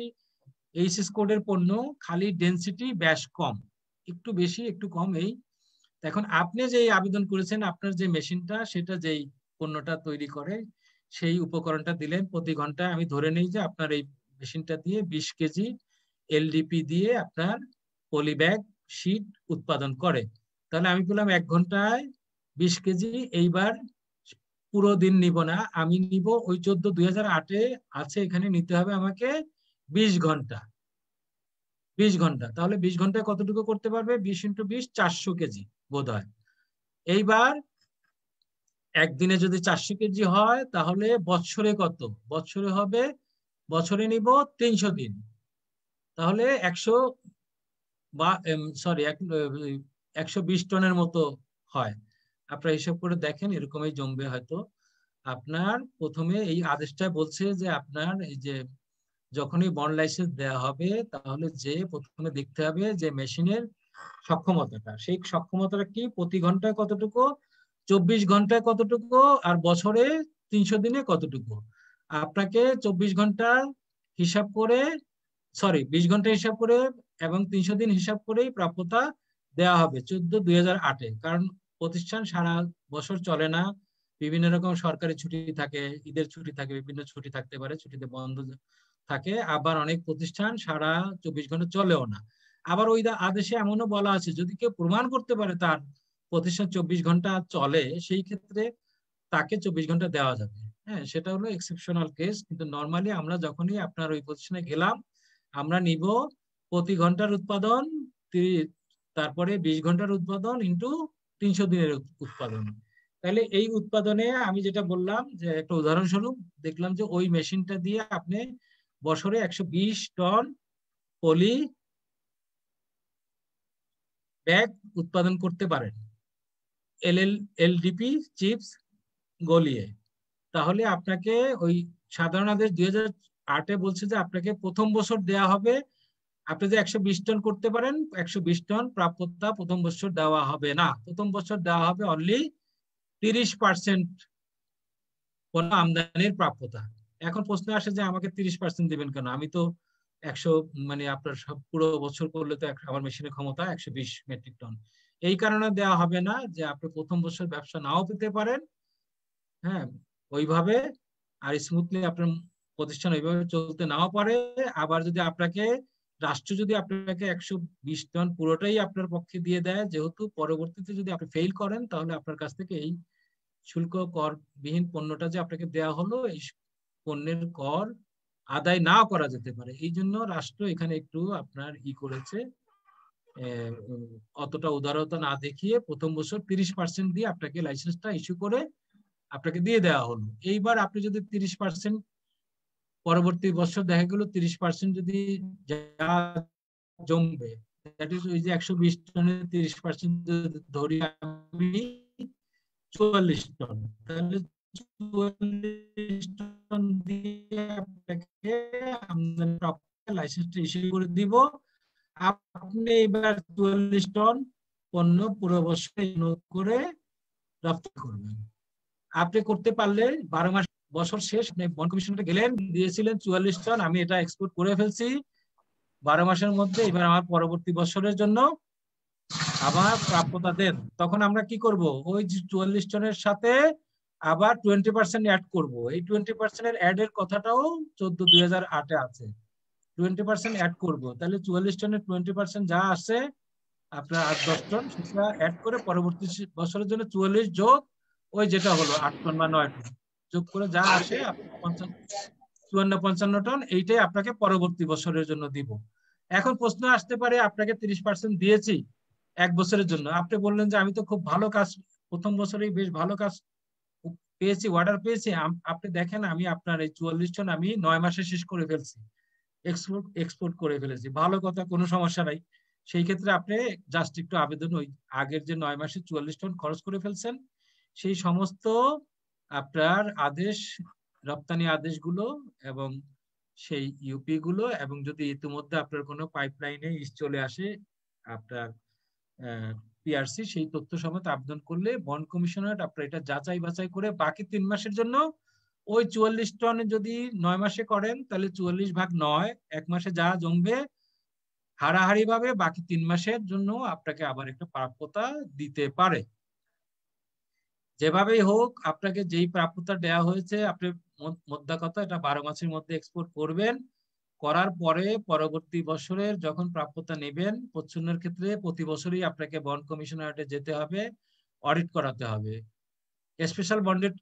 এইচএস কোডের পণ্য, খালি ডেনসিটি ব্যাস কম, একটু বেশি একটু কম। এই এখন আপনি যে আবেদন করেছেন, আপনার যে মেশিনটা সেটা যেই পণ্যটা তৈরি করে সেই উপকরণটা দিলেন, প্রতি ঘন্টায় আমি ধরে নিই যে আপনার এই মেশিনটা দিয়ে 20 কেজি এলডিপি দিয়ে আপনার পলি ব্যাগ শীট উৎপাদন করে। তাহলে আমি বললাম 1 ঘন্টায় 20 কেজি। এইবার পুরো দিন নিব না, আমি নিব ওই 14/2008 আছে এখানে, নিতে হবে আমাকে 20 ঘন্টা। 20 ঘন্টা, তাহলে 20 ঘন্টায় কতটুকু করতে পারবে? 20 × 20 400 কেজি বোধ হয়। এইবার একদিনে যদি 400 কেজি হয় তাহলে বছরে কত? বছরে হবে, বছরে নিব 300 দিন, তাহলে 120 টনের মতো হয়। আপনারা হিসাব করে দেখেন, এরকমই জমবে হয়তো। আপনার প্রথমে এই আদেশটা বলছে যে আপনার এই যে যখনই বন্ড লাইসেন্স দেওয়া হবে তাহলে যে প্রথমে দেখতে হবে যে মেশিনের সক্ষমতাটা, সেই সক্ষমতাটা কি, প্রতি ঘন্টায় কতটুকু, 24 ঘন্টায় কতটুকু, আর বছরে 300 দিনে কতটুকু। আপনাকে 24 ঘন্টা হিসাব করে, 20 ঘন্টা হিসাব করে এবং 300 দিন হিসাব করেই প্রাপ্যতা দেওয়া হবে 14/2008। কারণ প্রতিষ্ঠান সারা বছর চলে না, বিভিন্ন রকম সরকারি ছুটি থাকে, ঈদের ছুটি থাকে, বিভিন্ন ছুটি থাকতে পারে, ছুটিতে বন্ধ থাকে। আবার অনেক প্রতিষ্ঠান সারা 24 ঘন্টা চলেও না। আবার ওই আদেশে এমনও বলা আছে যদি কেউ প্রমাণ করতে পারে তার প্রতিষ্ঠান 24 ঘন্টা চলে, সেই ক্ষেত্রে তাকে 24 ঘন্টা দেওয়া যাবে। হ্যাঁ, সেটা হলো এক্সেপশনাল কেস। কিন্তু নর্মালি আমরা যখনই আপনার ওই প্রতিষ্ঠানে গেলাম, আমরা নিব প্রতি ঘন্টার উৎপাদন, তারপরে 20 ঘন্টার উৎপাদন ইন্টু 300 দিনের উৎপাদন। তাহলে এই উৎপাদনে আমি যেটা বললাম যে একটা উদাহরণস্বরূপ দেখলাম যে ওই মেশিনটা দিয়ে আপনি বছরে 120 টন পলি ব্যাগ উৎপাদন করতে পারেন এলডিপি চিপস গলিয়ে। তাহলে আপনাকে ওই সাধারণ আদেশ 2008 বলছে যে আপনাকে প্রথম বছর দেয়া হবে, আপনি যে 120 টন করতে পারেন, 120 টন প্রাপ্যতা প্রথম বছর দেওয়া হবে না। প্রথম বছর দেওয়া হবে অনলি 30% পণ্য আমদানির প্রাপ্যতা। এখন প্রশ্ন আসে যে আমাকে 30% দিবেন কেন? আমি তো 100, মানে আপনার সব পুরো বছর করলে তো আমার মেশিনের ক্ষমতা 120 মেট্রিক টন। এই কারণে দেওয়া হবে না যে আপনি প্রথম বছর ব্যবসা নাও পেতে পারেন, হ্যাঁ, ওইভাবে, আর স্মুথলি আপনার প্রতিষ্ঠান ওইভাবে চলতে নাও পারে। আবার যদি আপনাকে রাষ্ট্র যদি আপনাকে 120 টন পুরোটাই আপনার পক্ষে দিয়ে দেয়, যেহেতু পরবর্তীতে যদি আপনি ফেল করেন তাহলে আপনার কাছ থেকে এই শুল্ক করবিহীন পণ্যটা যে আপনাকে দেয়া হলো, এই পণ্যের কর আদায় না করা যেতে পারে। এই জন্য রাষ্ট্র এখানে একটু আপনার করেছে, অতটা উদারতা না দেখিয়ে প্রথম বছর 30% দিয়ে আপনাকে লাইসেন্সটা ইস্যু করে আপনাকে দিয়ে দেওয়া হলো। এইবার আপনি যদি 30%, পরবর্তী বছর দেখা গেল 30% যদি যা জমবে, দ্যাট ইজ ওই যে 120 টনের 30% ধরি আমি 44 টন, তাহলে 44 টন দিয়ে আপনাকে আমদানি প্রাপ্য লাইসেন্সটা ইস্যু করে দিব। আপনি এবার 44 টন পণ্য পুরো বছর করে রপ্তানি করবেন। আপনি করতে পারলে 12 মাস, বছর শেষ আপনি বন্ড কমিশনে গেলেন, দিয়েছিলেন 44 টন, আমি এটা এক্সপোর্ট করে ফেলছি 12 মাসের মধ্যে, এবার আমার পরবর্তী বছরের জন্য আবার প্রাপ্যতা দেন। তখন আমরা কি করব? ওই 44 টনের সাথে আবার 20% অ্যাড করব। এই 20% অ্যাড এর কথাটাও 14/2008 আছে, 20% অ্যাড করব। তাহলে 44 টনের 20% যা আসে আপনার 8-10 টন, সেটা অ্যাড করে পরবর্তী বছরের জন্য 44 যোগ ওই যেটা হলো 8 টন বা 9 টন যোগ করে যা আসে 54-55 টন, এইটাই আপনাকে পরবর্তী বছরের জন্য দিব। এখন প্রশ্ন আসতে পারে আপনাকে 30% দিয়েছি 1 বছরের জন্য, আপনি বললেন যে আমি তো খুব ভালো কাজ, প্রথম বছরেই বেশ ভালো কাজ পেয়েছি, অর্ডার পেয়েছি। আপনি দেখেন আমি আপনার এই 44 টন আমি 9 মাসে শেষ করে ফেলছি, এক্সপোর্ট করে ফেলেছি, ভালো কথা, কোনো সমস্যা নাই। সেই ক্ষেত্রে আপনি জাস্ট একটু আবেদন, ওই আগের যে 9 মাসে 44 টন খরচ করে ফেলছেন সেই সমস্ত আপনার আদেশ, রপ্তানি আদেশগুলো এবং সেই ইউপি গুলো, এবং যদি ইতিমধ্যে আপনার কোনো পাইপলাইনে চলে আসে আপনার পিআরসি, সেই তথ্য সমেত আবেদন করলে বন্ড কমিশনার আপনার এটা যাচাই বাছাই করে বাকি 3 মাসের জন্য ওই 44 টন যদি 9 মাসে করেন তাহলে 44/9 1 মাসে যা জমবে হারাহারি ভাবে বাকি 3 মাসের জন্য আপনাকে আবার একটা প্রাপ্যতা দিতে পারে। যেভাবেই হোক আপনাকে যেই প্রাপ্যতা দেওয়া হয়েছে, আপনি মোদ্দা কথা এটা 12 মাসের মধ্যে এক্সপোর্ট করবেন। করার পরে পরবর্তী বছরের যখন প্রাপ্যতা নেবেন প্রচ্ছন্নের ক্ষেত্রে প্রতি বছরই আপনাকে বন্ড কমিশনারেটে যেতে হবে, অডিট করাতে হবে। স্পেশাল বন্ডেড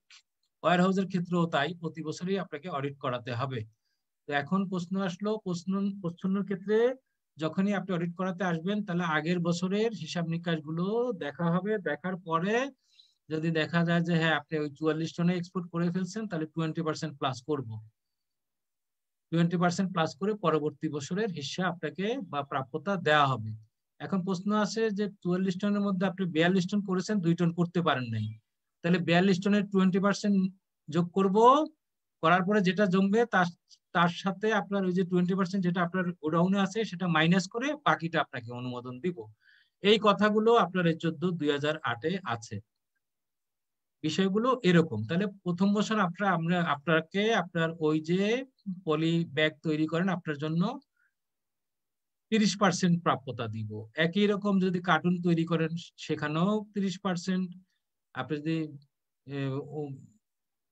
ওয়্যার হাউসের ক্ষেত্রেও তাই, প্রতি বছরই আপনাকে অডিট করাতে হবে। তো এখন প্রশ্ন আসলো, প্রচ্ছন্নের ক্ষেত্রে যখনই আপনি অডিট করাতে আসবেন তাহলে আগের বছরের হিসাব নিকাশ গুলো দেখা হবে। দেখার পরে যদি দেখা যায় যে হ্যাঁ আপনি ওই 44 টনে এক্সপোর্ট করে ফেলছেন তাহলে 20% প্লাস করবো, 20% প্লাস করে পরবর্তী বছরের হিসাব আপনাকে বা প্রাপ্যতা দেওয়া হবে। এখন প্রশ্ন আছে যে 44 টনের মধ্যে আপনি 42 টন করেছেন, 2 টন করতে পারেন নাই, তাহলে 42 টনের 20% যোগ করব, করার পরে যেটা জমবে তার সাথে আপনার ওই যে 20% যেটা আপনার গোডাউনে আছে সেটা মাইনাস করে বাকিটা আপনাকে অনুমোদন দিব। এই কথাগুলো আপনার 14/2008 আছে। বিষয়গুলো এরকম। তাহলে প্রথম বছর আপনাকে আপনার ওই যে পলি ব্যাগ তৈরি করেন আপনার জন্য 30% প্রাপ্যতা দিব। একই রকম যদি কার্টুন তৈরি করেন সেখানেও 30%। আপনি যদি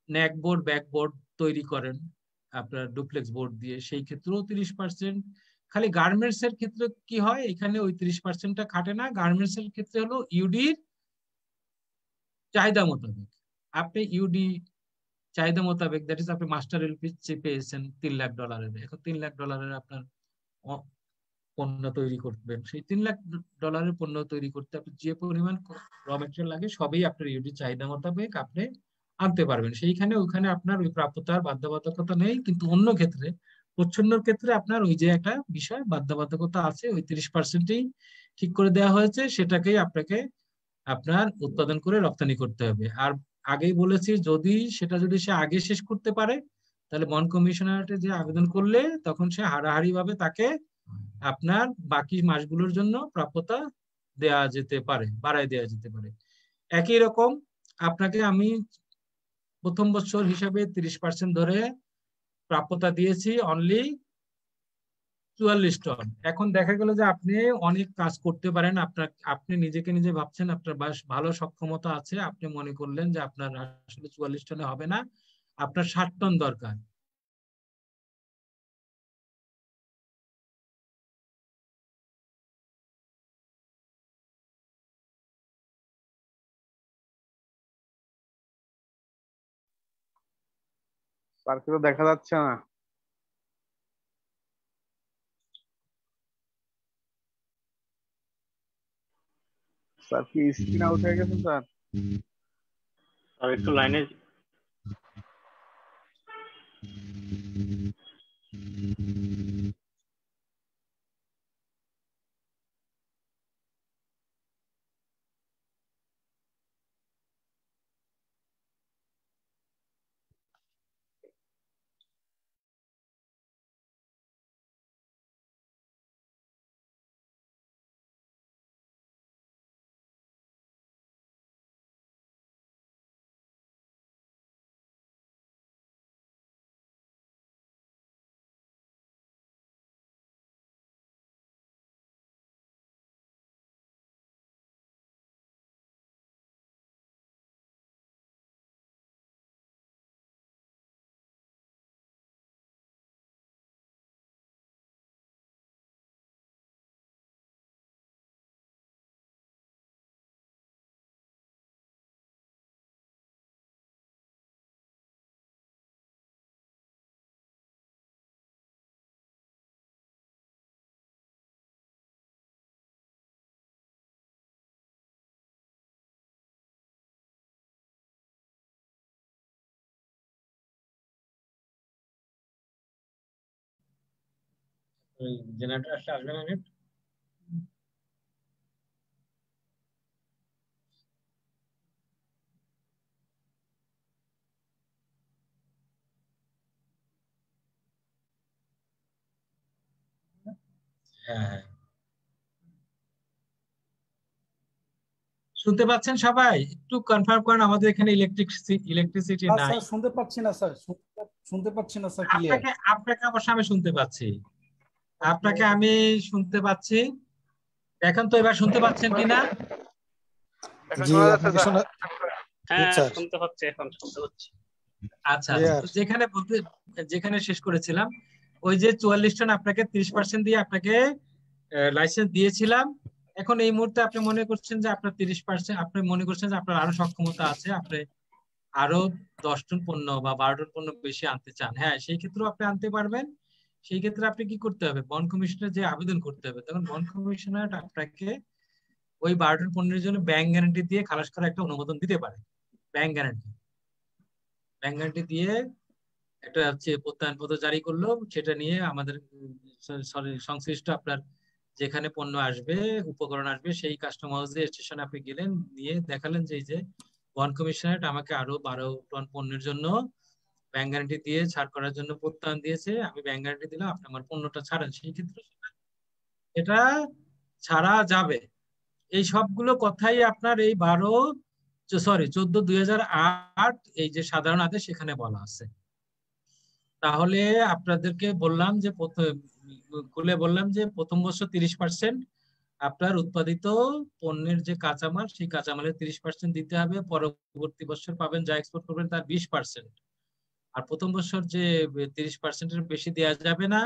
নেক বোর্ড ব্যাক বোর্ড তৈরি করেন আপনার ডুপ্লেক্স বোর্ড দিয়ে সেই ক্ষেত্রেও 30%। খালি গার্মেন্টস এর ক্ষেত্রে কি হয়, এখানে ওই 30%টা খাটে না। গার্মেন্টস এর ক্ষেত্রে হলো ইউডির চাহিদা মোতাবেক আপনি ইউডি চাহিদা মোতাবেক, দ্যাট ইজ আপনি মাস্টার এলপি পেয়েছেন $3 লাখ, এখন $3 লাখ আপনার পণ্য তৈরি করবেন, সেই $3 লাখ পণ্য তৈরি করতে আপনি যে পরিমাণ র মেটেরিয়াল লাগে সবই আপনার ইউডি চাহিদা মোতাবেক আপনি আনতে পারবেন। সেইখানে ওইখানে আপনার ওই প্রাপ্যতার বাধ্যবাধকতা নেই, কিন্তু অন্য ক্ষেত্রে প্রচ্ছন্নর ক্ষেত্রে আপনার ওই যে একটা বিষয় বাধ্যবাধকতা আছে, ওই 30%ই ঠিক করে দেওয়া হয়েছে, সেটাকেই আপনাকে আপনার উৎপাদন করে রপ্তানি করতে হবে। আর আগেই বলেছি যদি সে আগে শেষ করতে পারে তাহলে বন্ড কমিশনারেটে যে আবেদন করলে তখন সে হারাহারি ভাবে তাকে আপনার বাকি মাসগুলোর জন্য প্রাপ্যতা দেয়া যেতে পারে, বাড়ায় দেওয়া যেতে পারে। একই রকম আপনাকে আমি প্রথম বছর হিসাবে 30% ধরে প্রাপ্যতা দিয়েছি অনলি 44 টন। এখন দেখা গেল যে আপনি অনেক কাজ করতে পারেন, আপনি নিজেকে নিজে ভাবছেন আপনার ভালো সক্ষমতা আছে, আপনি মনে করলেন যে আপনার আসলে 44 টনে হবে না, আপনার 60 টন দরকার। স্যার কিন্তু দেখা যাচ্ছে না। স্যার কি স্ক্রিন আউট হয়ে গেছে স্যার? আর একটু লাইনে জেনারেটর আসলে আসবে না নেট। হ্যাঁ হ্যাঁ, শুনতে পাচ্ছেন সবাই? একটু কনফার্ম করেন, আমাদের এখানে ইলেকট্রিসিটি নাই। স্যার শুনতে পাচ্ছি না স্যার, শুনতে পাচ্ছি না স্যার ক্লিয়ার। আপনাকে অবশ্য আমি শুনতে পাচ্ছি, আপনাকে আমি শুনতে পাচ্ছি। এখন তো এবার শুনতে পাচ্ছেন কিনা? জি আপনাকে শোনা। হ্যাঁ স্যার শুনতে পাচ্ছি, এখন শুনতে পাচ্ছি। আচ্ছা আচ্ছা, তো যেখানে শেষ করেছিলাম, ওই যে 44 টন আপনাকে 30% দিয়ে আপনাকে লাইসেন্স দিয়েছিলাম। এখন এই মুহূর্তে আপনি মনে করছেন যে আপনার 30%, আপনি মনে করছেন যে আপনার আরো সক্ষমতা আছে, আপনি আরো 10 টন পণ্য বা 12 টন পণ্য বেশি আনতে চান, হ্যাঁ সেই ক্ষেত্রেও আপনি আনতে পারবেন। সেই ক্ষেত্রে আপনি কি করতে হবে, বন্ড কমিশনের যে আবেদন করতে হবে, তখন বন্ড কমিশনার আপনাকে ওই 12 টন পণ্যের জন্য ব্যাংক গ্যারান্টি দিয়ে খালাস করা একটা অনুমোদন দিতে পারে। ব্যাংক গ্যারান্টি দিয়ে একটা হচ্ছে প্রত্যয়নপত্র জারি করলো, সেটা নিয়ে আমাদের সংশ্লিষ্ট আপনার যেখানে পণ্য আসবে, উপকরণ আসবে, সেই কাস্টম হাউসে স্টেশনে আপনি গেলেন, নিয়ে দেখালেন যে এই যে বন্ড কমিশনারেট আমাকে আরো 12 টন পণ্যের জন্য ব্যাংক গ্যারান্টি দিয়ে ছাড় করার জন্য প্রত্যয়ন দিয়েছে, আমি ব্যাংক গ্যারান্টি দিলাম, আপনি আমার পণ্যটা ছাড়েন। সেই ক্ষেত্রে এটা ছাড়া যাবে। এই সবগুলো কথাই আপনার এই 14/2008 এই যে সাধারণ আদেশ সেখানে বলা আছে। তাহলে আপনাদেরকে বললাম যে খুলে বললাম যে প্রথম বছর 30% আপনার উৎপাদিত পণ্যের যে কাঁচামাল, সেই কাঁচামালের 30% দিতে হবে। পরবর্তী বছর পাবেন যা এক্সপোর্ট করবেন তার 20%। আর প্রথম বছর যে 30%-এর বেশি দেওয়া যাবে না।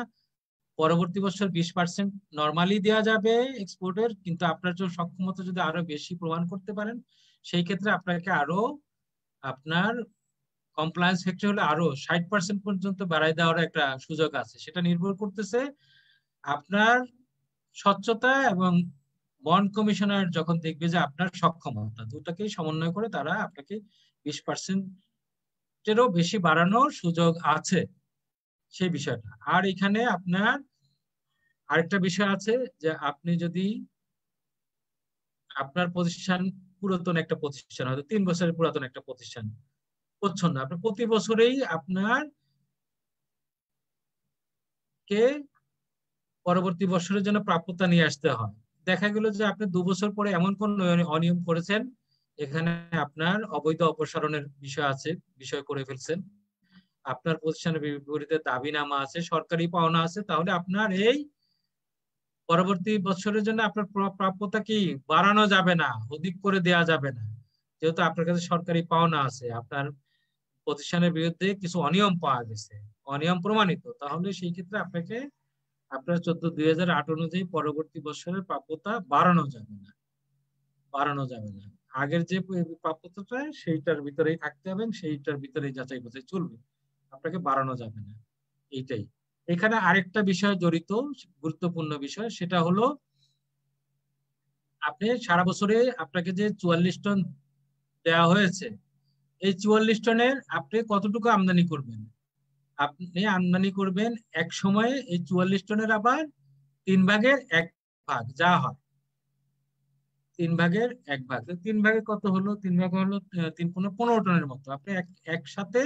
পরবর্তী বছর 20% নর্মালি দেওয়া যাবে এক্সপোর্টের, কিন্তু আপনার যে সক্ষমতা যদি আরো বেশি প্রমাণ করতে পারেন, সেই ক্ষেত্রে আপনাকে আরো আপনার কমপ্লায়েন্স ফ্যাক্টর হলে আরো 60% পর্যন্ত বাড়াই দেওয়ার একটা সুযোগ আছে। সেটা নির্ভর করতেছে আপনার স্বচ্ছতা এবং বন্ড কমিশনার যখন দেখবে যে আপনার সক্ষমতা, দুটাকেই সমন্বয় করে তারা আপনাকে 20%-এরও বেশি বাড়ানোর সুযোগ আছে, সেই বিষয়টা। আর এখানে আপনার আরেকটা বিষয় আছে যে আপনি যদি আপনার প্রতিষ্ঠান পুরাতন একটা প্রতিষ্ঠান, হয়তো 3 বছরের পুরাতন একটা প্রতিষ্ঠান, পছন্দ আপনার প্রতি বছরেই আপনার কে পরবর্তী বছরের জন্য প্রাপ্যতা নিয়ে আসতে হয়। দেখা গেল যে আপনি 2 বছর পরে এমন কোন অনিয়ম করেছেন, এখানে আপনার অবৈধ অপসারণের বিষয় আছে, বিষয় করে ফেলছেন, আপনার প্রতিষ্ঠানের বিপরীতে দাবিনামা আছে, সরকারি পাওনা আছে, তাহলে আপনার এই পরবর্তী বছরের জন্য আপনার প্রাপ্যতা কি বাড়ানো যাবে না, অধিক করে দেওয়া যাবে না, যেহেতু আপনার কাছে সরকারি পাওনা আছে, আপনার প্রতিষ্ঠানের বিরুদ্ধে কিছু অনিয়ম পাওয়া গেছে, অনিয়ম প্রমাণিত, তাহলে সেই ক্ষেত্রে আপনাকে আপনার 14/2008 অনুযায়ী পরবর্তী বছরের প্রাপ্যতা বাড়ানো যাবে না, আগের যে প্রাপ্যতাটা সেইটার ভিতরেই থাকতে হবে, সেইটার ভিতরেই যাচাই বাছাই চলবে, আপনাকে বাড়ানো যাবে না। এইটাই এখানে আরেকটা বিষয় জড়িত, গুরুত্বপূর্ণ বিষয়, সেটা হলো আপনি সারা বছরে আপনাকে যে 44 টন দেওয়া হয়েছে, এই 44 টনের আপনি কতটুকু আমদানি করবেন? আপনি আমদানি করবেন এক সময়ে এই 44 টনের আবার 3/1 যা হয়, 3/1 3 ভাগে কত হলো? 3 ভাগে হলো 3×15 টনের মতো। আপনি একসাথে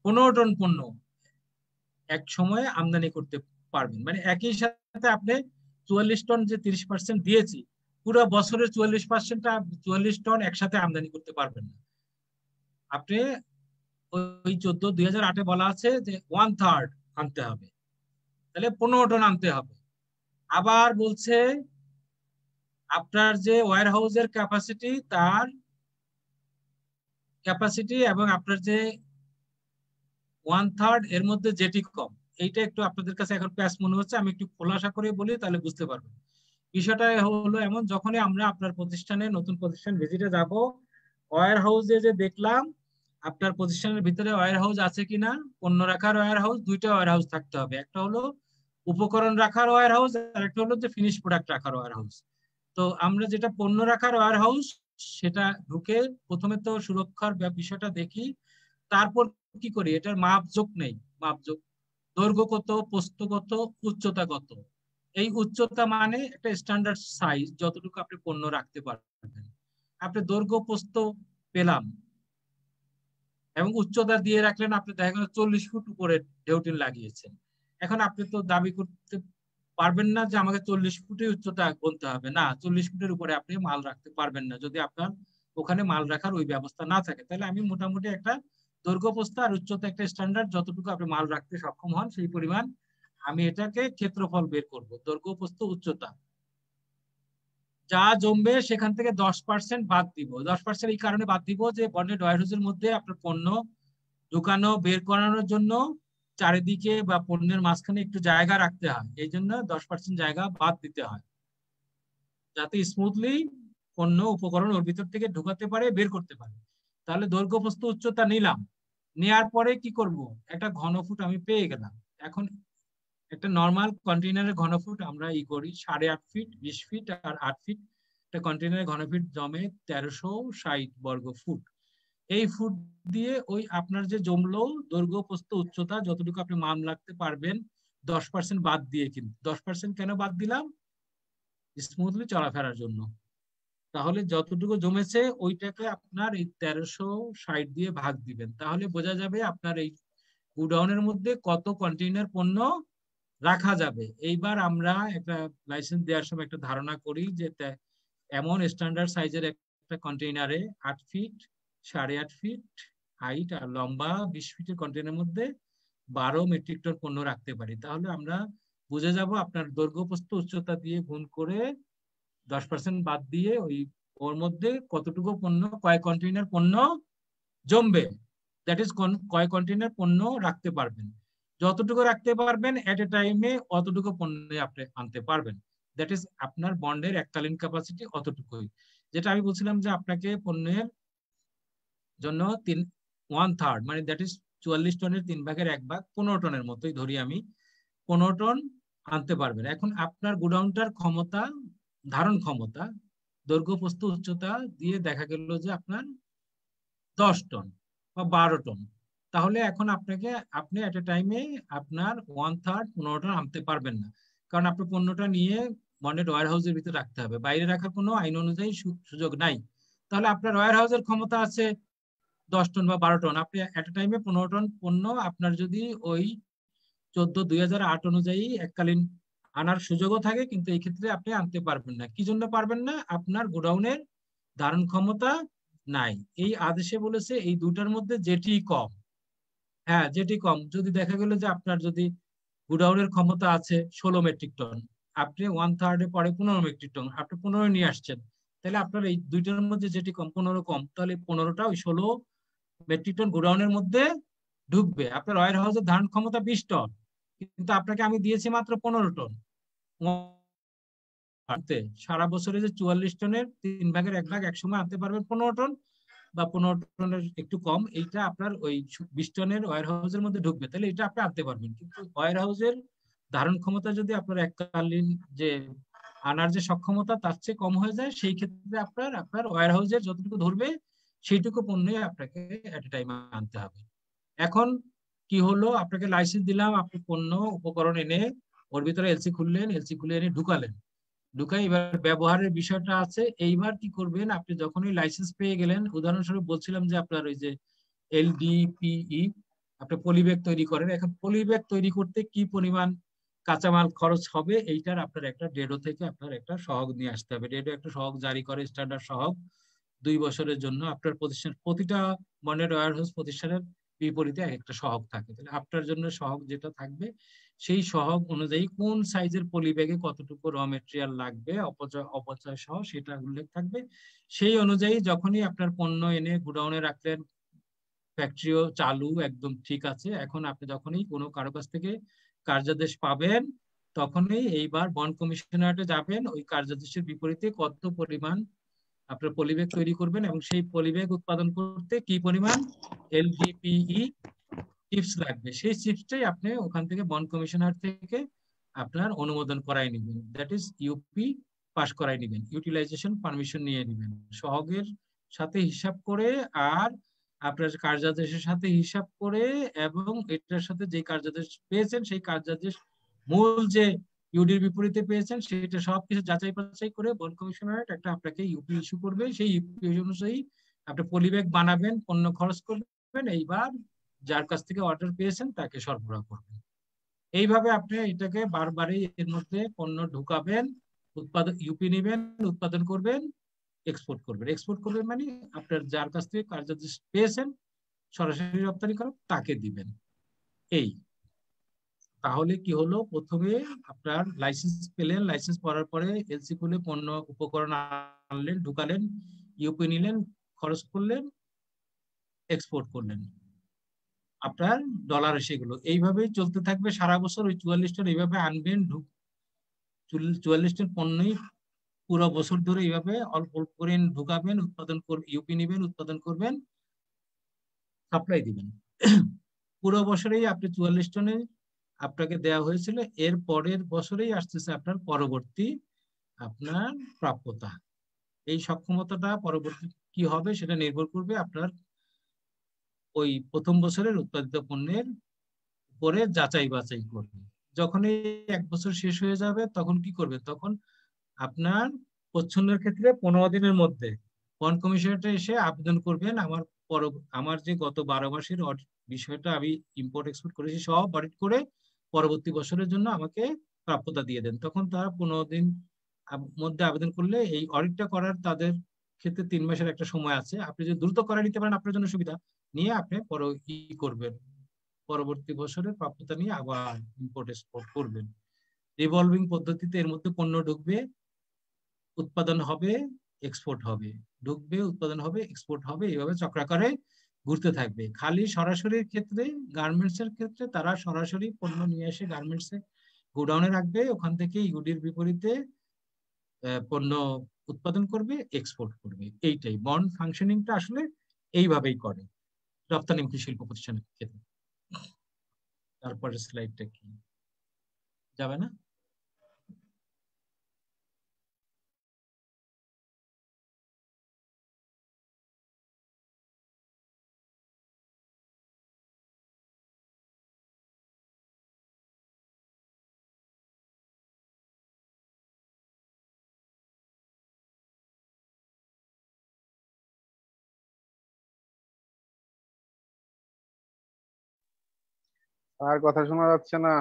15 টন পণ্য এক সময়ে আমদানি করতে পারবেন। মানে একই সাথে আপনি 44 টন যে 30% দিয়েছি, পুরো বছরের 44 টন একসাথে আমদানি করতে পারবেন না। আপনি ওই 14/2008 বলা আছে যে 1/3 আনতে হবে, তাহলে 15 টন আনতে হবে। আবার বলছে আপনার যে ওয়্যার হাউসের ক্যাপাসিটি, তার ক্যাপাসিটি এবং আপনার যে 1/3 এর মধ্যে যেটি কম, এইটা একটু আপনাদের কাছে এখন প্যাচ মনে হচ্ছে, আমি একটু খোলাসা করে বলি তাহলে বুঝতে পারবেন। বিষয়টা হলো এমন, যখনই আমরা আপনার প্রতিষ্ঠানে নতুন প্রতিষ্ঠান ভিজিটে যাব, ওয়্যার হাউসে যে দেখলাম আপনার প্রতিষ্ঠানের ভিতরে ওয়্যার হাউস আছে কিনা, পণ্য রাখার ওয়্যার হাউস, দুইটা ওয়্যার হাউস থাকতে হবে, একটা হলো উপকরণ রাখার ওয়্যার হাউস, আর একটা হলো যে ফিনিশ প্রোডাক্ট রাখার ওয়্যার হাউস। তো আমরা যেটা পণ্য রাখার ওয়্যার হাউস, সেটা ঢুকে প্রথমে তো সুরক্ষার বিষয়টা দেখি, তারপর কি করি, এটার মাপজোক নেই, মাপজোক দৈর্ঘ্য কত, প্রস্থ কত, উচ্চতা কত। এই উচ্চতা মানে একটা স্ট্যান্ডার্ড সাইজ, যতটুকু আপনি পণ্য রাখতে পারবেন। আপনি দৈর্ঘ্য প্রস্থ পেলাম এবং উচ্চতা দিয়ে রাখলেন, আপনি দেখা গেল 40 ফুট উপরে ঢেউটিন লাগিয়েছেন। এখন আপনি তো দাবি করতে পারবেন না যে আমাকে 40 ফুটের উচ্চতা গুনতে হবে, না 40 ফুটের উপরে আপনি মাল রাখতে পারবেন না যদি আপনার ওখানে মাল রাখার ওই ব্যবস্থা না থাকে। তাহলে আমি মোটামুটি একটা দৈর্ঘ্য প্রস্থ আর উচ্চতা একটা স্ট্যান্ডার্ড, যতটুকু আপনি মাল রাখতে সক্ষম হন সেই পরিমাণ আমি এটাকে ক্ষেত্রফল বের করব, দৈর্ঘ্য প্রস্থ উচ্চতা। যা জমবে সেখান থেকে 10% বাদ দিব। 10% এই কারণে বাদ দিব যে বন্ডেড ওয়্যারহাউসের মধ্যে আপনার পণ্য ঢুকানো বের করানোর জন্য চারিদিকে বা পণ্যের মাঝখানে একটু জায়গা রাখতে হয়, এই জন্য 10% জায়গা বাদ দিতে হয়, যাতে স্মুথলি পণ্য উপকরণ ওর ভিতর থেকে ঢুকাতে পারে, বের করতে পারে। তাহলে দৈর্ঘ্য প্রস্থ উচ্চতা নিলাম, নেয়ার পরে কি করব, একটা ঘনফুট আমি পেয়ে গেলাম। এখন একটা নর্মাল কন্টেইনারের ঘনফুট আমরা করি 8.5 ফিট, 20 ফিট আর 8 ফিট। একটা কন্টেইনারের ঘনফিট জমে 1360 বর্গ ফুট। এই ফুট দিয়ে ওই আপনার যে জমলো দৈর্ঘ্য প্রস্থ উচ্চতা যতটুকু আপনি মান রাখতে পারবেন 10% বাদ দিয়ে, কিন্তু 10% কেন বাদ দিলাম, স্মুথলি চলাফেরার জন্য। তাহলে যতটুকু জমেছে ওইটাকে আপনার এই 1360 দিয়ে ভাগ দিবেন, তাহলে বোঝা যাবে আপনার এই গোডাউনের মধ্যে কত কন্টেইনার পণ্য রাখা যাবে। এইবার আমরা একটা লাইসেন্স দেওয়ার সময় একটা ধারণা করি যে এমন স্ট্যান্ডার্ড সাইজের একটা কন্টেইনারে 8 ফিট, 8.5 ফিট হাইট আর লম্বা 20 ফিটের কন্টেইনারের মধ্যে 12 মেট্রিক টন পণ্য রাখতে পারি। তাহলে আমরা বুঝে যাব আপনার দৈর্ঘ্য প্রস্থ উচ্চতা দিয়ে গুণ করে 10% বাদ দিয়ে ওর মধ্যে কতটুকু পণ্য, কয় কন্টেইনার পণ্য জমবে, দ্যাট ইজ কয় কন্টেইনার পণ্য রাখতে পারবেন। যতটুকু রাখতে পারবেন এট এ টাইমে অতটুকু পণ্য আপনি আনতে পারবেন, দ্যাট ইজ আপনার বন্ডের এককালীন ক্যাপাসিটি অতটুকুই। যেটা আমি বলছিলাম যে আপনাকে পণ্যের জন্য 1/3 মানে দ্যাট ইজ 44 টনের 3/1 15 টনের মতোই ধরি আমি, 15 টন আনতে পারবেন। এখন আপনার গোডাউনটার ক্ষমতা, ধারণ ক্ষমতা দৈর্ঘ্য প্রস্থ উচ্চতা দিয়ে দেখা গেল যে আপনার 10 টন বা 12 টন। তাহলে এখন আপনি এট এ টাইমে আপনার 1/3 15 টন আনতে পারবেন না, কারণ আপনার পণ্যটা নিয়ে বন্ডেড ওয়্যারহাউসের ভিতরে রাখতে হবে, বাইরে রাখার কোনো আইন অনুযায়ী সুযোগ নাই। তাহলে আপনার ওয়্যারহাউসের ক্ষমতা আছে 10 টন বা 12 টন, আপনি এট এ টাইমে 15 টন পণ্য আপনার যদি ওই 14/2008 অনুযায়ী এককালীন আনার সুযোগও থাকে, কিন্তু এই ক্ষেত্রে আপনি আনতে পারবেন না। কি জন্য পারবেন না, আপনার গোডাউনের ধারণ ক্ষমতা নাই। এই আদেশে বলেছে এই দুটার মধ্যে যেটি কম, হ্যাঁ যেটি কম, যদি দেখা গেল যে আপনার যদি গোডাউনের ক্ষমতা আছে 16 মেট্রিক টন, আপনি 1/3 পরে 15 মেট্রিক টন আপনি 15 নিয়ে আসছেন, তাহলে আপনার এই দুইটার মধ্যে যেটি কম 15 কম, তাহলে 15টা ওই 16 মেট্রিক টন গোডাউনের মধ্যে ঢুকবে। আপনার ওয়্যার হাউসের ধারণ ক্ষমতা 20 টন, কিন্তু আপনাকে আমি দিয়েছি মাত্র 15 টন। সারা বছরে যে 44 টনের 3/1 এক সময় আনতে পারবেন 15 টন বা 15 টনের একটু কম, এইটা আপনার ওই 20 টনের ওয়্যার হাউসের মধ্যে ঢুকবে, তাহলে এটা আপনি আনতে পারবেন। কিন্তু ওয়্যার হাউসের ধারণ ক্ষমতা যদি আপনার এককালীন যে আনার যে সক্ষমতা তার চেয়ে কম হয়ে যায়, সেই ক্ষেত্রে আপনার ওয়্যার হাউসের যতটুকু ধরবে সেইটুকু পণ্যই আপনাকে এট এ টাইম আনতে হবে। এখন কি হলো, আপনাকে লাইসেন্স দিলাম, আপনি পণ্য উপকরণ এনে ওর ভিতরে এলসি খুললেন, এলসি খুলে এনে ঢুকালেন, ঢুকাই এবার ব্যবহারের বিষয়টা আছে। এইবার কি করবেন, আপনি যখনই লাইসেন্স পেয়ে গেলেন, উদাহরণস্বরূপ বলছিলাম যে আপনার ওই যে এলডিপিই আপনি পলিব্যাগ তৈরি করেন, এখন পলিব্যাগ তৈরি করতে কি পরিমাণ কাঁচামাল খরচ হবে এইটার আপনার একটা ডেডো থেকে আপনার একটা সহগ নিয়ে আসতে হবে। ডেডো একটা সহগ জারি করে স্ট্যান্ডার্ড সহগ 2 বছরের জন্য আপনার প্রতিষ্ঠান, প্রতিটা বন্ডেড ওয়্যারহাউস প্রতিষ্ঠানের বিপরীতে একটা সহগ থাকে, তাহলে আপনার জন্য সহগ যেটা থাকবে সেই সহগ অনুযায়ী কোন সাইজের পলিব্যাগে কতটুকু র মেটেরিয়াল লাগবে অপচয় সহ সেটা উল্লেখ থাকবে। সেই অনুযায়ী যখনই আপনার পণ্য এনে গোডাউনে রাখলেন, ফ্যাক্টরিও চালু একদম ঠিক আছে, এখন আপনি যখনই কোনো কারো কাছ থেকে কার্যাদেশ পাবেন তখনই এইবার বন্ড কমিশনারেটে যাবেন, ওই কার্যাদেশের বিপরীতে কত পরিমাণ আপনার পলিব্যাগ তৈরি করবেন এবং সেই পলিব্যাগ উৎপাদন করতে কি পরিমাণ এলডিপিই চিপস লাগবে, সেই চিপসটাই আপনি ওখান থেকে বন্ড কমিশনার থেকে আপনার অনুমোদন করাই নেবেন, দ্যাট ইজ ইউপি পাস করাই নেবেন, ইউটিলাইজেশন পারমিশন নিয়ে নেবেন সহগের সাথে হিসাব করে। আর আপনার কার্যাদেশের সাথে হিসাব করে এবং এটার সাথে যে কার্যাদেশ পেয়েছেন সেই কার্যাদেশ মূল যে ইউডির বিপরীতে পেয়েছেন সেটা সবকিছু যাচাই বাছাই করে বন্ড কমিশনারেট একটা আপনাকে ইউপি ইস্যু করবে। সেই ইউপি অনুযায়ী আপনি পলিব্যাগ বানাবেন, পণ্য খরচ করবেন, এইবার যার কাছ থেকে অর্ডার পেয়েছেন তাকে সরবরাহ করবেন। এইভাবে আপনি এটাকে বারবারই এর মধ্যে পণ্য ঢুকাবেন, উৎপাদন ইউপি নেবেন, উৎপাদন করবেন, এক্সপোর্ট করবেন। এক্সপোর্ট করবেন মানে আপনার যার কাছ থেকে কার্যাদেশ পেয়েছেন সরাসরি রপ্তানি করেন তাকে দিবেন। এই তাহলে কি হলো, প্রথমে আপনার লাইসেন্স পেলেন, লাইসেন্স পাওয়ার পরে এলসি খুলে পণ্য উপকরণ আনলেন, ঢুকালেন, ইউপি নিলেন, খরচ করলেন, এক্সপোর্ট করলেন, আপনার ডলার এসে গেল। এইভাবেই চলতে থাকবে সারা বছর। ওই 44 টন এইভাবে আনবেন, 44 টন পণ্যই পুরো বছর ধরে এইভাবে অল্প অল্প করে ঢুকাবেন, উৎপাদন করবেন, ইউপি নেবেন, উৎপাদন করবেন, সাপ্লাই দিবেন। পুরো বছরেই আপনি 44 টনে আপনাকে দেওয়া হয়েছিল, এর পরের বছরেই আসতেছে আপনার পরবর্তী আপনার প্রাপ্যতা। এই সক্ষমতাটা পরবর্তী কি হবে সেটা নির্ভর করবে আপনার ওই প্রথম বছরের উৎপাদিত পণ্যের উপরে যাচাই বাছাই করবে। যখন এই 1 বছর শেষ হয়ে যাবে তখন কি করবে, তখন আপনার প্রচ্ছন্নের ক্ষেত্রে 15 দিনের মধ্যে বন্ড কমিশনারেটে এসে আবেদন করবেন, আমার যে গত 12 মাসের বিষয়টা আমি ইম্পোর্ট এক্সপোর্ট করেছি সব অডিট করে পরবর্তী বছরের জন্য আমাকে প্রাপ্যতা দিয়ে দেন। তখন তারা 15 দিন মধ্যে আবেদন করলে এই অডিটটা করার তাদের ক্ষেত্রে 3 মাসের একটা সময় আছে। আপনি যদি দ্রুত করে নিতে পারেন আপনার জন্য সুবিধা, নিয়ে আপনি করবেন, পরবর্তী বছরের প্রাপ্যতা নিয়ে আবার ইম্পোর্ট এক্সপোর্ট করবেন। রিভলভিং পদ্ধতিতে এর মধ্যে পণ্য ঢুকবে, উৎপাদন হবে, এক্সপোর্ট হবে, ঢুকবে, উৎপাদন হবে, এক্সপোর্ট হবে, এইভাবে চক্রাকারে ঘুরতে থাকবে। খালি সরাসরির ক্ষেত্রে, গার্মেন্টস এর ক্ষেত্রে তারা সরাসরি পণ্য নিয়ে এসে গার্মেন্টস এ গোডাউনে রাখবে, ওখান থেকে ইউডির বিপরীতে পণ্য উৎপাদন করবে, এক্সপোর্ট করবে। এইটাই বন্ড ফাংশনিংটা আসলে এইভাবেই করে রপ্তানিমুখী শিল্প প্রতিষ্ঠানের ক্ষেত্রে। তারপরে স্লাইডটা কি যাবে না? আর কথা শোনা যাচ্ছে না।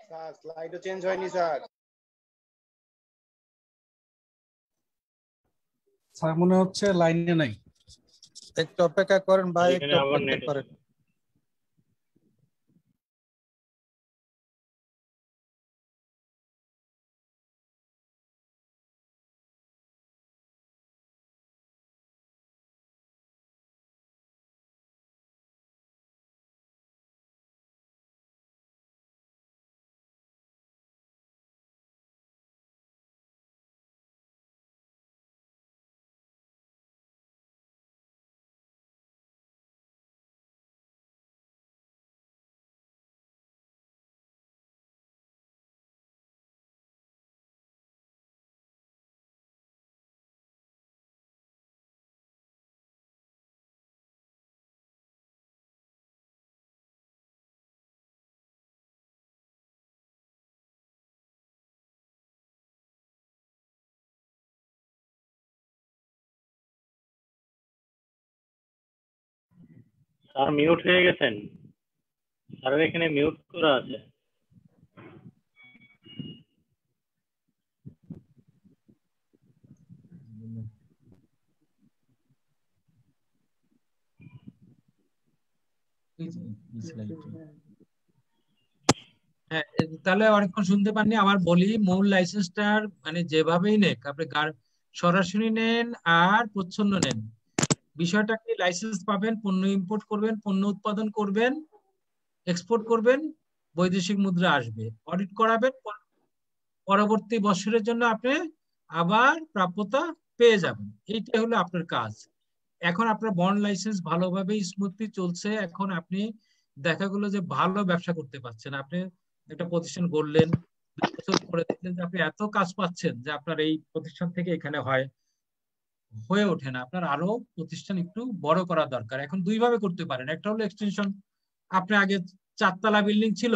স্যার স্লাইডও চেঞ্জ হয়নি স্যার। স্যার মনে হচ্ছে লাইনে নাই, একটু অপেক্ষা করেন ভাই, একটু অপেক্ষা করেন। স্যার মিউট হয়ে গেছেন, স্যার এখানে মিউট করা আছে। হ্যাঁ, তাহলে অনেকক্ষণ শুনতে পাননি, আবার বলি। মূল লাইসেন্সটার মানে যেভাবেই নেক, আপনি সরাসরি নেন আর প্রচ্ছন্ন নেন, বিষয়টা কি, লাইসেন্স পাবেন, পণ্য ইম্পোর্ট করবেন, পণ্য উৎপাদন করবেন, এক্সপোর্ট করবেন, বৈদেশিক মুদ্রা আসবে, অডিট করাবেন, পরবর্তী বছরের জন্য আপনি আবার প্রাপ্যতা পেয়ে যাবেন। এইটাই হলো আপনার কাজ। এখন আপনার বন্ড লাইসেন্স ভালোভাবে স্মুথলি চলছে, এখন আপনি দেখা গেলো যে ভালো ব্যবসা করতে পারছেন। আপনি একটা প্রতিষ্ঠান গড়লেন, 2 বছর করে দেখলেন যে আপনি এত কাজ পাচ্ছেন যে আপনার এই প্রতিষ্ঠান থেকে এখানে হয়ে ওঠে না, আপনার আরো প্রতিষ্ঠান একটু বড় করা দরকার। এখন দুই ভাবে করতে পারেন, একটা হলো এক্সটেনশন, আপনি আগে 4 তলা বিল্ডিং ছিল,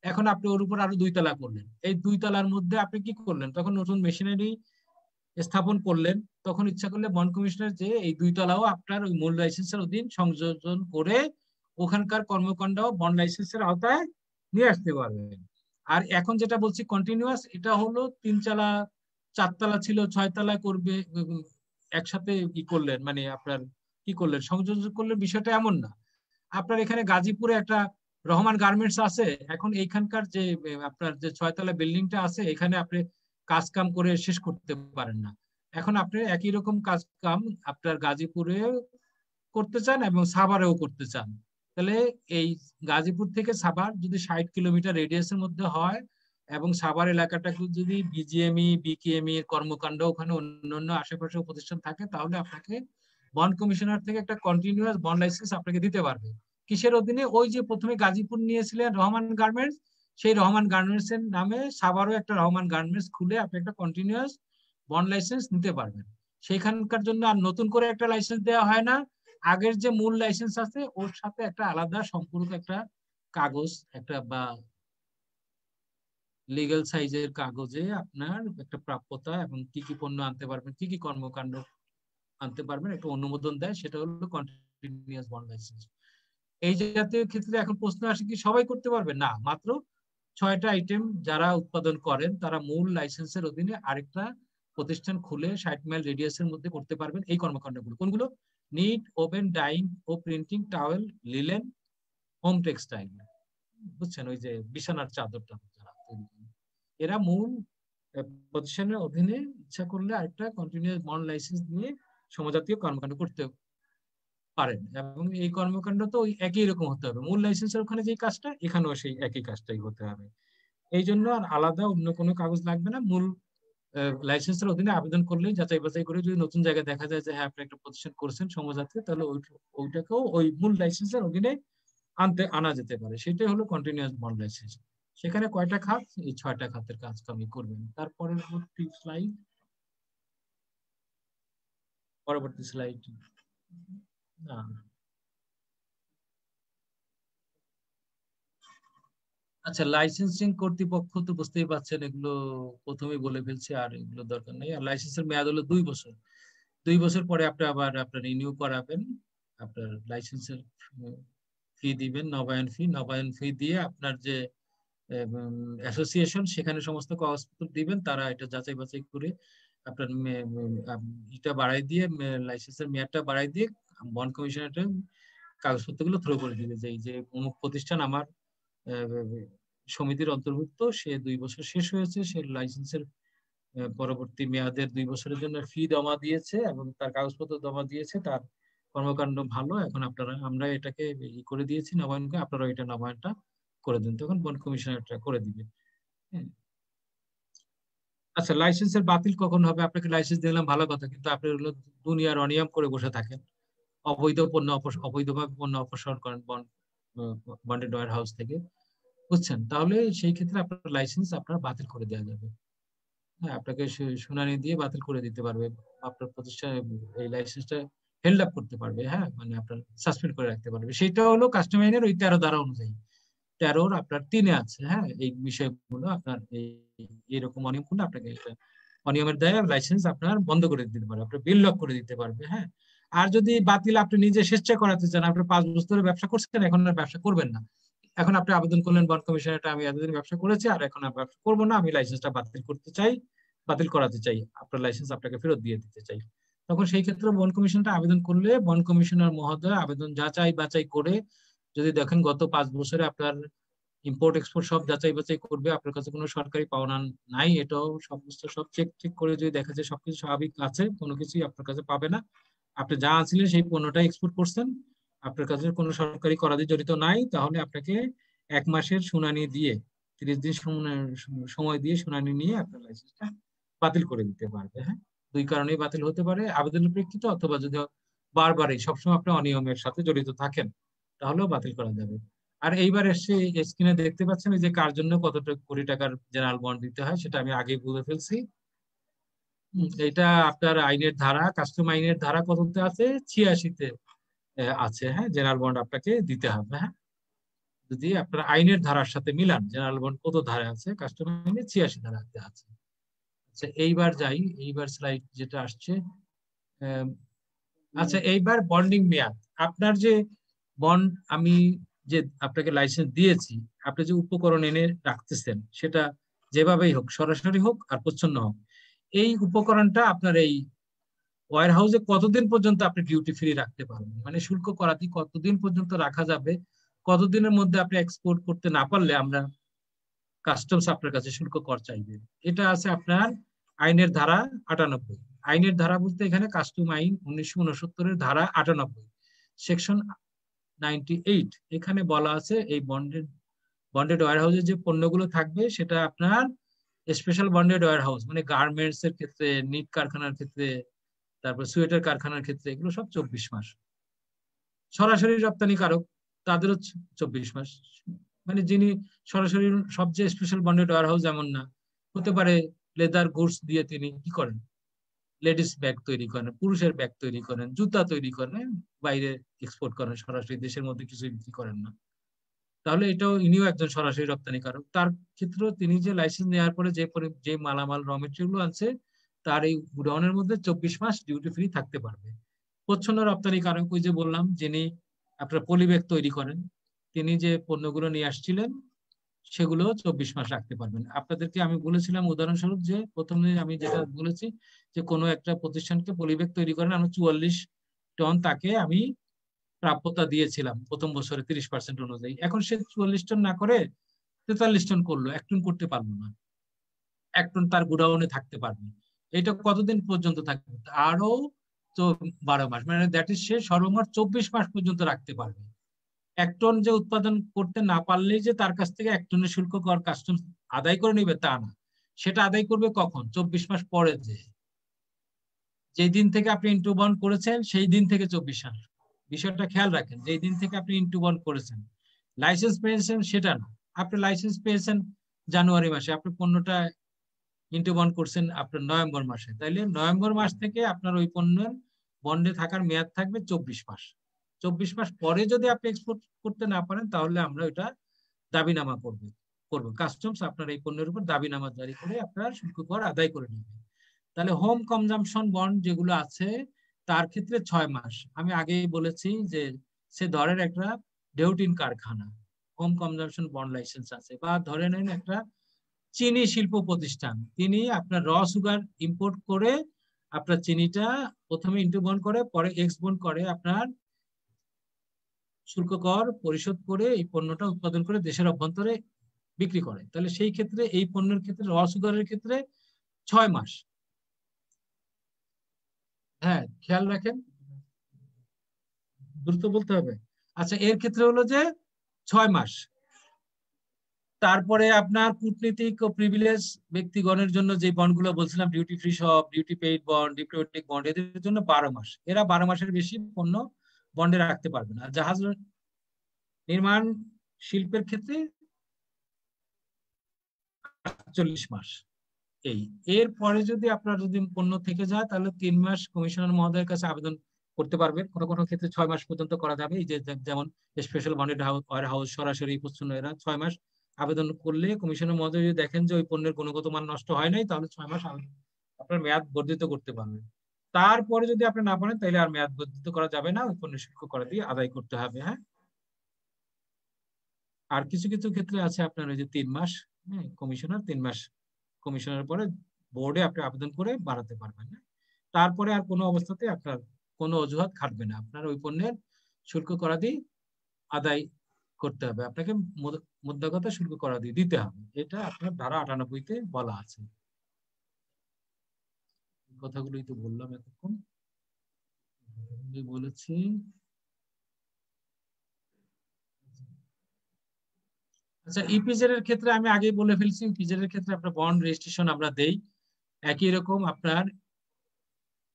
এখন আপনি ওর উপর আরো 2 তলা করলেন, এই 2 তলার মধ্যে আপনি কি করলেন, তখন নতুন মেশিনারি স্থাপন করলেন, তখন ইচ্ছা করলে বন্ড কমিশনার যে এই 2 তলাও আপনার ওই মূল লাইসেন্সের অধীন সংযোজন করে ওখানকার কর্মকাণ্ড বন্ড লাইসেন্সের আওতায় নিয়ে আসতে পারবেন। আর এখন যেটা বলছি কন্টিনিউয়াস, এটা হলো 3 তলা 4 তলা ছিল 6 তলা করবে, একসাথে কি করলেন, মানে আপনার কি করলেন সংযোজন করলেন, বিষয়টা এমন না। আপনার এখানে গাজীপুরে একটা রহমান গার্মেন্টস আছে, এখন এইখানকার যে আপনার যে 6 তলা বিল্ডিংটা আছে এখানে আপনি কাজ কাম করে শেষ করতে পারেন না, এখন আপনি একই রকম কাজ কাম আপনার গাজীপুরে করতে চান এবং সাভারেও করতে চান, তাহলে এই গাজীপুর থেকে সাভার যদি 60 কিলোমিটার রেডিয়াসের মধ্যে হয় এবং সাভার এলাকাটা যদি বিজিএমই বিকেএমই এর কর্মকাণ্ড ওখানে অন্যান্য আশেপাশে প্রতিষ্ঠান থাকে, তাহলে আপনাকে বন্ড কমিশনার থেকে একটা কন্টিনিউয়াস বন্ড লাইসেন্স আপনাকে দিতে পারবে। কিসের অধীনে? ওই যে প্রথমে গাজীপুর নিয়েছিলেন রহমান গার্মেন্টস, সেই রহমান গার্মেন্টস এর নামে সাভারও একটা রহমান গার্মেন্টস খুলে আপনি একটা কন্টিনিউয়াস বন্ড লাইসেন্স নিতে পারবেন। সেখানকার জন্য আর নতুন করে একটা লাইসেন্স দেওয়া হয় না, আগের যে মূল লাইসেন্স আছে ওর সাথে একটা আলাদা সম্পূর্ণ একটা কাগজ, একটা বা লিগ্যাল সাইজের কাগজে আপনার একটা প্রাপ্যতা এবং কি কি পণ্য আনতে পারবেন, কি কি কর্মকাণ্ড আনতে পারবেন একটা অনুমোদন দেয়, সেটা হলো কন্টিনিউয়াস বন্ড লাইসেন্স। এই জাতীয় ক্ষেত্রে এখন প্রশ্ন আসে কি সবাই করতে পারবে না, মাত্র 6টা আইটেম যারা উৎপাদন করেন তারা মূল লাইসেন্সের অধীনে আরেকটা প্রতিষ্ঠান খুলে 60 মাইল রেডিয়াসের মধ্যে করতে পারবেন এই কর্মকাণ্ডগুলো। কোনগুলো? নিট, ওভেন, ডাইং ও printing, towel, linen, home textile, বুঝছেন, ওই যে বিছানার চাদরটা যারা তৈরি করেন, এরা মূল প্রতিষ্ঠানের অধীনে ইচ্ছা করলে আরেকটা কন্টিনিউয়াস বন্ড লাইসেন্স দিয়ে সমজাতীয় কর্মকাণ্ড করতে পারেন। এবং এই কর্মকাণ্ড তো ওই একই রকম হতে হবে, মূল লাইসেন্সের ওখানে যে কাজটা এখানেও সেই একই কাজটাই হতে হবে। এই জন্য আর আলাদা অন্য কোনো কাগজ লাগবে না, মূল লাইসেন্সের অধীনে আবেদন করলেই যাচাই বাছাই করে যদি নতুন জায়গায় দেখা যায় যে হ্যাঁ আপনি একটা প্রতিষ্ঠান করছেন সমজাতীয়, তাহলে ওইটাকেও ওই মূল লাইসেন্সের অধীনে আনা যেতে পারে, সেটাই হলো কন্টিনিউয়াস বন্ড লাইসেন্স। সেখানে কয়টা খাত? এই 6টা খাতের কাজ আপনি করবেন। তারপরে পরবর্তী স্লাইড না, আচ্ছা, লাইসেন্সিং কর্তৃপক্ষ তো বুঝতেই পারছেন এগুলো প্রথমেই বলে ফেলছে, আর এগুলো দরকার নেই। আর লাইসেন্সের মেয়াদ হলো 2 বছর, 2 বছর পরে আপনি আবার আপনার রিনিউ করাবেন, আপনার লাইসেন্সের ফি দিবেন, নবায়ন ফি দিয়ে আপনার যে অ্যাসোসিয়েশন সেখানে সমস্ত কাগজপত্র দিবেন, তারা এটা যাচাই বাছাই করে আপনার এটা বাড়াই দিয়ে লাইসেন্সের মেয়াদটা বাড়াই দিয়ে বন্ড কমিশনারটা কাগজপত্রগুলো থ্রো করে দিবে যে এই যে অমুক প্রতিষ্ঠান আমার সমিতির অন্তর্ভুক্ত, সে 2 বছর শেষ হয়েছে, সে লাইসেন্সের পরবর্তী মেয়াদের 2 বছরের জন্য ফি জমা দিয়েছে এবং তার কাগজপত্র জমা দিয়েছে, তার কর্মকাণ্ড ভালো, এখন আমরা এটাকে করে দিয়েছি নবায়ন করে, আপনারা এটা নবায়নটা করে দিন, তখন বন্ড কমিশনার এটা করে দিবে। আচ্ছা, লাইসেন্সের বাতিল কখন হবে? আপনাকে লাইসেন্স দিলাম ভালো কথা, কিন্তু আপনি দুনিয়ার অনিয়ম করে বসে থাকেন, অবৈধভাবে পণ্য অপসারণ করেন বন্ডেড ওয়্যার হাউস থেকে, বুঝছেন, তাহলে সেই ক্ষেত্রে আপনার লাইসেন্স আপনার বাতিল করে দেওয়া যাবে। হ্যাঁ, আপনাকে শুনানি দিয়ে বাতিল করে দিতে পারবে, আপনার প্রতিষ্ঠান এই লাইসেন্সটা হেল্ড আপ করতে পারবে, হ্যাঁ, মানে আপনার সাসপেন্ড করে রাখতে পারবে। সেটা হলো কাস্টম আইনের ওই 13 ধারা অনুযায়ী, 13 আপনার 3 আছে, হ্যাঁ, এই বিষয়গুলো আপনার এইরকম অনিয়ম করলে আপনাকে অনিয়মের দায়ে লাইসেন্স আপনার বন্ধ করে দিতে পারবে, আপনার বিল লক করে দিতে পারবে। হ্যাঁ, আর যদি বাতিল আপনি নিজে স্বেচ্ছা করাতে চান, আপনি 5 বছর ধরে ব্যবসা করছেন, এখন আর ব্যবসা করবেন না, এখন আপনি আবেদন করলেন বন্ড কমিশনারটা আমি এতদিন ব্যবসা করেছি আর এখন আর ব্যবসা করবো না, আমি লাইসেন্সটা বাতিল করাতে চাই, আপনার লাইসেন্স আপনাকে ফেরত দিয়ে দিতে চাই, তখন সেই ক্ষেত্রে বন্ড কমিশনটা আবেদন করলে বন্ড কমিশনার মহোদয় আবেদন যাচাই বাছাই করে যদি দেখেন গত 5 বছরে আপনার ইম্পোর্ট এক্সপোর্ট সব যাচাই বাছাই করবে, আপনার কাছে কোনো সরকারি পাওনা নাই, এটাও সব চেক করে যদি দেখা যায় সবকিছু স্বাভাবিক আছে, কোনো কিছুই আপনার কাছে পাবে না, আপনি যা আনছিলেন সেই পণ্যটা এক্সপোর্ট করছেন, আপনার কাছে কোনো সরকারি করাদি জড়িত নাই, তাহলে আপনাকে 1 মাসের শুনানি দিয়ে 30 দিন সময় দিয়ে শুনানি নিয়ে আপনার লাইসেন্সটা বাতিল করে দিতে পারবে। হ্যাঁ, 2 কারণেই বাতিল হতে পারে, আবেদনের প্রেক্ষিতে অথবা যদি বারবারই সবসময় আপনি অনিয়মের সাথে জড়িত থাকেন তাহলেও বাতিল করা যাবে। আর এইবার এসে স্ক্রিনে দেখতে পাচ্ছেন যে কার জন্য কত কোটি টাকার জেনারেল বন্ড দিতে হয় সেটা আমি আগে বলে ফেলছি। এটা আপনার আইনের ধারা, কাস্টম আইনের ধারা কততে আছে? 86-তে আছে। হ্যাঁ, জেনারেল বন্ড আপনাকে দিতে হবে। হ্যাঁ, যদি আপনার আইনের ধারার সাথে মিলান, জেনারেল বন্ড কত ধারা আছে? কাস্টম আইনে 86 ধারাতে আছে। আচ্ছা, এইবার যাই, এইবার স্লাইড যেটা আসছে। আচ্ছা, এইবার বন্ডিং মেয়াদ। আপনার যে বন্ড, আমি যে আপনাকে লাইসেন্স দিয়েছি, আপনি যে উপকরণ এনে রাখতেছেন সেটা যেভাবেই হোক, সরাসরি হোক আর প্রচ্ছন্ন হোক, এই উপকরণটা আপনার এই ওয়্যার হাউসে কতদিন পর্যন্ত আপনি ডিউটি ফ্রি রাখতে পারবেন, মানে শুল্ক করাতে কতদিন পর্যন্ত রাখা যাবে, কতদিনের মধ্যে আপনি এক্সপোর্ট করতে না পারলে আমরা কাস্টমস আপনার কাছে শুল্ক কর চাইবে। এটা আছে আপনার আইনের ধারা 98। আইনের ধারা বলতে এখানে কাস্টম আইন 1969-এর ধারা 98, সেকশন 98। এখানে বলা আছে এই বন্ডেড ওয়্যার হাউসে যে পণ্যগুলো থাকবে সেটা আপনার স্পেশাল বন্ডেড ওয়্যার হাউস, মানে গার্মেন্টস এর ক্ষেত্রে, নিট কারখানার ক্ষেত্রে, তারপর সোয়েটার কারখানার ক্ষেত্রে, এগুলো সব 24 মাস। সরাসরি রপ্তানিকারক তাদেরও 24 মাস। মানে যিনি সরাসরি, সবচেয়ে স্পেশাল বন্ডেড ওয়্যার হাউস এমন না, হতে পারে লেদার গুডস দিয়ে তিনি কি করেন, লেডিস ব্যাগ তৈরি করেন, পুরুষের ব্যাগ তৈরি করেন, জুতা তৈরি করেন, বাইরে এক্সপোর্ট করেন, সরাসরি দেশের মধ্যে কিছু বিক্রি করেন না, তাহলে এটাও ইনিও একজন সরাসরি রপ্তানিকারক। তার ক্ষেত্রে তিনি যে লাইসেন্স নেওয়ার পরে যে মালামাল র মেটেরিয়াল আছে তার এই গুডাউনের মধ্যে 24 মাস ডিউটি ফ্রি থাকতে পারবে। প্রচ্ছন্ন রপ্তানিকারক, ওই যে বললাম, যিনি আপনার পলিব্যাগ তৈরি করেন, তিনি যে পণ্যগুলো নিয়ে আসছিলেন সেগুলো 24 মাস রাখতে পারবেন। আপনাদেরকে আমি বলেছিলাম উদাহরণস্বরূপ যে প্রথমে আমি যেটা বলেছি যে কোনো একটা প্রতিষ্ঠানকে পলিব্যাগ তৈরি করেন, আমরা 44 টন তাকে আমি প্রাপ্যতা দিয়েছিলাম প্রথম বছরে 30% অনুযায়ী। এখন সে 44 টন না করে 43 টন করলো, 1 টন করতে পারলো না, 1 টন তার গোডাউনে থাকতে পারবে। এটা কতদিন পর্যন্ত থাকবে? আরো তো 12 মাস, মানে দ্যাট ইজ সে সর্বমোট 24 মাস পর্যন্ত রাখতে পারবে। 1 টন যে উৎপাদন করতে না পারলেই যে তার কাছ থেকে 1 টনের শুল্ক কর কাস্টমস আদায় করে নিবে তা না, সেটা আদায় করবে কখন? 24 মাস পরে, যেই দিন থেকে আপনি ইনটু বন্ড করেছেন সেই দিন থেকে 24 মাস। বিষয়টা খেয়াল রাখেন, যেই দিন থেকে আপনি ইনটু বন্ড করেছেন, লাইসেন্স পেয়েছেন সেটা না। আপনি লাইসেন্স পেয়েছেন জানুয়ারি মাসে, আপনি পণ্যটা ইনটু বন্ড করছেন আপনার নভেম্বর মাসে, তাইলে নভেম্বর মাস থেকে আপনার ওই পণ্যের বন্ডে থাকার মেয়াদ থাকবে 24 মাস। 24 মাস পরে যদি আপনি এক্সপোর্ট করতে না পারেন তাহলে আমরা ওটা দাবিনামা করব। কাস্টমস আপনার এই পণ্যের উপর দাবিনামা জারি করে আপনার শুল্ক কর আদায় করে নেবে। তাহলে হোম কনজাম্পশন বন্ড যেগুলো আছে তার ক্ষেত্রে 6 মাস। আমি আগেই বলেছি যে সে ধরেন একটা ডেউটিন কারখানা, হোম কনজাম্পশন বন্ড লাইসেন্স আছে, বা ধরে নেন একটা চিনি শিল্প প্রতিষ্ঠান, তিনি আপনার র সুগার ইম্পোর্ট করে আপনার চিনিটা প্রথমে ইনটু বন্ড করে, পরে এক্স বন্ড করে আপনার শুল্ক কর পরিশোধ করে এই পণ্যটা উৎপাদন করে দেশের অভ্যন্তরে বিক্রি করে। তাহলে সেই ক্ষেত্রে এই পণ্যের ক্ষেত্রে, র সুগারের ক্ষেত্রে 6 মাস। হ্যাঁ, খেয়াল রাখেন, দ্রুত বলতে হবে। আচ্ছা, এর ক্ষেত্রে হলো যে 6 মাস। তারপরে আপনার কূটনীতিক ও প্রিভিলেজ ব্যক্তিগণের জন্য যে বন্ডগুলো বলছিলাম, duty free shop, duty paid bond, diplomatic bond, এদের জন্য 12 মাস। এরা 12 মাসের বেশি পণ্য বন্ডে রাখতে পারবে না। জাহাজ নির্মাণ শিল্পের ক্ষেত্রে 48 মাস। এরপরে যদি আপনার যদি পণ্য থেকে যায় তাহলে 3 মাস কমিশনার মহোদয়ের কাছে আবেদন করতে পারবেন। কোনো কোনো ক্ষেত্রে 6 মাস পর্যন্ত করা যাবে। এই যে যেমন স্পেশাল বন্ডেড ওয়্যার হাউস, সরাসরি প্রচ্ছন্ন, এরা 6 মাস আবেদন করলে কমিশনার মহোদয় যদি দেখেন যে ওই পণ্যের গুণগত মান নষ্ট হয় নাই, তাহলে 6 মাস আপনার মেয়াদ বর্ধিত করতে পারবেন। তারপরে যদি আপনি না পারেন তাহলে আর মেয়াদ বর্ধিত করা যাবে না, ওই পণ্যের শুল্ক করা দিয়ে আদায় করতে হবে। হ্যাঁ, আর কিছু কিছু ক্ষেত্রে আছে আপনার ওই যে 3 মাস, হ্যাঁ, কমিশনার 3 মাস কমিশনের পরে বোর্ডে আপনি আবেদন করে বাড়াতে পারবেন। তারপরে আর কোনো অবস্থাতে আপনার কোনো অজুহাত খাটবে না, আপনার ওই পণ্যের শুল্ক করাদি আদায় করতে হবে, আপনাকে মুদ্রাগত শুল্ক করাদি দিতে হবে। এটা আপনার ধারা 98-তে বলা আছে। কথাগুলোই তো বললাম এতক্ষণ, বলেছি। আচ্ছা, ইপিজেড এর ক্ষেত্রে আমি আগে বলে ফেলছি, ইপিজেড এর ক্ষেত্রে আপনার বন্ড রেজিস্ট্রেশন আমরা দেই একই রকম। আপনার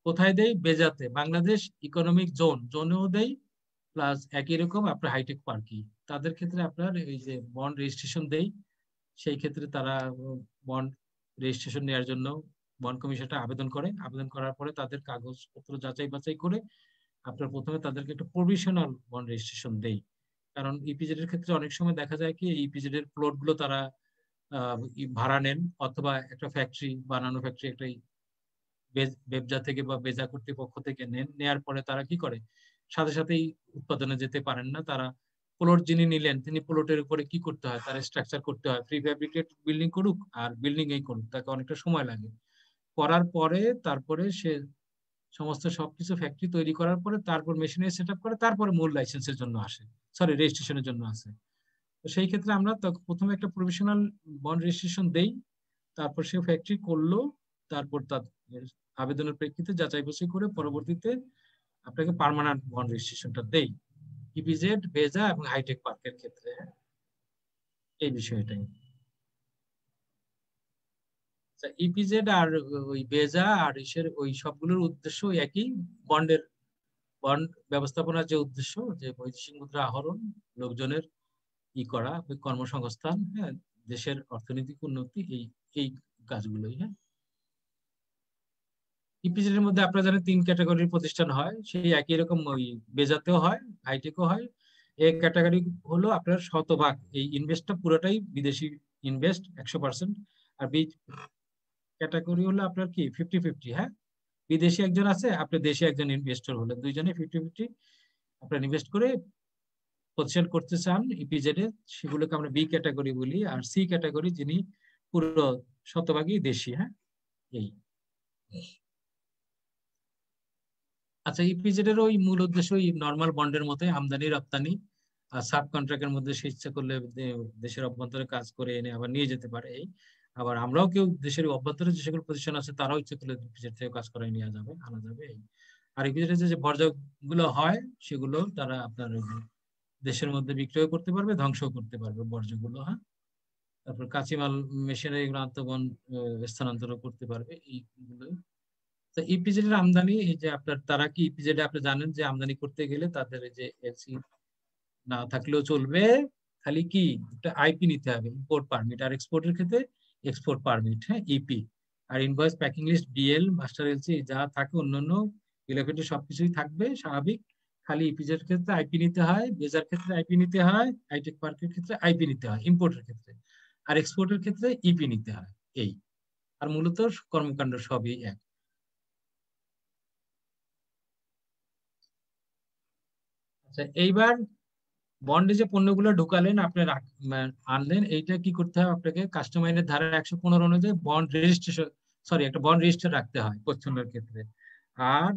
কোথায় দেই? বেজাতে, বাংলাদেশ ইকোনমিক জোনেও দেই, প্লাস একই রকম আপনার হাইটেক পার্কি, তাদের ক্ষেত্রে আপনার এই যে বন্ড রেজিস্ট্রেশন দেই, সেই ক্ষেত্রে তারা বন্ড রেজিস্ট্রেশন নেওয়ার জন্য বন্ড কমিশনটা আবেদন করে। আবেদন করার পরে তাদের কাগজপত্র যাচাই বাছাই করে আপনার প্রথমে তাদেরকে একটা প্রভিশনাল বন্ড রেজিস্ট্রেশন দেই। কারণ ইপিজেড এর ক্ষেত্রে অনেক সময় দেখা যায় কি ইপিজেড এর প্লট গুলো তারা ভাড়া নেন, অথবা একটা ফ্যাক্টরি বানানো ফ্যাক্টরি একটা বেবজা থেকে বা বেজা কর্তৃপক্ষ থেকে নেন, নেয়ার পরে তারা কি করে সাথে সাথেই উৎপাদনে যেতে পারেন না। তারা প্লট যিনি নিলেন তিনি প্লটের উপরে কি করতে হয়, তার স্ট্রাকচার করতে হয়, প্রি ফ্যাব্রিকেট বিল্ডিং করুক আর বিল্ডিং এই করুক, তাকে অনেকটা সময় লাগে। করার পরে তারপরে সে সমস্ত সবকিছু ফ্যাক্টরি তৈরি করার পরে তারপর মেশিনারি সেট আপ করে, তারপরে মূল লাইসেন্সের জন্য আসে, সরি রেজিস্ট্রেশনের জন্য আসে। তো সেই ক্ষেত্রে আমরা প্রথমে একটা প্রভিশনাল বন্ড রেজিস্ট্রেশন দেই, তারপর সে ফ্যাক্টরি করলো, তারপর তার আবেদনের প্রেক্ষিতে যাচাই বাছাই করে পরবর্তীতে আপনাকে পার্মানেন্ট বন্ড রেজিস্ট্রেশনটা দেই ইপিজেড, বেজা এবং হাইটেক পার্কের ক্ষেত্রে। এই বিষয়টাই ইপিজেড আর ওই বেজা আর ওই সবগুলোর উদ্দেশ্য একই, বন্ড ব্যবস্থাপনার যে উদ্দেশ্য, যে বৈদেশিক মুদ্রা আহরণ, লোকজনের করা, কর্মসংস্থান, হ্যাঁ, দেশের অর্থনৈতিক উন্নতি, এই কাজগুলোই। হ্যাঁ, ইপিজেড এর মধ্যে আপনারা জানেন 3 ক্যাটাগরির প্রতিষ্ঠান হয়, সেই একই রকম ওই বেজাতেও হয়, হাইটেকও হয়। এই ক্যাটাগরি হলো আপনার শতভাগ এই ইনভেস্টটা পুরোটাই বিদেশি ইনভেস্ট 100%, আর বি ক্যাটাগরি হলো আপনার কি 50-50। হ্যাঁ, বিদেশি একজন আছে, আপনি দেশি একজন ইনভেস্টর হলে দুইজনে 50-50 আপনারা ইনভেস্ট করে প্রতিষ্ঠান করতে চান ইপিজেড এ, সেগুলোকে আমরা বি ক্যাটাগরি বলি। আর সি ক্যাটাগরি যিনি পুরো শতভাগই দেশি। হ্যাঁ, এই আচ্ছা, ইপিজেড এর ওই মূল উদ্দেশ্য ওই নরমাল বন্ডের মতো আমদানি রপ্তানি, আর সাব কন্ট্রাক্টের মধ্যে সে ইচ্ছা করলে দেশের অভ্যন্তরে কাজ করে এনে আবার নিয়ে যেতে পারে। এই আবার আমরাও কেউ দেশের অভ্যন্তরে যে সকল প্রতিষ্ঠান আছে তারাও ইচ্ছা করলে ইপিজেড থেকে কাজ করে নিয়ে যাবে, আনা যাবে। এই আর ইপিজেড এর যে বর্জ্য গুলো হয় সেগুলো তারা আপনার দেশের মধ্যে বিক্রয় করতে পারবে, ধ্বংস করতে পারবে বর্জ্যগুলো। হ্যাঁ, তারপর কাঁচিমাল মেশিনারি এগুলো আন্তবন স্থানান্তর করতে পারবে, এইগুলো। তো ইপিজেড এর আমদানি, এই যে আপনার তারা কি ইপিজেড আপনি জানেন যে আমদানি করতে গেলে তাদের যে এলসি না থাকলেও চলবে, খালি কি একটা আইপি নিতে হবে, ইম্পোর্ট পারমিট, আর এক্সপোর্টের ক্ষেত্রে এক্সপোর্ট পারমিট। হ্যাঁ, ইপি আর invoice, packing list, BL, master LC যা থাকে অন্যান্য ইলেভেন্টে সবকিছুই থাকবে স্বাভাবিক। খালি ইপিজেড ক্ষেত্রে আইপি নিতে হয়, বেজার ক্ষেত্রে আইপি নিতে হয়, হাইটেক পার্কের ক্ষেত্রে আইপি নিতে হয় ইম্পোর্টের ক্ষেত্রে, আর এক্সপোর্টের ক্ষেত্রে ইপি নিতে হয়। এই আর মূলত কর্মকাণ্ড সবই এক। আচ্ছা, এইবার বন্ডে যে পণ্যগুলো ঢুকালেন আপনি আনলেন, এইটা কি করতে হবে আপনাকে কাস্টম আইনের ধারা 115 অনুযায়ী বন্ড রেজিস্ট্রেশন, সরি একটা বন্ড রেজিস্টার রাখতে হয় পণ্যের ক্ষেত্রে। আর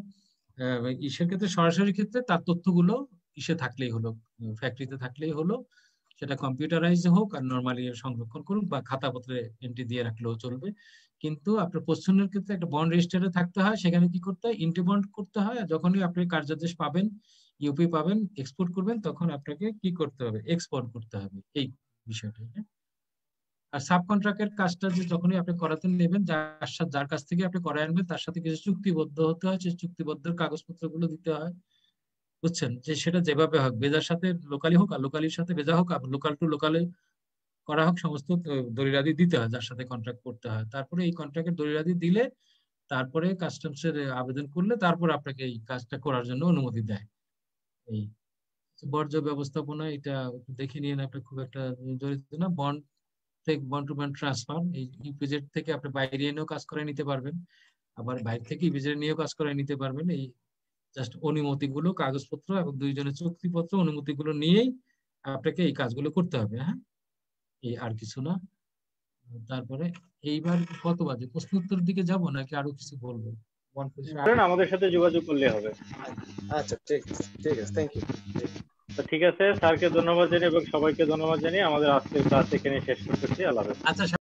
ইসের ক্ষেত্রে সরাসরি ক্ষেত্রে তার তথ্যগুলো ইসে থাকলেই হলো, ফ্যাক্টরিতে থাকলেই হলো, সেটা কম্পিউটারাইজ হোক আর নর্মালি সংরক্ষণ করুক বা খাতাপত্রে এন্ট্রি দিয়ে রাখলেও চলবে। কিন্তু আপনার পণ্যের ক্ষেত্রে একটা বন্ড রেজিস্টারে থাকতে হয়, সেখানে কি করতে হয় এন্ট্রি বন্ড করতে হয়। আর যখনই আপনি কার্যাদেশ পাবেন, ইউপি পাবেন, এক্সপোর্ট করবেন, তখন আপনাকে কি করতে হবে, এক্সপোর্ট করতে হবে, এই বিষয়টা। আর সাব কন্ট্রাক্টের কাজটা যে যখনই আপনি করাতে নেবেন, যার কাছ থেকে আপনি করায় আনবেন তার সাথে কিছু চুক্তিবদ্ধ হতে হয়, সেই চুক্তিবদ্ধ কাগজপত্রগুলো দিতে হয়, বুঝছেন, যে সেটা যেভাবে হোক, বেজার সাথে লোকালি হোক আর লোকালির সাথে বেজা হোক, আর লোকাল টু লোকালে করা হোক, সমস্ত দলিলাদি দিতে হয় যার সাথে কন্ট্রাক্ট করতে হয়। তারপরে এই কন্ট্রাক্টের দলিলাদি দিলে তারপরে কাস্টমসের আবেদন করলে তারপর আপনাকে এই কাজটা করার জন্য অনুমতি দেয়। এই বর্জ্য ব্যবস্থাপনা এটা দেখে নিয়ে আপনি খুব একটা জড়িত না। বন্ড টু বন্ড ট্রান্সফার, এই ইপিজেড থেকে আপনি বাইরে এনেও কাজ করে নিতে পারবেন, আবার বাইরে থেকে ইপিজেড নিয়েও কাজ করে নিতে পারবেন। এই জাস্ট অনুমতিগুলো, কাগজপত্র এবং দুইজনের চুক্তিপত্র, অনুমতিগুলো নিয়েই আপনাকে এই কাজগুলো করতে হবে। হ্যাঁ, এই আর কিছু না। তারপরে এইবার কত বাজে, প্রশ্ন উত্তরের দিকে যাব নাকি আরো কিছু বলবো? আমাদের সাথে যোগাযোগ করলে হবে। আচ্ছা, ঠিক আছে, থ্যাংক ইউ। ঠিক আছে, স্যারকে ধন্যবাদ জানিয়ে এবং সবাইকে ধন্যবাদ জানিয়ে আমাদের আজকের ক্লাস এখানে শেষ করতেছি। আল্লাহ হাফেজ। আচ্ছা।